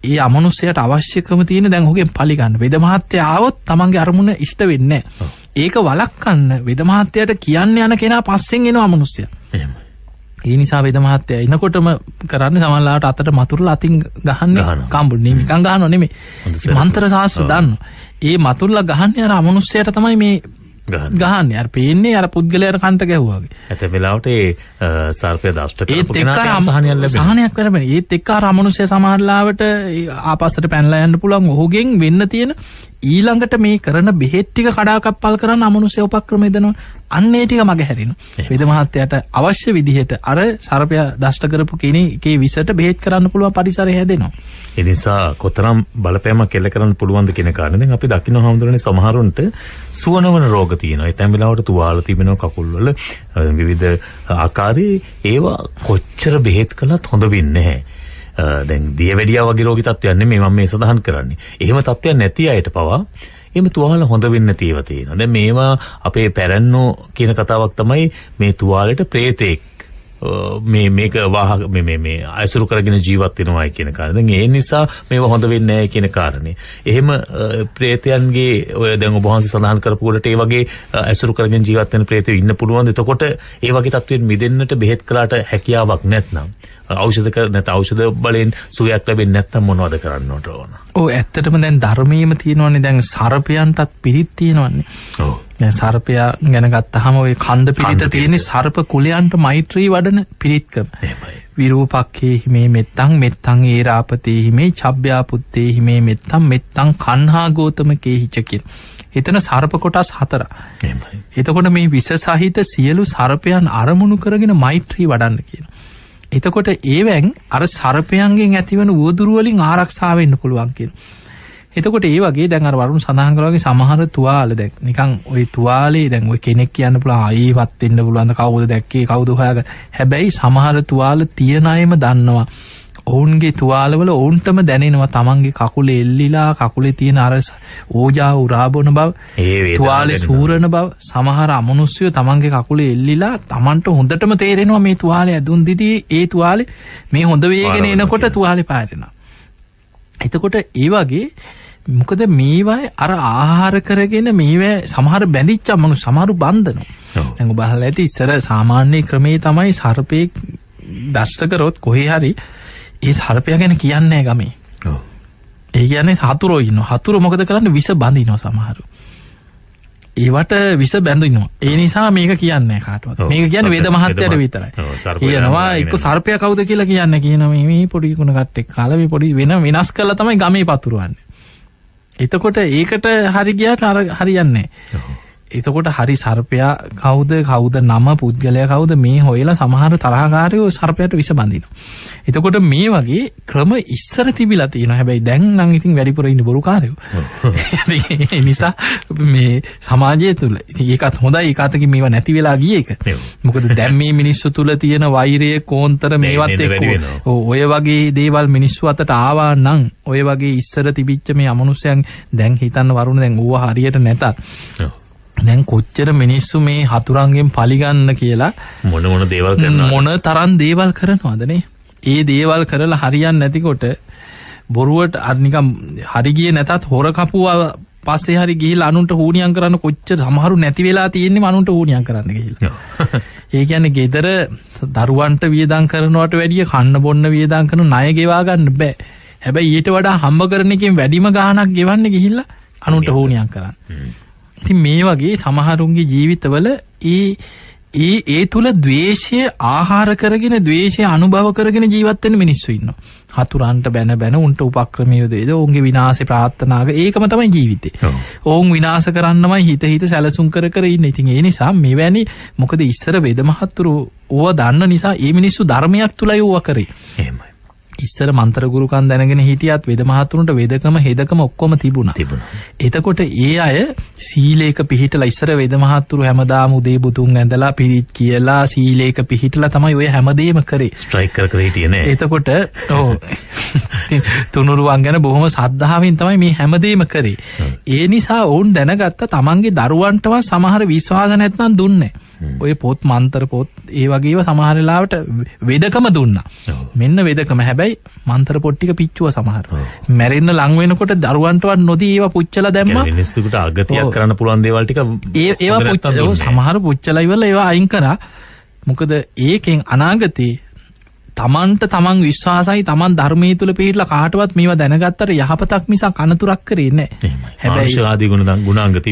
ඒ අමනුෂ්‍යයට අවශ්‍යකම තියෙන දැන් ඔහුගෙන් පලි ගන්න. වෙද මහත්තයා ආවොත් තමන්ගේ අරමුණ ඉෂ්ට වෙන්නේ නැහැ. ඒක වළක්වන්න වෙද මහත්තයාට කියන්න යන කෙනා පස්සෙන් එනවා අමනුෂ්‍යයා. එහෙමයි. ඒ නිසා වෙද මහත්තයා එනකොටම කරන්නේ සමහරලාට අතට මතුරුලා අතින් ගහන්නේ කම්බුනේ නිකන් ගහනව නෙමෙයි. මන්ත්‍ර ශාස්ත්‍ර දන්නවා. ඒ මතුරුලා ගහන්නේ අර අමනුෂ්‍යයට තමයි මේ ගහන්නේ. අර පේන්නේ අර පුද්ගලයාට කන්ට ගැහුවා වගේ. ඇත වෙලාවට ඒ සර්පය දෂ්ට කරපු කෙනාට සහනයක් ලැබෙනවා. සහනයක් ලැබෙනවා. ඒත් එක්ක අර අමනුෂ්‍ය සමහරලාවට ආපස්සට පැනලා යන්න පුළුවන්. ඔහුගෙන් වෙන්න තියෙන ඊළඟට මේ කරන බෙහෙත් ටික කඩාකප්පල් කරන්න අමනුෂ්‍ය උපක්‍රම යදනවා. අන්න ඒ ටික මග හැරෙනවා. වෙද මහත්තයාට අවශ්‍ය විදිහට අර සර්පයා දෂ්ට කරපු කෙනෙක්ගේ විසට බෙහෙත් කරන්න පුළුවන් පරිසරය හැදෙනවා. ඒ නිසා කොතරම් බලපෑමක් එල්ල කරන්න පුළුවන්ද කියන කාරණේ දැන් අපි දකින්න හඳුනන්නේ සමහරුන්ට සුවනවන රෝග තියෙනවා. ඒ තැන් වෙලාවට තුවාල තිබෙනවා කකුල් වල විවිධ ආකාරයේ ඒවා කොච්චර බෙහෙත් කළත් හොඳ වෙන්නේ නැහැ. දැන් දියවැඩියා වගේ රෝගී තත්ත්වයක් නෙමෙයි මම මේ සඳහන් කරන්නේ. එහෙම තත්ත්වයක් නැති අයට පවා එහෙම තුවාල හොඳ වෙන්න තියෙව තියෙනවා. දැන් මේවා අපේ පැරණෝ කියන කතාවක් තමයි මේ තුවාලෙට ප්‍රේතෙක් මේක වාහක මේ අයිසුරු කරගෙන ජීවත් වෙනවායි කියන කාරණේ. දැන් ඒ නිසා මේවා හොඳ වෙන්නේ නැහැ කියන කාරණේ. එහෙම ප්‍රේතයන්ගේ ඔය දැන් ඔබ වහන්සේ සඳහන් කරපු උඩට ඒ වගේ අයිසුරු කරගෙන ජීවත් වෙන ප්‍රේතයෝ ඉන්න පුළුවන්. එතකොට ඒ වගේ තත්ත්වෙන් මිදෙන්නට බෙහෙත් කළාට හැකියාවක් නැත්නම් ඖෂධ බලෙන් සුවයක් ලැබෙන්නේ නැත්නම් මොනවද කරන්නට ඕන? ඔව් ඇත්තටම දැන් ධර්මයේම තියෙනවනේ දැන් සර්පයන්ටත් පිරිත් තියෙනවනේ. ඔව්. දැන් සර්පයා ගැන ගත්තාම ওই කන්ද පිරිත තියෙන්නේ සර්ප කුලයන්ට මෛත්‍රී වඩන පිරිත්කම. එහෙමයි. විරූපක්ඛේ හිමේ මෙත්තං ඒරාපතේ හිමේ චබ්බ්‍යා පුත්තේ හිමේ මෙත්තං කන්හා ගෝතමකේ හිචකින්. එතන සර්ප කොටස් 4. එහෙමයි. එතකොට මේ විස සහිත සියලු සර්පයන් අරමුණු කරගෙන මෛත්‍රී වඩන්න කියනවා. එතකොට ඒවෙන් අර සර්පයන්ගෙන් ඇතිවන උවදුරු වලින් ආරක්ෂා වෙන්න පුළුවන් කියනවා. එතකොට ඒ වගේ දැන් අර වරුණ සඳහන් කරා වගේ සමහර තුවාල දැන් නිකන් ওই තුවාලේ දැන් ඔය කෙනෙක් කියන්න පුළුවන් ආයෙවත් වෙන්න පුළුවන් කවුද දැක්කේ කවුද හොයාගත්ත. හැබැයි සමහර තුවාල තියන අයම දන්නවා. ඔවුන්ගේ තුවාලවල ඔවුන්ටම දැනෙනවා තමන්ගේ කකුලේ එල්ලිලා කකුලේ තියෙන අර ඕජා උරාබොන බව තුවාලේ සූරන බව සමහර අමනුෂ්‍යය තමන්ගේ කකුලේ එල්ලිලා තමන්ට හොඳටම තේරෙනවා මේ තුවාලේ ඇදුන් දිදී ඒ තුවාලේ මේ හොඳ වේගෙන එනකොට තුවාලේ පාරෙනවා. එතකොට ඒ වගේ මොකද මේවා අර ආහාර කරගෙන මේවා සමහර බැඳිච්ච අමනුෂ්‍ය සමහරු බන්ධනවා. දැන් ඔබ අහලා ඇති ඉස්සර සාමාන්‍ය ක්‍රමේ තමයි සර්පෙක් දෂ්ට කරොත් කොහේ හරි ඒ සර්පයා ගැන කියන්නේ නැහැ ගමේ. ඔව්. ඒ කියන්නේ හතුරෝ ඉන්නවා. හතුරෝ මොකද කරන්නේ? විස බඳිනවා සමහරු. ඒවට විස බැඳිනවා. ඒ නිසා මේක කියන්නේ නැහැ කාටවත්. මේක කියන්නේ වේද මහත්තයාට විතරයි. කියනවා එක්ක සර්පයා කවුද කියලා කියන්නේ කියනවා මේ පොඩි කුණ කට්ටෙක් කාලා මේ පොඩි වෙනස් කරලා තමයි ගමේ පතුරවන්නේ. එතකොට ඒකට හරි ගියාට අර හරියන්නේ නැහැ. එතකොට හරි සර්පයා කවුද නම පුද්ගලයා කවුද මේ හොයලා සමහර තරහකාරයෝ සර්පයාට විස බඳිනවා. එතකොට මේ වගේ ක්‍රම ඉස්සර තිබිලා තියෙනවා. හැබැයි දැන් නම් ඉතින් වැඩිපුර ඉන්නේ බොරුකාරයෝ. ඒ නිසා මේ සමාජය තුල ඉතින් ඒකත් හොඳයි ඒකතකින් මේවා නැති වෙලා ගියේ එක. මොකද දැන් මේ මිනිස්සු තුල තියෙන වෛරය කෝන්තර මේවත් එක්ක ඔය වගේ දේවල් මිනිස්සු අතට ආවා නම් ඔය වගේ ඉස්සර තිබිච්ච මේ අමනුෂ්‍යයන් දැන් හිතන්න වරුණ දැන් ඌව හරියට නැතත් දැන් කොච්චර මිනිස්සු මේ හතුරන්ගෙන් පලිගන්න කියලා මොන දේවල් කරනවා මොන තරම් දේවල් කරනවදනේ. ඒ දේවල් කරලා හරියන්නේ නැතිකොට බොරුවට අර නිකන් හරි ගියේ නැතත් හොර කපුවා පස්සේ හරි ගිහිල්ලා අනුන්ට හුණියම් කරන්න කොච්චර සමහරු නැති වෙලා තියෙන්නේ අනුන්ට හුණියම් කරන්න ගිහිල්ලා. ඒ කියන්නේ ගෙදර දරුවන්ට වියදම් කරනවට වැඩිය කන්න බොන්න වියදම් කරන ණය ගෙවා ගන්න බෑ. හැබැයි ඊට වඩා හම්බ කරන එකෙන් වැඩිම ගාණක් ගෙවන්න ගිහිල්ලා අනුන්ට හුණියම් කරන්න. ඉතින් මේ වගේ සමහරුන්ගේ ජීවිතවල ඒ තුල ද්වේෂය ආහාර කරගෙන ද්වේෂය අනුභව කරගෙන ජීවත් වෙන මිනිස්සු ඉන්නවා. හතුරන්ට බැන උන්ට උපක්‍රම යොදේද ඔවුන්ගේ විනාශේ ප්‍රාර්ථනාක ඒකම තමයි ජීවිතේ. ඔවුන් විනාශ කරන්නමයි හිත සැලසුම් කර ඉන්නේ. ඉතින් ඒ නිසා මෙවැනි මොකද ඉස්සර වෙද මහතුරු ඕව දන්න නිසා ඒ මිනිස්සු ධර්මයක් තුලයි ඕව කරේ. එහෙමයි. ඉස්සර මන්ත්‍ර ගුරුකන් දැනගෙන හිටියත් වෙද මහතුරුන්ට වෙදකම හෙදකම ඔක්කොම තිබුණා. එතකොට ඒ අය සීලේක පිහිටලා ඉස්සර වෙද මහතුරු හැමදාම උදේ බුතුන් ඇඳලා පිරිත් කියලා සීලේක පිහිටලා තමයි ඔය හැමදේම කරේ. ස්ට්‍රයික් කර හිටියේ නේ. එතකොට ඔව් තුනුරුවන් ගැන බොහොම සද්ධාවෙන් තමයි මේ හැමදේම කරේ. ඒ නිසා වුන් දැනගත්ත තමන්ගේ දරුවන්ටවත් සමහර විශ්වාස නැත්නම් දුන්නේ. ඔය පොත් මන්ත්‍ර පොත් ඒ වගේව සමහර වෙලාවට වෙදකම දුන්නා. මෙන්න වෙදකම හැබැයි මන්ත්‍ර පොත් ටික පිච්චුවා සමහර. මැරෙන්න ලං වෙනකොට දරුවන්ටවත් නොදී ඒවා පුච්චලා දැම්මා. මිනිස්සුන්ට අගතියක් කරන්න පුළුවන් දේවල් ටික ඒවා පුච්චලා සමහර පුච්චලා ඉවරලා ඒවා අයින් කරා. මොකද ඒකෙන් අනාගතේ තමන් විශ්වාසයි තමන් ධර්මයේ තුල පිළිట్లా කාටවත් මේවා දැනගත්තට යහපතක් මිසක් අනතුරක් කරේ නැහැ. හැබැයි ආදී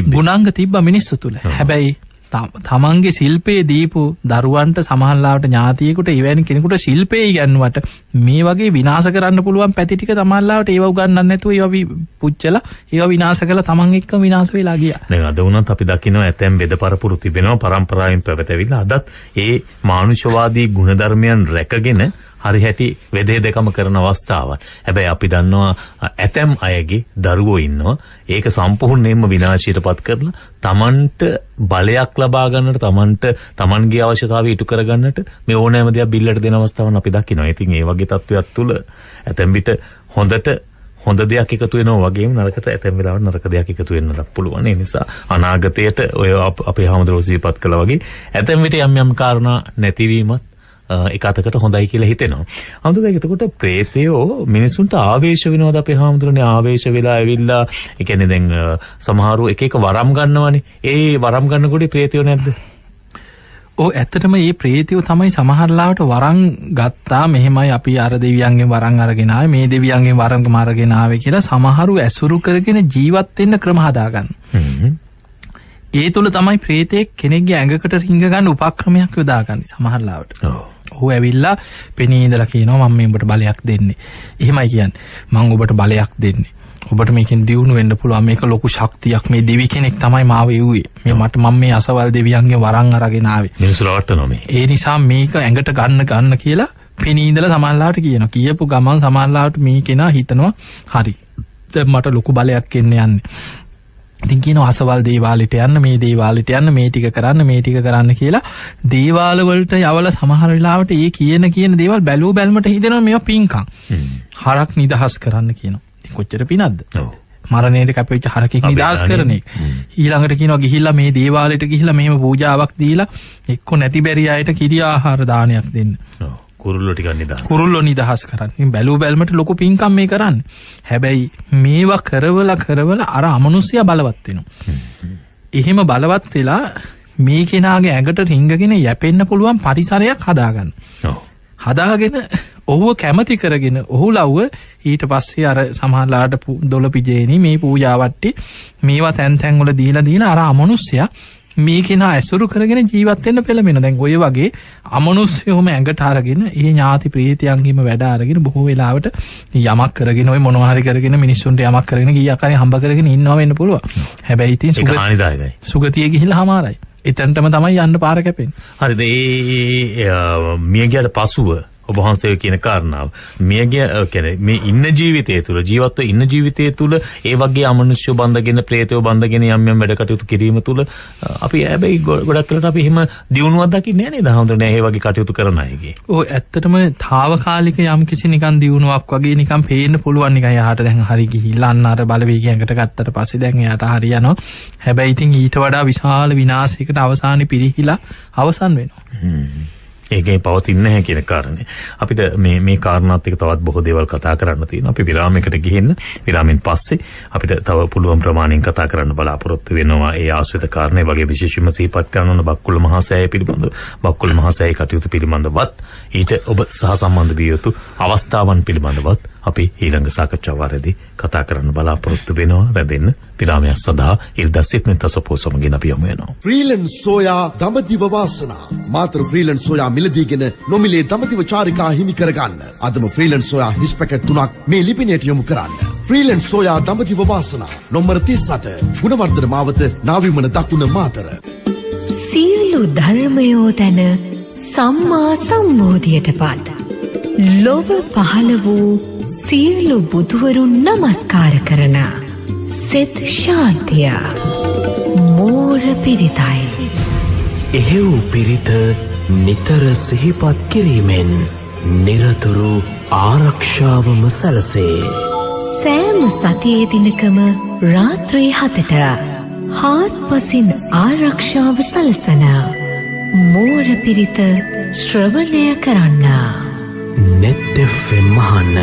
ගුණාංග තිබ්බා මිනිස්සු තුල. හැබැයි තමන්ගේ ශිල්පයේ දීපු දරුවන්ට සමහරලාවට ඥාතියෙකුට එවැනි කෙනෙකුට ශිල්පයේ ඉගෙනුවට මේ වගේ විනාශ කරන්න පුළුවන් පැති ටික සමහරලාවට ඒව උගන්වන්න නැතුව ඒව පුච්චලා ඒව විනාශ කරලා තමන් එක්කම විනාශ වෙලා ගියා. දැන් අද වුණත් අපි දකිනවා ඇතැම් වෙදපරපුරු තිබෙනවා පරම්පරාවෙන් පැවතෙවිලා අදත් ඒ මානුෂවාදී ගුණධර්මයන් රැකගෙන හරි හැටි වෙදේ දෙකම කරන අවස්ථාවක්. හැබැයි අපි දන්නවා ඇතැම් අයගේ දරුවෝ ඉන්නවා ඒක සම්පූර්ණයෙන්ම විනාශයටපත් කරලා තමන්ට බලයක් ලබා ගන්නට තමන්ගේ අවශ්‍යතාවය ඉටු කර ගන්නට මේ ඕනෑම දෙයක් බිල්ලට දෙන අවස්ථාවන් අපි දකිනවා. ඉතින් ඒ වගේ තත්ත්වයක් තුළ ඇතැම් විට හොඳ දෙයක් එකතු වෙනවා වගේම නරකට ඇතැම් වෙලාවට නරක දෙයක් එකතු වෙන්නත් පුළුවන්. ඒ නිසා අනාගතයට ඔය අපේ හැමදෙරෝ සිහිපත් කළා වගේ ඇතැම් විට යම් කාරණා නැතිවීමත් එක අතකට හොඳයි කියලා හිතෙනවා. අමුතුවෙන් එතකොට ප්‍රේතයෝ මිනිසුන්ට ආවේශ වෙනවද අපේ හාමුදුරනේ ආවේශ වෙලා ඇවිල්ලා ඒ කියන්නේ දැන් සමහරව එක වරම් ගන්නවනේ. ඒ වරම් ගන්නකොට ප්‍රේතයෝ නැද්ද? ඔව් ඇත්තටම මේ ප්‍රේතයෝ තමයි සමහරලාවට වරම් ගත්තා මෙහෙමයි අපි අර දෙවියන්ගෙන් වරම් අරගෙන ආවේ මේ දෙවියන්ගෙන් වරම් අරගෙන ආවේ කියලා සමහරු ඇසුරු කරගෙන ජීවත් වෙන්න ක්‍රම හදාගන්න. ඒ තුල තමයි ප්‍රේතෙක් කෙනෙක්ගේ ඇඟකට රිංග ගන්න උපක්‍රමයක් යොදාගන්නේ සමහරලාවට. ඔහු ඇවිල්ලා පෙනී ඉඳලා කියනවා මම මේ ඔබට බලයක් දෙන්නේ. එහෙමයි කියන්නේ. මම ඔබට බලයක් දෙන්නේ. ඔබට මේකෙන් දියුණු වෙන්න පුළුවන්. මේක ලොකු ශක්තියක්. මේ දෙවි කෙනෙක් තමයි මාව එව්වේ. මම මේ අසවල් දෙවියන්ගේ වරන් අරගෙන ආවේ. මිනිස්සු රවට්ටනවා මේ. ඒ නිසා මේක ඇඟට ගන්න කියලා පෙනී ඉඳලා සමහරලාවට කියනවා. කියපු ගමන් සමහරලාවට මේ කෙනා හිතනවා හරි. දැන් මට ලොකු බලයක් එන්න යන්නේ. ඉතින් කියනවා අසවල් දේවාලෙට යන්න මේ දේවාලෙට යන්න මේ ටික කරන්න කියලා දේවාල වලට යවලා සමහර වෙලාවට ඒ කියන දේවල් බැලුවමට හිතෙනවා මේවා පිංකම්. හරක් නිදහස් කරන්න කියනවා. ඉතින් කොච්චර පිනක්ද? මරණයට කැපෙච්ච හරකෙක් නිදහස් කරන එක. ඊළඟට කියනවා ගිහිල්ලා මේ දේවාලෙට ගිහිල්ලා මෙහෙම පූජාවක් දීලා එක්ක නැති බැරි අයට කිරි ආහාර දානයක් දෙන්න. කුරුල්ලෝ නිදහස් කරන්න. ඉතින් බැලුවමට ලොකු පිංකම් මේ කරන්නේ. හැබැයි මේවා කරවලා අර අමනුෂ්‍යයා බලවත් වෙනවා. එහෙම බලවත් වෙලා මේ කෙනාගේ ඇඟට රිංගගෙන යැපෙන්න පුළුවන් පරිසරයක් හදාගන්න. හදාගෙන ඔහුව කැමති කරගෙන ඔහු ලව්ව ඊට පස්සේ අර සමහරලාට දොළ පිජේනි මේ පූජාවට්ටි මේවා තැන් වල දීලා අර අමනුෂ්‍යයා මේ කෙනා ඇසුරු කරගෙන ජීවත් වෙන්න පෙළඹෙන. දැන් ඔය වගේ අමනුෂ්‍යෝම ඇඟට අරගෙන ඒ ඥාති ප්‍රීතියන්ගේම වැඩ අරගෙන බොහෝ වෙලාවට යමක් කරගෙන ඔය මොනවා හරි කරගෙන මිනිස්සුන්ට යමක් කරගෙන ගිය ආකාරයෙන් හම්බ කරගෙන ඉන්නවා වෙන්න පුළුවන්. හැබැයි ඉතින් සුගතිය ගිහිල්ලා හමාරයි. එතනටම තමයි යන්න පාර කැපෙන්නේ. හරිද? ඒ මිය ගියට පසුව ඔබ වහන්සේ කියන කාරණාව මියගිය කියන්නේ මේ ඉන්න ජීවිතය තුළ ජීවත්ව ඉන්න ජීවිතය තුළ ඒ වගේ අමනුෂ්‍ය බඳගෙන ප්‍රේතයෝ බඳගෙන යම් යම් වැඩ කටයුතු කිරීම තුළ අපි හැබැයි ගොඩක් වෙලාවට අපි එහෙම දියුණුවක් දකින්නේ නැහැ නේද? හඳුනන්නේ ඒ වගේ කටයුතු කරන අයගේ. ඔව් ඇත්තටම తాවකාලික යම් කිසි නිකන් දියුණුවක් වගේ නිකන් පේන්න පුළුවන් නිකන් යහට දැන් හරි ගිහිල්ලා අන්න අර බලවේගයකට ගත්තට පස්සේ දැන් එයාට හරි යනවා. හැබැයි ඉතින් ඊට වඩා විශාල විනාශයකට අවසානයේ පිරිහිලා අවසන් වෙනවා. ඒකේ පවතින්නේ නැහැ කියන කාරණේ. අපිට මේ කාරණාත් එක්ක තවත් බොහෝ දේවල් කතා කරන්න තියෙනවා. අපි විරාමයකට ගිහින් විරාමෙන් පස්සේ අපිට තව පුළුවන් ප්‍රමාණයෙන් කතා කරන්න බලාපොරොත්තු වෙනවා. ඒ ආශ්‍රිත කාරණේ වගේ විශේෂයෙන්ම සිහිපත් කරන ඕන බක්කුල මහසෑය පිළිබඳව. බක්කුල මහසෑය කටයුතු පිළිබඳවත් ඊට ඔබ සහ සම්බන්ධ විය යුතු අවස්ථාවන් පිළිබඳවත් අපි ඊළඟ සාකච්ඡා වාරයේදී කතා කරන්න බලාපොරොත්තු වෙනවා. රැඳෙන්න විරාමයක් සඳහා ඉරිදා සිත්නෙත් තසපෝ සමගින් අපි යමු වෙනවා. ෆ්‍රීලන්ස් සෝයා දඹදිව වාසනා. මාතෘ ෆ්‍රීලන්ස් සෝයා මිලදීගෙන නොමිලේ දඹදිව චාරිකා හිමි කරගන්න. අදම ෆ්‍රීලන්ස් සෝයා හිස් පැකට් 3ක් මේ ලිපිනයට යොමු කරන්න. ෆ්‍රීලන්ස් සෝයා දඹදිව වාසනා. නම්බර 38 ගුණවර්ධන මාවත නාවිමන දකුණ මාතර. සියලු ධර්මයෝ තන සම්මා සම්බෝධියට පත්. ලොව පහළ වූ සියලු බුදුවරුන් නමස්කාර කරන සෙත් ශාන්තිය මෝර පිරිතයි. එහෙව් පිරිත නිතර සිහිපත් කිරීමෙන් නිරතුරු ආරක්ෂාවම සැලසේ. සෑම සතියේ දිනකම රාත්‍රී 7ට හාත්පසින් ආරක්ෂාව සලසන මෝර පිරිත ශ්‍රවණය කරන්න. net FM මහන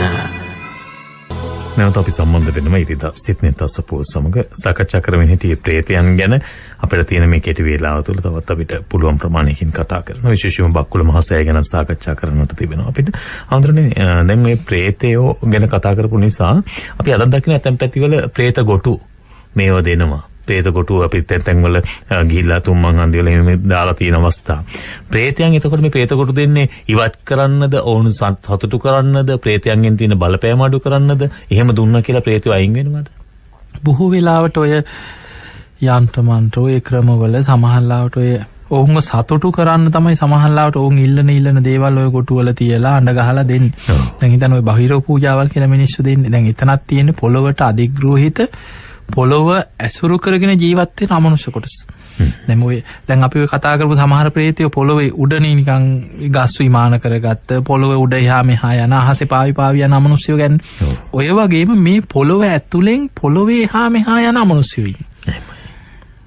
නැවත අපි සම්බන්ධ වෙනම ඉරිදා සිත්නෙත් තසපුව සමග සාකච්ඡා කරමින් හිටියේ ප්‍රේතයන් ගැන. අපිට තියෙන මේ කෙටි වේලාව තුළ තවත් අපිට පුළුවන් ප්‍රමාණයකින් කතා කරනවා. විශේෂයෙන්ම බක්කුල මහසෑය ගැන සාකච්ඡා කරන්නට තිබෙනවා. අපිට අඳුරනේ දැන් මේ ප්‍රේතයෝ ගැන කතා කරපු නිසා අපි අද දකින ඇතැම් පැතිවල ප්‍රේත ගොටු මේව දෙනවා. ප්‍රේත කොටු අපි තැන් වල ගිහිල්ලා තුම්මන් හන්දිවල එහෙම දාලා තියෙන අවස්ථා. ප්‍රේතයන් එතකොට මේ ප්‍රේත කොටු දෙන්නේ ඉවත් කරන්නද, ඕනු සතුටු කරන්නද, ප්‍රේතයන්ගෙන් තියෙන බලපෑම අඩු කරන්නද? එහෙම දුන්නා කියලා ප්‍රේතයෝ අයින් වෙනවද? බොහෝ වෙලාවට ඔය යන්ත්‍ර මන්ත්‍ර ඔය ක්‍රමවල සමහරලාවට ඔය ඔවුන්ව සතුටු කරන්න තමයි සමහරලාවට ඔවුන් ඉල්ලන දේවල් ඔය කොටු වල තියලා අඬ ගහලා දෙන්නේ. දැන් හිතන්න ඔය බහිරව පූජාවල් කියලා මිනිස්සු දෙන්නේ. දැන් එතනක් තියෙන්නේ පොළොවට අධිග්‍රහිත පොළොව ඇසුරු කරගෙන ජීවත් වෙන අමනුෂ්‍ය කොටස. දැන් අපි ඔය කතා කරපු සමහර ප්‍රේතයෝ පොළොවේ උඩනේ නිකන් ගස් විමාන කරගත්ත පොළොවේ උඩ එහා මෙහා යන අහසේ පාවි යන අමනුෂ්‍යයෝ ගැන. ඔය වගේම මේ පොළොව ඇතුලෙන් පොළොවේ එහා මෙහා යන අමනුෂ්‍යයෝ ඉන්නේ.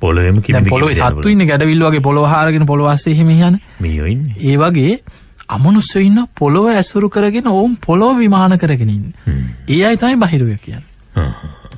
පොළොවේම කිමිදි පොළොවේ සත්තු ඉන්නේ ගැඩවිල්ල වගේ පොළොව හාරගෙන පොළොව ASCII එහෙම යන. මීයෝ ඉන්නේ. ඒ වගේ අමනුෂ්‍යයෝ ඉන්න පොළොව ඇසුරු කරගෙන ඕම් පොළොව විමාන කරගෙන ඉන්නේ. ඒ අය තමයි බහිරවය කියන්නේ.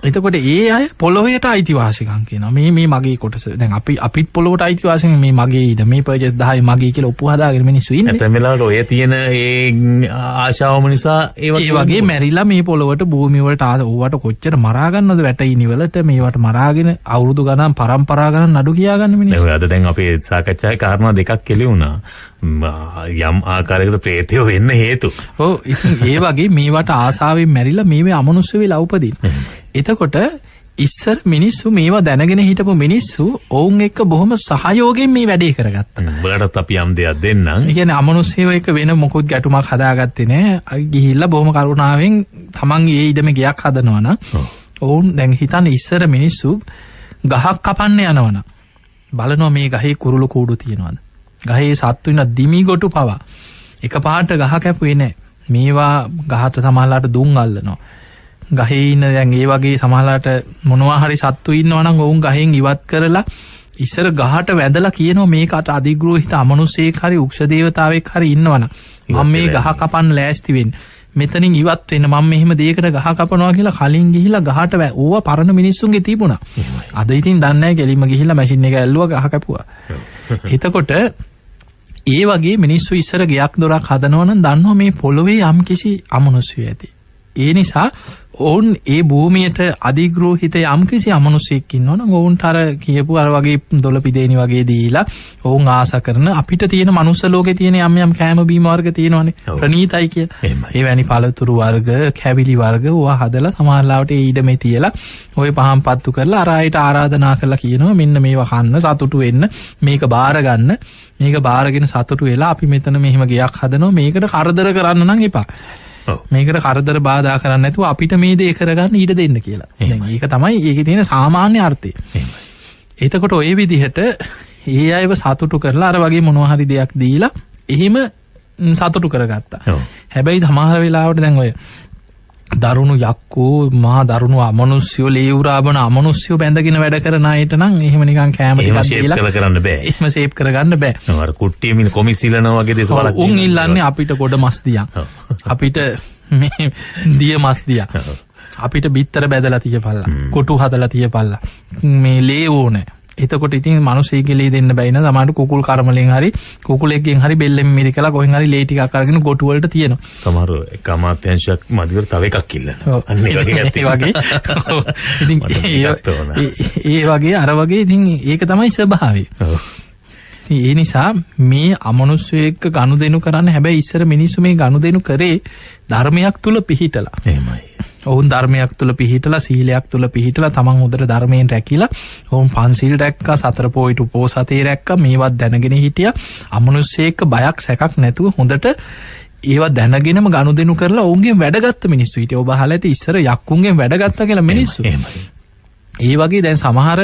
එතකොට ඒ අය පොළොවේට අයිතිවාසිකම් කියනවා. මේ මගේ කොටස. දැන් අපිත් පොළොවට අයිතිවාසිකම් මේ මගේ ඉඩ මේ පර්චේස් 10 මගේ කියලා ඔප්පු හදාගෙන මිනිස්සු ඉන්නේ. නැත්නම් වෙලාවට ඔය තියෙන ඒ ආශාවම නිසා ඒ වගේ මැරිලා මේ පොළොවට භූමිය වලට ඕවට කොච්චර මරා ගන්නවද වැටයිනි වලට මේවට මරාගෙන අවුරුදු ගණන් පරම්පරා ගණන් නඩු කියාගන්න මිනිස්සු. අද දැන් අපේ සාකච්ඡාවේ කාරණා දෙකක් කෙලිවුණා. යම් ආකාරයකට ප්‍රේතයෝ වෙන්න හේතු. ඔව් ඉතින් ඒ වගේ මේවට ආසාවෙන් මැරිලා මේවේ අමනුෂ්‍ය වෙලා උපදින්න. එතකොට ඉස්සර මිනිස්සු මේවා දැනගෙන හිටපු මිනිස්සු ඔවුන් එක්ක බොහොම සහයෝගයෙන් මේ වැඩේ කරගත්තා. උඹලටත් අපි යම් දෙයක් දෙන්නම්. ඒ කියන්නේ අමනුෂ්‍යව එක වෙන මොකුත් ගැටුමක් හදාගත්තේ නෑ. ගිහිල්ලා බොහොම කරුණාවෙන් තමන්ගේ ඒ ඉඩමේ ගයක් හදනවා නම් ඔවුන් දැන් හිතන්නේ ඉස්සර මිනිස්සු ගහක් කපන්න යනවනම් බලනවා මේ ගහේ කුරුළු කූඩු තියෙනවද? ගහේ සත්තු ඉන්න දිමි ගොටු පවා එකපාරට ගහ කැපුවේ නෑ. මේවා ගහට සමහරලාට දුම් අල්ලනවා. ගහේ ඉන්න දැන් ඒ වගේ සමහරලාට මොනවා හරි සත්තු ඉන්නවා නම් ඔවුන් ගහෙන් ඉවත් කරලා ඉස්සර ගහට වැදලා කියනවා මේකට අධිග්‍රහිත අමනුෂ්‍යයෙක් හරි උක්ෂ දේවතාවෙක් හරි ඉන්නවනම් මම මේ ගහ කපන්න ලෑස්ති වෙන්න. මෙතනින් ඉවත් වෙන්න මම මෙහෙම දෙයකට ගහ කපනවා කියලා කලින් ගිහිල්ලා ගහට ඕවා පරණ මිනිස්සුන්ගේ තිබුණා. අද ඉතින් දන්නේ නැහැ කෙලින්ම ගිහිල්ලා මැෂින් එක ඇල්ලුවා ගහ කැපුවා. එතකොට ඒ වගේ මිනිස්සු ඉස්සර ගයක් දොරක් හදනවා නම් දන්නවා මේ පොළොවේ යම් කිසි අමනුෂ්‍යය ඇති. ඒ නිසා ඔවුන් ඒ භූමියට අධිග්‍රෝහිත යම්කිසි අමනුෂ්‍යෙක් ඉන්නවනම් ඔවුන්ට අර කියපු අර වගේ දොළපිදේනි වගේ දීලා ඔවුන් ආස කරන අපිට තියෙන මනුස්ස ලෝකේ තියෙන යම් කෑම බීම වර්ග තියෙනවනේ ප්‍රණීතයි කිය. ඒ වැනි පළතුරු වර්ග, කැවිලි වර්ග ඕවා හදලා සමහරලාවට ඒ ඊඩමේ තියලා ඔය පහන් පත්තු කරලා අර අයට ආරාධනා කරලා කියනවා මෙන්න මේවා කන්න සතුටු වෙන්න, මේක බාර ගන්න. මේක බාරගෙන සතුටු වෙලා අපි මෙතන මෙහෙම ගයක් හදනවා, මේකට කරදර කරන්න නම් එපා. මේකට කරදර බාධා කරන්න නැතුව අපිට මේ දේ කරගන්න ඊට දෙන්න කියලා. දැන් ඒක තමයි ඒකේ තියෙන සාමාන්‍ය අර්ථය. එතකොට ওই විදිහට ඒ අයව සතුටු කරලා අර වගේ මොනවා හරි දෙයක් දීලා එහෙම සතුටු කරගත්තා. හැබැයි සමහර වෙලාවට දැන් ඔය දරුණු යක්කෝ මහා දරුණු අමනුෂ්‍යෝ ලේවුරාබන අමනුෂ්‍යෝ බැඳගෙන වැඩ කරන අයට නම් එහෙම නිකන් කැම ටිකක් දීලා කරන්න බෑ. එහෙම ෂේප් කරගන්න බෑ. අර කුට්ටිය මින කොමිසිලනවා වගේ දේශවලක් උන් ඉල්ලන්නේ අපිට ගොඩ මස් දියන්. අපිට මේ දිය මස් දියන්. අපිට බිත්තර බැදලා තියපල්ලා. කොටු හදලා තියපල්ලා. මේ ලේ ඕනේ. එතකොට ඉතින් මිනිස්සෙක්ගේ ලේ දෙන්න බැයි නේද? සමහරට කුකුල් කර්මලෙන් හරි කුකුලෙක්ගෙන් හරි බෙල්ලෙන් මිරිකලා කොහෙන් හරි ලේ ටිකක් අරගෙන ගොටු වලට තියෙනවා. සමහර එක අමාත්‍යංශයක් මදිවර තව එකක් ඉල්ලනවා. අන්න ඒ වගේ ඉතින් ඒ වගේ අර වගේ ඉතින් ඒක තමයි ස්වභාවය. ඒ නිසා මේ අමනුෂ්‍ය එක්ක ගනුදෙනු කරන්න හැබැයි ඉස්සර මිනිස්සු මේ ගනුදෙනු කරේ ධර්මයක් තුල පිහිටලා. එහෙමයි. ඔවුන් ධර්මයක් තුල පිහිටලා සීලයක් තුල පිහිටලා තමන් හොඳට ධර්මයෙන් රැකිලා ඔවුන් පන්සිල් රැක්කා, සතර පොයිට උපෝසතේ රැක්කා, මේවත් දැනගෙන හිටියා. අමනුෂ්‍යයෙක් බයක් සැකක් නැතුව හොඳට ඒවා දැනගෙනම ගනුදෙනු කරලා ඔවුන්ගෙන් වැඩගත්ත මිනිස්සු හිටියා. ඔබ අහලා ඇති ඉස්සර යක්කුන්ගෙන් වැඩගත්තා කියලා මිනිස්සු. ඒ වගේ දැන් සමහර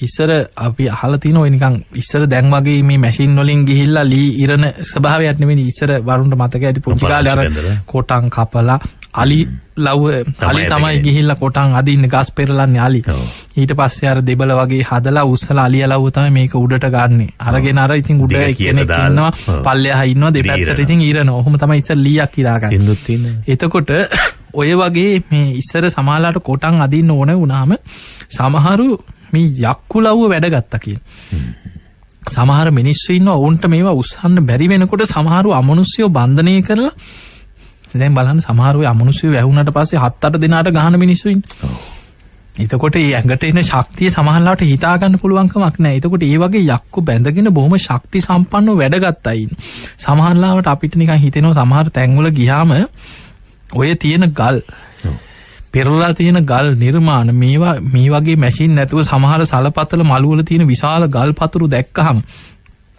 ඉස්සර අපි අහලා තියෙන ඔය නිකන් ඉස්සර දැන් වගේ මේ මැෂින් වලින් ගිහිල්ලා ලී ඉරන ස්වභාවයක් නෙවෙයි. ඉස්සර වරුන්ට මතක ඇති පුංචි කාලේ අර කොටන් කපලා අලි තමයි ගිහිල්ලා කොටන් අදින්න ගස් පෙරලන්නේ අලි. ඊට පස්සේ අර දෙබල වගේ හදලා උස්සලා අලිය ලව්ව තමයි මේක උඩට ගන්නෙ. අරගෙන අර ඉතින් උඩ කෙනෙක් ඉන්නවා පල්ලෙහා ඉන්නවා දෙපැත්තට ඉතින් ඉරනවා. ඔහොම තමයි ඉස්සර ලීයක් ඉරා ගන්න. සින්දුත් තියෙනවා. එතකොට ඔය වගේ මේ ඉස්සර සමාලාට කොටන් අදින්න ඕන වුණාම සමහරු මේ යක්කු ලව්ව වැඩ ගත්තා කියන. සමහර මිනිස්සු ඉන්නවා ඔවුන්ට මේවා උස්සන්න බැරි වෙනකොට සමහරු අමනුෂ්‍යව බන්ධනය කරලා දැන් බලන්න සමහර ඔය අමනුෂ්‍යව වැහුණාට පස්සේ 7-8 දිනාට ගහන මිනිස්සු ඉන්නේ. එතකොට මේ ඇඟට එන ශක්තිය සමහරලාට හිතා ගන්න පුළුවන් කමක් නැහැ. එතකොට මේ වගේ යක්කු බැඳගෙන බොහොම ශක්ති සම්පන්නව වැඩ ගත්තා ඉන්නේ. සමහරලාට අපිට නිකන් හිතෙනවා සමහර තැන්වල ගියාම ඔය තියෙන ගල් පෙරලා තියෙන ගල් නිර්මාණ මේවා මේ වගේ මැෂින් නැතුව සමහර සලපතල මළු වල තියෙන විශාල ගල් පතුරු දැක්කහම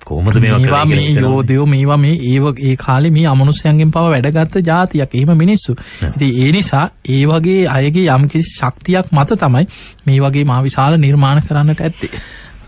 කොහොමද මේවා මේ යෝධයෝ මේවා මේ ඒ කාලේ මේ අමනුෂ්‍යයන්ගෙන් පව වැඩගත්ත જાතියක්. එහෙම මිනිස්සු. ඉතින් ඒ නිසා ඒ වගේ අයගේ යම්කිසි ශක්තියක් මත තමයි මේ වගේ මහ විශාල නිර්මාණ කරන්නට ඇත්තේ.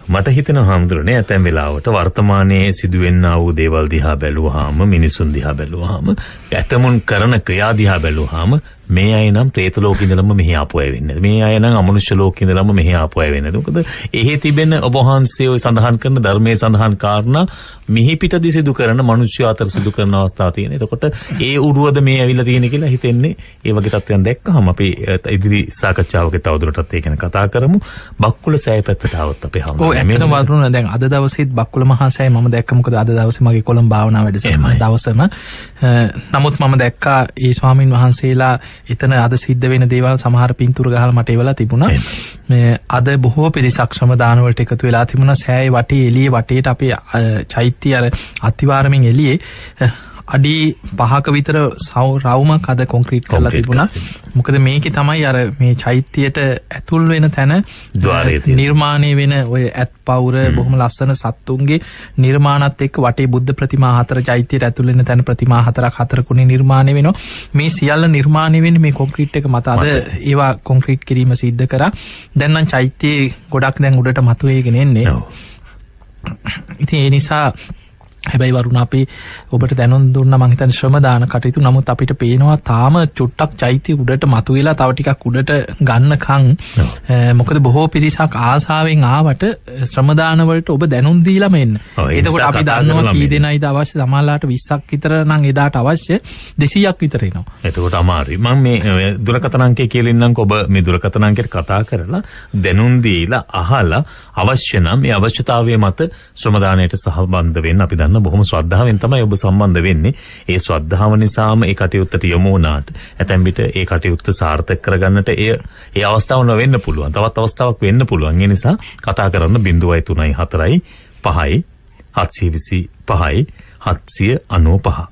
මට හිතෙනවා හාමුදුරනේ ඇතැම් වෙලාවට වර්තමානයේ සිදුවෙන්නා වූ දේවල් දිහා බැලුවාම මිනිසුන් දිහා බැලුවාම ඇතමුන් කරන ක්‍රියා දිහා බැලුවාම මේ අය නම් പ്രേත ලෝකෙ ඉඳලම මෙහි ආපු අය වෙන්නේ. මේ අය නම් අමනුෂ්‍ය ලෝකෙ ඉඳලම මෙහි ආපු අය වෙන්නේ. මොකද එහි තිබෙන ඔබ වහන්සේ ඔය සඳහන් කරන ධර්මයේ සඳහන් කාරණා මිහි පිටදී සිදු කරන මිනිස්සු අතර සිදු කරන අවස්ථා තියෙන. එතකොට ඒ උරුවද මේ ඇවිල්ලා තියෙන කියලා හිතෙන්නේ. ඒ වගේ තත්ත්වයන් දැක්කහම අපි ඉදිරි සාකච්ඡාවක තවදුරටත් ඒක ගැන කතා කරමු. බක්කුල සෑය පැත්තට આવත් අපේ හැමෝම. ඔව් ඇත්තටම වරුණ දැන් අද දවසේත් බක්කුල මහා සෑය මම දැක්ක. මොකද අද දවසේ මගේ කොළඹ භාවනා වැඩසටහන දවසම නමුත් මම දැක්කා ඒ ස්වාමින් වහන්සේලා එතන අද සිද්ධ වෙන දේවල් සමහර පින්තූර ගහලා මට ඒවලා තිබුණා. මේ අද බොහෝ පිරිසක් ශ්‍රම දාන වලට එකතු වෙලා තිබුණා. සෑයේ වටේ එළියේ වටේට අපේ චෛත්‍ය අර අතිවාරමින් එළියේ අඩි 5ක විතර රවුමක් අද කොන්ක්‍රීට් කරලා තිබුණා. මොකද මේකේ තමයි අර මේ චෛත්‍යයට ඇතුල් වෙන තැන නිර්මාණය වෙන ඔය ඇත්පවුර බොහොම ලස්සන සත්තුන්ගේ නිර්මාණات එක්ක වටේ බුද්ධ ප්‍රතිමා 4 චෛත්‍යයට ඇතුල් වෙන තැන ප්‍රතිමා 4ක් 4 නිර්මාණය වෙනවා. මේ සියල්ල නිර්මාණය වෙන්නේ මේ කොන්ක්‍රීට් එක මත. අද ඒවා කොන්ක්‍රීට් කිරීම සිද්ධ කරා. දැන් නම් චෛත්‍යයේ ගොඩක් දැන් උඩට මතුවේගෙන එන්නේ. ඉතින් ඒ නිසා හැබැයි වරුණ අපි ඔබට දැනුම් දුන්නා මං හිතන්නේ ශ්‍රම දාන කටයුතු. නමුත් අපිට පේනවා තාම චුට්ටක් චෛත්‍ය උඩට මතුවෙලා තව ටිකක් උඩට ගන්නකම් මොකද බොහෝ පිරිසක් ආසාවෙන් ආවට ශ්‍රම දාන වලට ඔබ දැනුම් දීලාම එන්න. එතකොට අපි දන්නවා කී දෙනයිද අවශ්‍ය. සමහරලාට 20ක් විතර නම් එදාට අවශ්‍ය 200ක් විතර එනවා. එතකොට අමාරුයි. මම මේ දුරකථන අංකය කියලා ඉන්නම්කො. ඔබ මේ දුරකථන අංකයට කතා කරලා දැනුම් දීලා අහලා අවශ්‍ය නම් මේ අවශ්‍යතාවය මත ශ්‍රම දානයට සහභාගී වෙන්න අපි දන්න බොහොම ශ්‍රද්ධාවෙන් තමයි ඔබ සම්බන්ධ වෙන්නේ. ඒ ශ්‍රද්ධාව නිසාම ඒ කටයුත්තට යොමු වුණාට ඇතැම් විට ඒ කටයුත්ත සාර්ථක කරගන්නට ඒ අවස්ථාව වෙන්න පුළුවන්. තවත් අවස්ථාවක් වෙන්න පුළුවන්. ඒ නිසා කතා කරන්න 03.4 5 725 795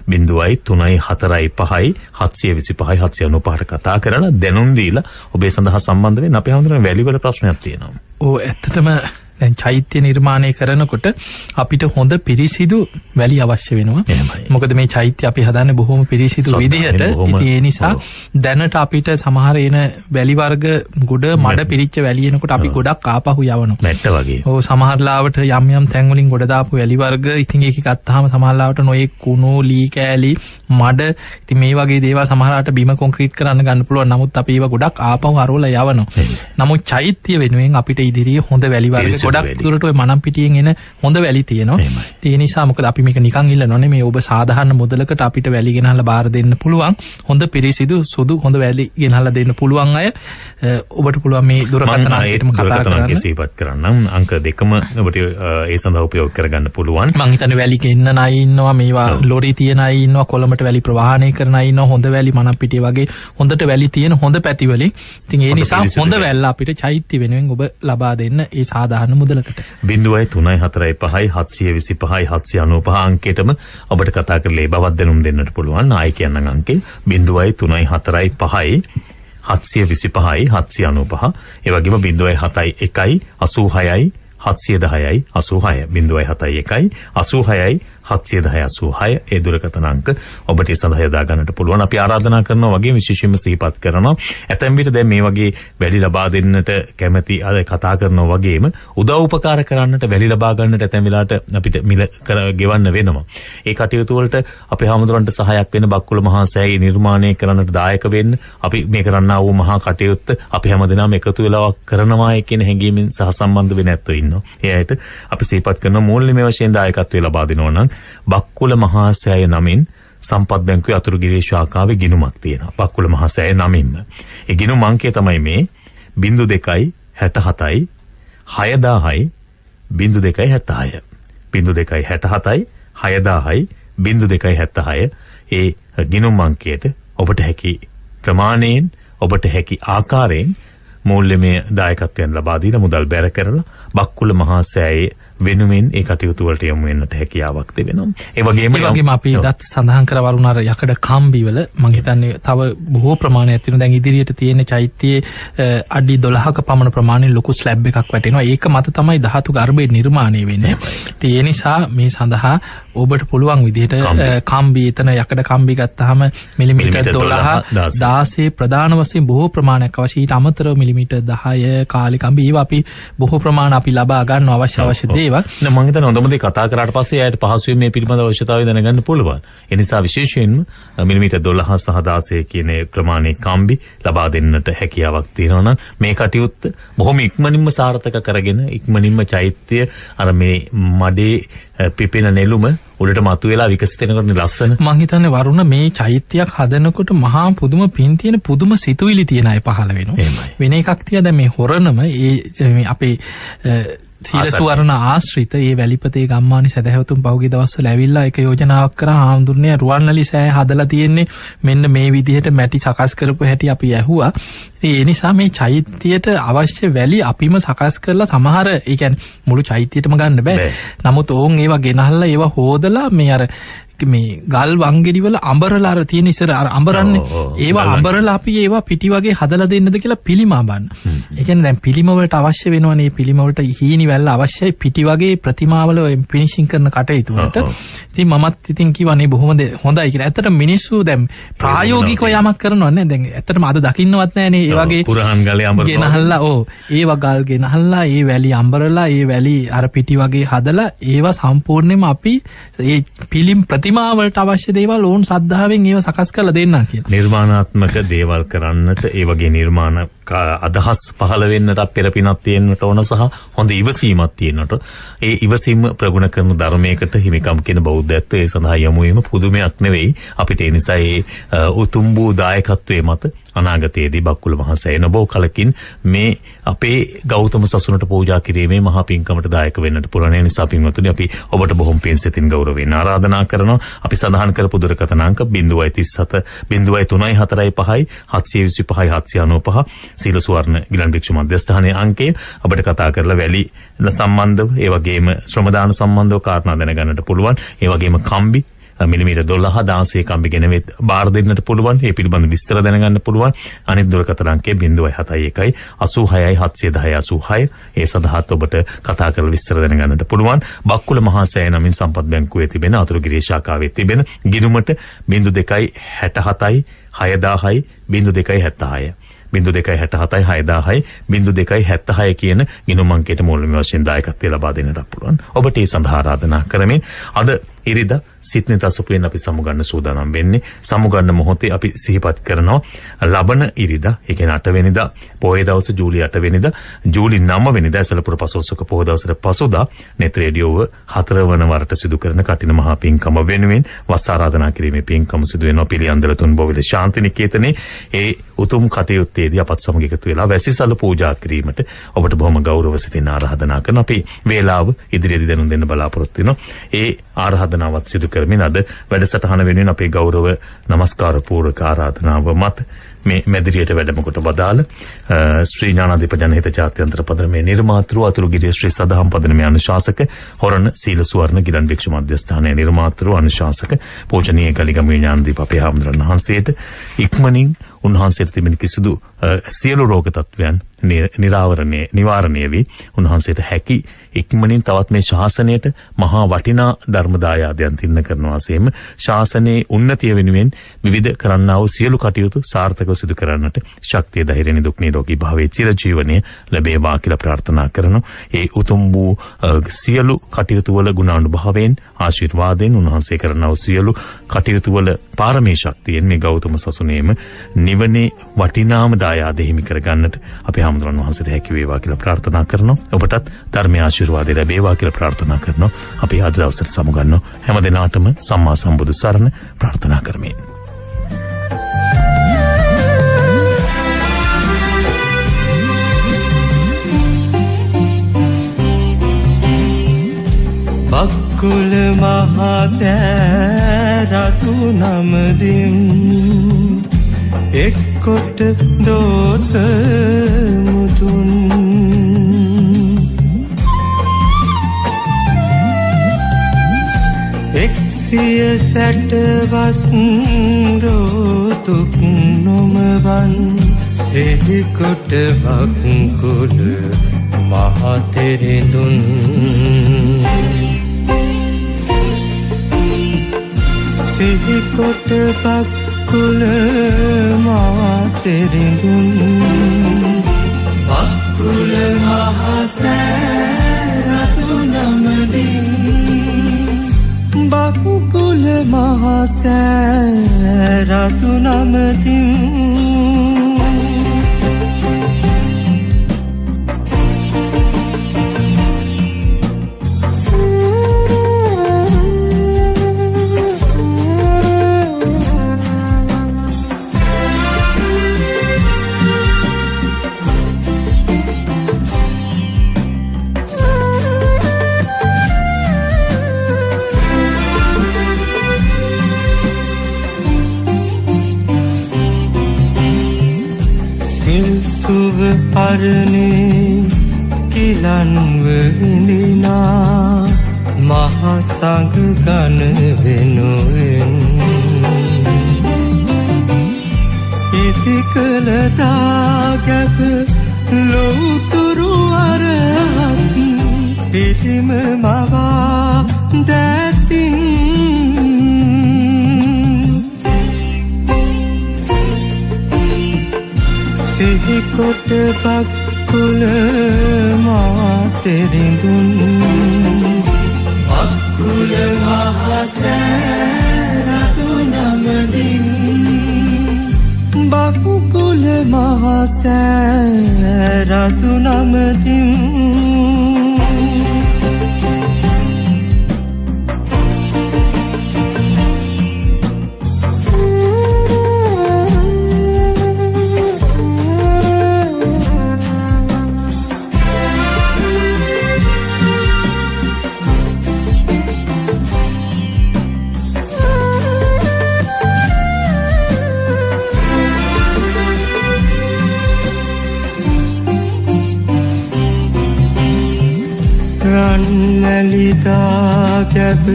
03.4 5 725 කතා කරලා දැනුම් දීලා ඔබේ සඳහා සම්බන්ධ වෙන්න. අපි හඳුනන වැලිවල ප්‍රශ්නයක් තියෙනවා. ඔව් ඇත්තටම දැන් චෛත්‍ය නිර්මාණය කරනකොට අපිට හොඳ පිරිසිදු වැලි අවශ්‍ය වෙනවා. මොකද මේ චෛත්‍ය අපි හදන්නේ බොහොම පිරිසිදු විදිහට. ඉතින් ඒ නිසා දැනට අපිට සමහර එන වැලි වර්ග ගොඩ මඩ පිරිච්ච වැලි එනකොට අපි ගොඩක් ආපහු යවනවා. මැට්ට වගේ. ඔව් සමහර ලාවට යම් යම් තැන් වලින් ගොඩ දාපු වැලි වර්ග ඉතින් ඒක ගත්තාම සමහර ලාවට නොයේ කුණු ලී කෑලි මඩ ඉතින් මේ වගේ දේවල් සමහරකට බිම කොන්ක්‍රීට් කරන්න ගන්න පුළුවන්. නමුත් අපි ඒවා ගොඩක් ආපහු අරවලා යවනවා. නමුත් චෛත්‍ය වෙනුවෙන් අපිට ඉදිරියේ හොඳ වැලි වර්ග ගොඩක් දුරට ඔය මනම් පිටියෙන් එන හොඳ වැලි තියෙනවා. ඒ නිසා මොකද අපි මේක නිකන් ඉල්ලනෝනේ මේ ඔබ සාධාරණ මුදලකට අපිට වැලි ගෙනහලා බාර දෙන්න පුළුවන්. හොඳ පිරිසිදු සුදු හොඳ වැලි ගෙනහලා දෙන්න පුළුවන් අය ඔබට පුළුවන් මේ දුරකථන අංකයටම කතා කරන්න. සිහිපත් කරන්නම්. අංක දෙකම ඔබට ඒ සඳහා උපයෝග කරගන්න පුළුවන්. මං හිතන්නේ වැලි ගෙන්න අය ඉන්නවා, මේවා ලොරි තියන අය ඉන්නවා, කොළඹට වැලි ප්‍රවාහනය කරන අය ඉන්නවා, හොඳ වැලි මනම් පිටිය වගේ හොඳට වැලි තියෙන හොඳ පැති වලින්. ඉතින් ඒ නිසා හොඳ වැල්ල අපිට චෛත්‍ය වෙනුවෙන් ඔබ ලබා දෙන්න ඒ සාධාරණ මුදලකට 03.4 5 725 795 අංකයටම ඔබට කතා කරලා ඒ බවත් දැනුම් දෙන්නට පුළුවන්. ආයි කියන්නම් අංකේ 03.4 5 725 795. ඒ වගේම 07 1 86 710යි 86 071 86යි 710 ඒ දුරකථන අංක ඔබට ඒ සඳහා යොදා ගන්නට පුළුවන්. අපි ආරාධනා කරනවා වගේ විශේෂයෙන්ම සිහිපත් කරනවා. ඇතැම් විට දැන් මේ වගේ වැලි ලබා දෙන්නට කැමැති අය කතා කරනවා වගේම උදව් උපකාර කරන්නට වැලි ලබා ගන්නට ඇතැම් වෙලාවට අපිට මිල ගෙවන්න වෙනවා. ඒ කටයුතු වලට අපේ හාමුදුරන්ට සහායක් වෙන බක්කුල මහා සෑය නිර්මාණය කරන්නට දායක වෙන්න අපි මේ කරන්නා වූ මහා කටයුත්ත අපි හැමදෙනාම එකතු වෙලා කරනවා කියන හැඟීමෙන් සහ සම්බන්ධ වෙ නැත්තෝ ඉන්නවා. ඒ අයට අපි සිහිපත් කරන මූල්‍යමය වශයෙන් දායකත්වය ලබා දෙනවා නම් බක්කුල මහා සෑය නමින් සම්පත් බැංකුවේ අතුරුගිරිය ශාඛාවේ ගිණුමක් තියෙනවා. බක්කුල මහා සෑය නමින්ම. ඒ ගිණුම අංකය තමයි මේ 0267 6000යි 0276. 0267 6000යි 0276. ඒ ගිණුම් අංකයට ඔබට හැකි ප්‍රමාණයෙන් ඔබට හැකි ආකාරයෙන් මූල්‍යමය දායකත්වයන් ලබා දීලා මුදල් බැර කරලා බක්කුල මහා සෑයේ වෙනුවෙන් ඒ කටයුතු වලට යොමු වෙන්නට හැකියාවක් තිබෙනවා. ඒ වගේම අපි දත් සඳහන් කර වරුණ අර යකඩ කම්බි වල මම හිතන්නේ තව බොහෝ ප්‍රමාණයක් තියෙනවා. දැන් ඉදිරියට තියෙන චෛත්‍යයේ අඩි 12ක පමණ ප්‍රමාණයෙන් ලොකු ස්ලැබ් එකක් වැටෙනවා. ඒක මත තමයි ධාතු ගර්භය නිර්මාණය වෙන්නේ. ඒ නිසා මේ සඳහා ඔබට පුළුවන් විදිහට කම්බි එතන යකඩ කම්බි ගත්තාම මිලිමීටර් 12 16 ප්‍රධාන වශයෙන් බොහෝ ප්‍රමාණයක් අවශ්‍ය. ඊට අමතරව මිලිමීටර් 10 කාලි කම්බි ඒවා අපි බොහෝ ප්‍රමාණ අපි ලබා ගන්න අවශ්‍ය දේවල්. මම හිතන්නේ හොඳම දේ කතා කරාට පස්සේ එයාට පහසුවෙන් මේ පිළිබඳ අවශ්‍යතාවය දැනගන්න පුළුවන්. ඒ නිසා විශේෂයෙන්ම මිලිමීටර් 12 සහ 16 කියන ප්‍රමාණයේ කම්බි ලබා දෙන්නට හැකියාවක් තියෙනවා නම් මේ කටයුත්ත බොහොම ඉක්මනින්ම සාර්ථක කරගෙන ඉක්මනින්ම චෛත්‍ය අර මේ මඩේ පිපෙන නෙළුම උඩට මතුවලා විකසිත වෙනකොට ලස්සන. මම හිතන්නේ වරුණ මේ චෛත්‍යයක් හදනකොට මහා පුදුම පින් තියෙන පුදුම සිතුවිලි තියෙන අය පහළ වෙනවා. වෙන එකක් තියා දැන් මේ හොරනම ඒ අපේ සීල සුවර්ණ ආශ්‍රිත ඒ වැලිපතේ ගම්මානි සදහැවතුන් පහුගිය දවස්වල ඇවිල්ලා එක යෝජනාවක් කරා හාමුදුරනේ රුවන්වැලි සෑය හදලා තියෙන්නේ මෙන්න මේ විදිහට මැටි සකස් කරපු හැටි අපි ඇහුවා. ඉතින් ඒ නිසා මේ චෛත්‍යයට අවශ්‍ය වැලි අපිම සකස් කරලා සමහර ඒ කියන්නේ මුළු චෛත්‍යයටම ගන්න බෑ. නමුත් ඕන් ඒවා ගෙනහල්ලා ඒවා හොදලා මේ අර මේ ගල් වංගෙඩි වල අඹරලා අර තියෙන ඉස්සර අර අඹරන්නේ ඒවා අඹරලා අපි ඒවා පිටි වගේ හදලා දෙන්නද කියලා පිළිමා බන්න. ඒ කියන්නේ දැන් පිළිම වලට අවශ්‍ය වෙනවනේ මේ පිළිම වලට හීනි වැල්ල අවශ්‍යයි පිටි වගේ ප්‍රතිමාවල ෆිනිෂින් කරන කටයුතු වලට. ඉතින් මමත් ඉතින් කිව්වනේ බොහොම හොඳයි කියලා. ඇත්තට මිනිස්සු දැන් ප්‍රායෝගිකව යමක් කරනවා නේ. දැන් ඇත්තටම අද දකින්නවත් නැහැ නේ. ඒ වගේ කුරහන් ගලේ අඹරනවා. ගෙනහල්ලා ඒවා ගල් ගෙනහල්ලා ඒ වැලි අඹරලා ඒ වැලි අර පිටි වගේ හදලා ඒවා සම්පූර්ණයෙන්ම අපි ඒ පිළිම ප්‍රතිමාවලට අවශ්‍ය දේවල් ඕන් සද්ධාවෙන් ඒව සකස් කරලා දෙන්නම් කියලා. නිර්මාණාත්මක දේවල් කරන්නට ඒ වගේ නිර්මාණ අදහස් පහළ වෙන්නට පෙරපිනක් තියෙන්නට ඕන සහ හොඳ ඉවසීමක් තියෙන්නට. ඒ ඉවසීම ප්‍රගුණ කරන ධර්මයකට හිමිකම් කියන බෞද්ධත්වයේ ඒ සඳහා යොමු වීම පුදුමයක් නෙවෙයි. අපිට ඒ නිසා ඒ උතුම් වූ දායකත්වයේ මත අනාගතයේදී බක්කුල මහසෑය නොබෝ කලකින් මේ අපේ ගෞතම සසුනට පූජා කිරීමේ මහා පින්කමට දායක වෙන්නට පුළුවන්. ඒ නිසා පින්වතුනි අපි ඔබට බොහොම පින් සිතින් ගෞරවයෙන් ආරාධනා කරනවා. අපි සඳහන් කරපු දුරකථන අංක 037 0345 725 795 සීල සුවර්ණ ගිලන් භික්ෂු මධ්‍යස්ථානයේ අංකය ඔබට කතා කරලා වැලි සම්බන්ධව ඒ වගේම ශ්‍රම දාන සම්බන්ධව කාරණා දැනගන්නට පුළුවන්. ඒ වගේම කම්බි මිලිමීටර් 12 16 කම්බි ගෙනවෙත් බාර දෙන්නට පුළුවන්. ඒ පිළිබඳ විස්තර දැනගන්න පුළුවන්. අනිත් දුරකථන අංකය 071 86 710 86. ඒ සඳහාත් ඔබට කතා කරලා විස්තර දැනගන්නට පුළුවන්. බක්කුල මහසෑය නමින් සම්පත් බැංකුවේ තිබෙන අතුරුගිරිය ශාඛාවේ තිබෙන ගිණුමට 0267 6000 0276 0267 6000 0276 කියන ගිණුම් අංකයට මූලික වශයෙන් දායකත්වය ලබා දෙන්නට පුළුවන්. ඔබට ඒ සඳහා ආරාධනා කරමින් අද ඉරිදා සිත්නිත අසුපෙන් අපි සමුගන්න සූදානම් වෙන්නේ. සමුගන්න මොහොතේ අපි සිහිපත් කරනවා ලබන ඉරිදා, ඒ කියන්නේ 8 වෙනිදා පොහොය දවස ජූලි 8 වෙනිදා ජූලි 9 වෙනිදා සලපුර පසළොස්වක පොහොය දවසට පසුදා නෙත් රේඩියෝව 4 වන වරට සිදු කරන කටින මහා පින්කම වෙනුවෙන් වස් ආරාධනා කිරීමේ පින්කම සිදු වෙනවා පිළියන්දල තුන්බෝවිල ශාන්තිනිකේතනේ. ඒ උතුම් කටයුත්තේදී අපත් සමග එකතු වෙලා වැසිසලු පූජා කිරීමට ඔබට බොහොම ගෞරව සිතින් ආරාධනා කරන අපි වේලාව ඉදිරියේදී දැනුම් දෙන්න බලාපොරොත්තු වෙනවා. ඒ ආරාධනාවත් සිදු කරමින් අද වැඩසටහන වෙනුවෙන් අපේ ගෞරව නමස්කාර පූර්වක ආරාධනාව මත මේ මැදිරියට වැඩම කොට වදාළ ශ්‍රී ඥානාදීප ජනහිත ජාත්‍යන්තර පදනමේ නිර්මාතෘ අතුරුගිරිය ශ්‍රී සදහම් පදනමේ අනුශාසක හොරණ සීල සුවර්ණ ගිලන් භික්ෂු මධ්‍යස්ථානයේ නිර්මාතෘ අනුශාසක පූජනීය ගලිගම ඥානදීප අපේ හාමුදුරන් වහන්සේට ඉක්මනින් උන්වහන්සේට තිබෙන කිසිදු සියලු රෝග තත්වයන් නිවාරණය වී උන්වහන්සේට හැකි ඉක්මනින් තවත් මේ ශාසනයට මහා වටිනා ධර්ම දායාදයන් තින්න කරනවා සේම ශාසනයේ උන්නතිය වෙනුවෙන් විවිධ කරන්නා වූ සියලු කටයුතු සාර්ථකව සිදු කරන්නට ශක්තිය ධෛර්ය නිදුක් නිරෝගී භාවයේ චිරජීවනයේ ලැබේවා කියලා ප්‍රාර්ථනා කරනවා. ඒ උතුම් වූ සියලු කටයුතු වල ගුණානුභාවයෙන් ආශිර්වාදයෙන් උන්වහන්සේ කරනා වූ සියලු කටයුතු වල පාරමී ශක්තියෙන් මේ ගෞතම සසුනේම නිවනේ වටිනාම දායාද හිමි කරගන්නට අපේ හාමුදුරන් වහන්සේට හැකි වේවා කියලා ප්‍රාර්ථනා කරනවා. ඔබටත් ධර්මයේ ආශිර්වාදය ලැබේවා කියලා ප්‍රාර්ථනා කරනවා. අපි අද දවසට සමුගන්නවා. හැම දිනාටම සම්මා සම්බුදු සරණ ප්‍රාර්ථනා කරමින්. බක්කුල මහසෑය රතු නමදින් එක්කොට දෝත මුතුන් එක්සිය සැටවස් රෝතුක් නොමවන් සෙහිකොට බක්කුල මහතෙරෙදුන් සෙහිකොට බක්කුල මහතෙරෙදුන් බක්කුල මහසෑය රතු නමදින් බක්කුල මහසෑය රතු නමදින් අරනේ කිලන්ව විඳිනා මහා සංඝ ගණ වෙනුවෙන් ඉතිකල දාගැබ ලෝතුරු අරහත් පිළිම මවා දැතින් සිහිකොට බක්කුල මාතෙරිඳුන් බක්කුල මහසෑය රතු නමදින් බක්කුල මහසෑය රතු නමදින් රන්මැලිදා ගැබ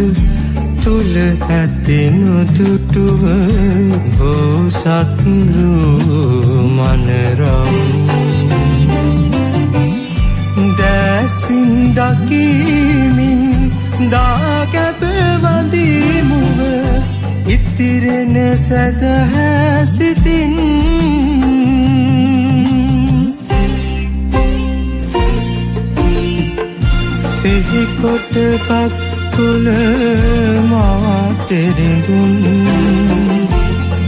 තුල ඇතිනු දුටුව බෝසත් මනරම් දැසින් දකිමින් දාගැබ වඳිමුව ඉතිරෙන සැදහැ සිතින් සිහිකොට පක්කුල මාතෙරිඳුන්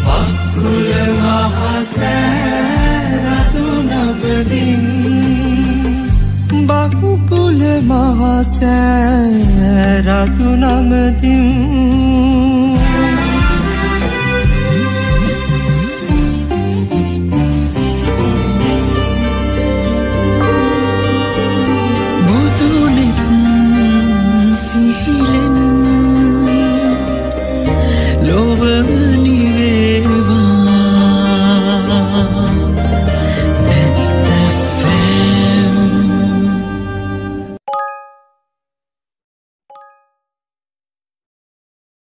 පක්කුල මහසෑ රතු නබදින් බක්කුල මහසෑ රතු නමදින්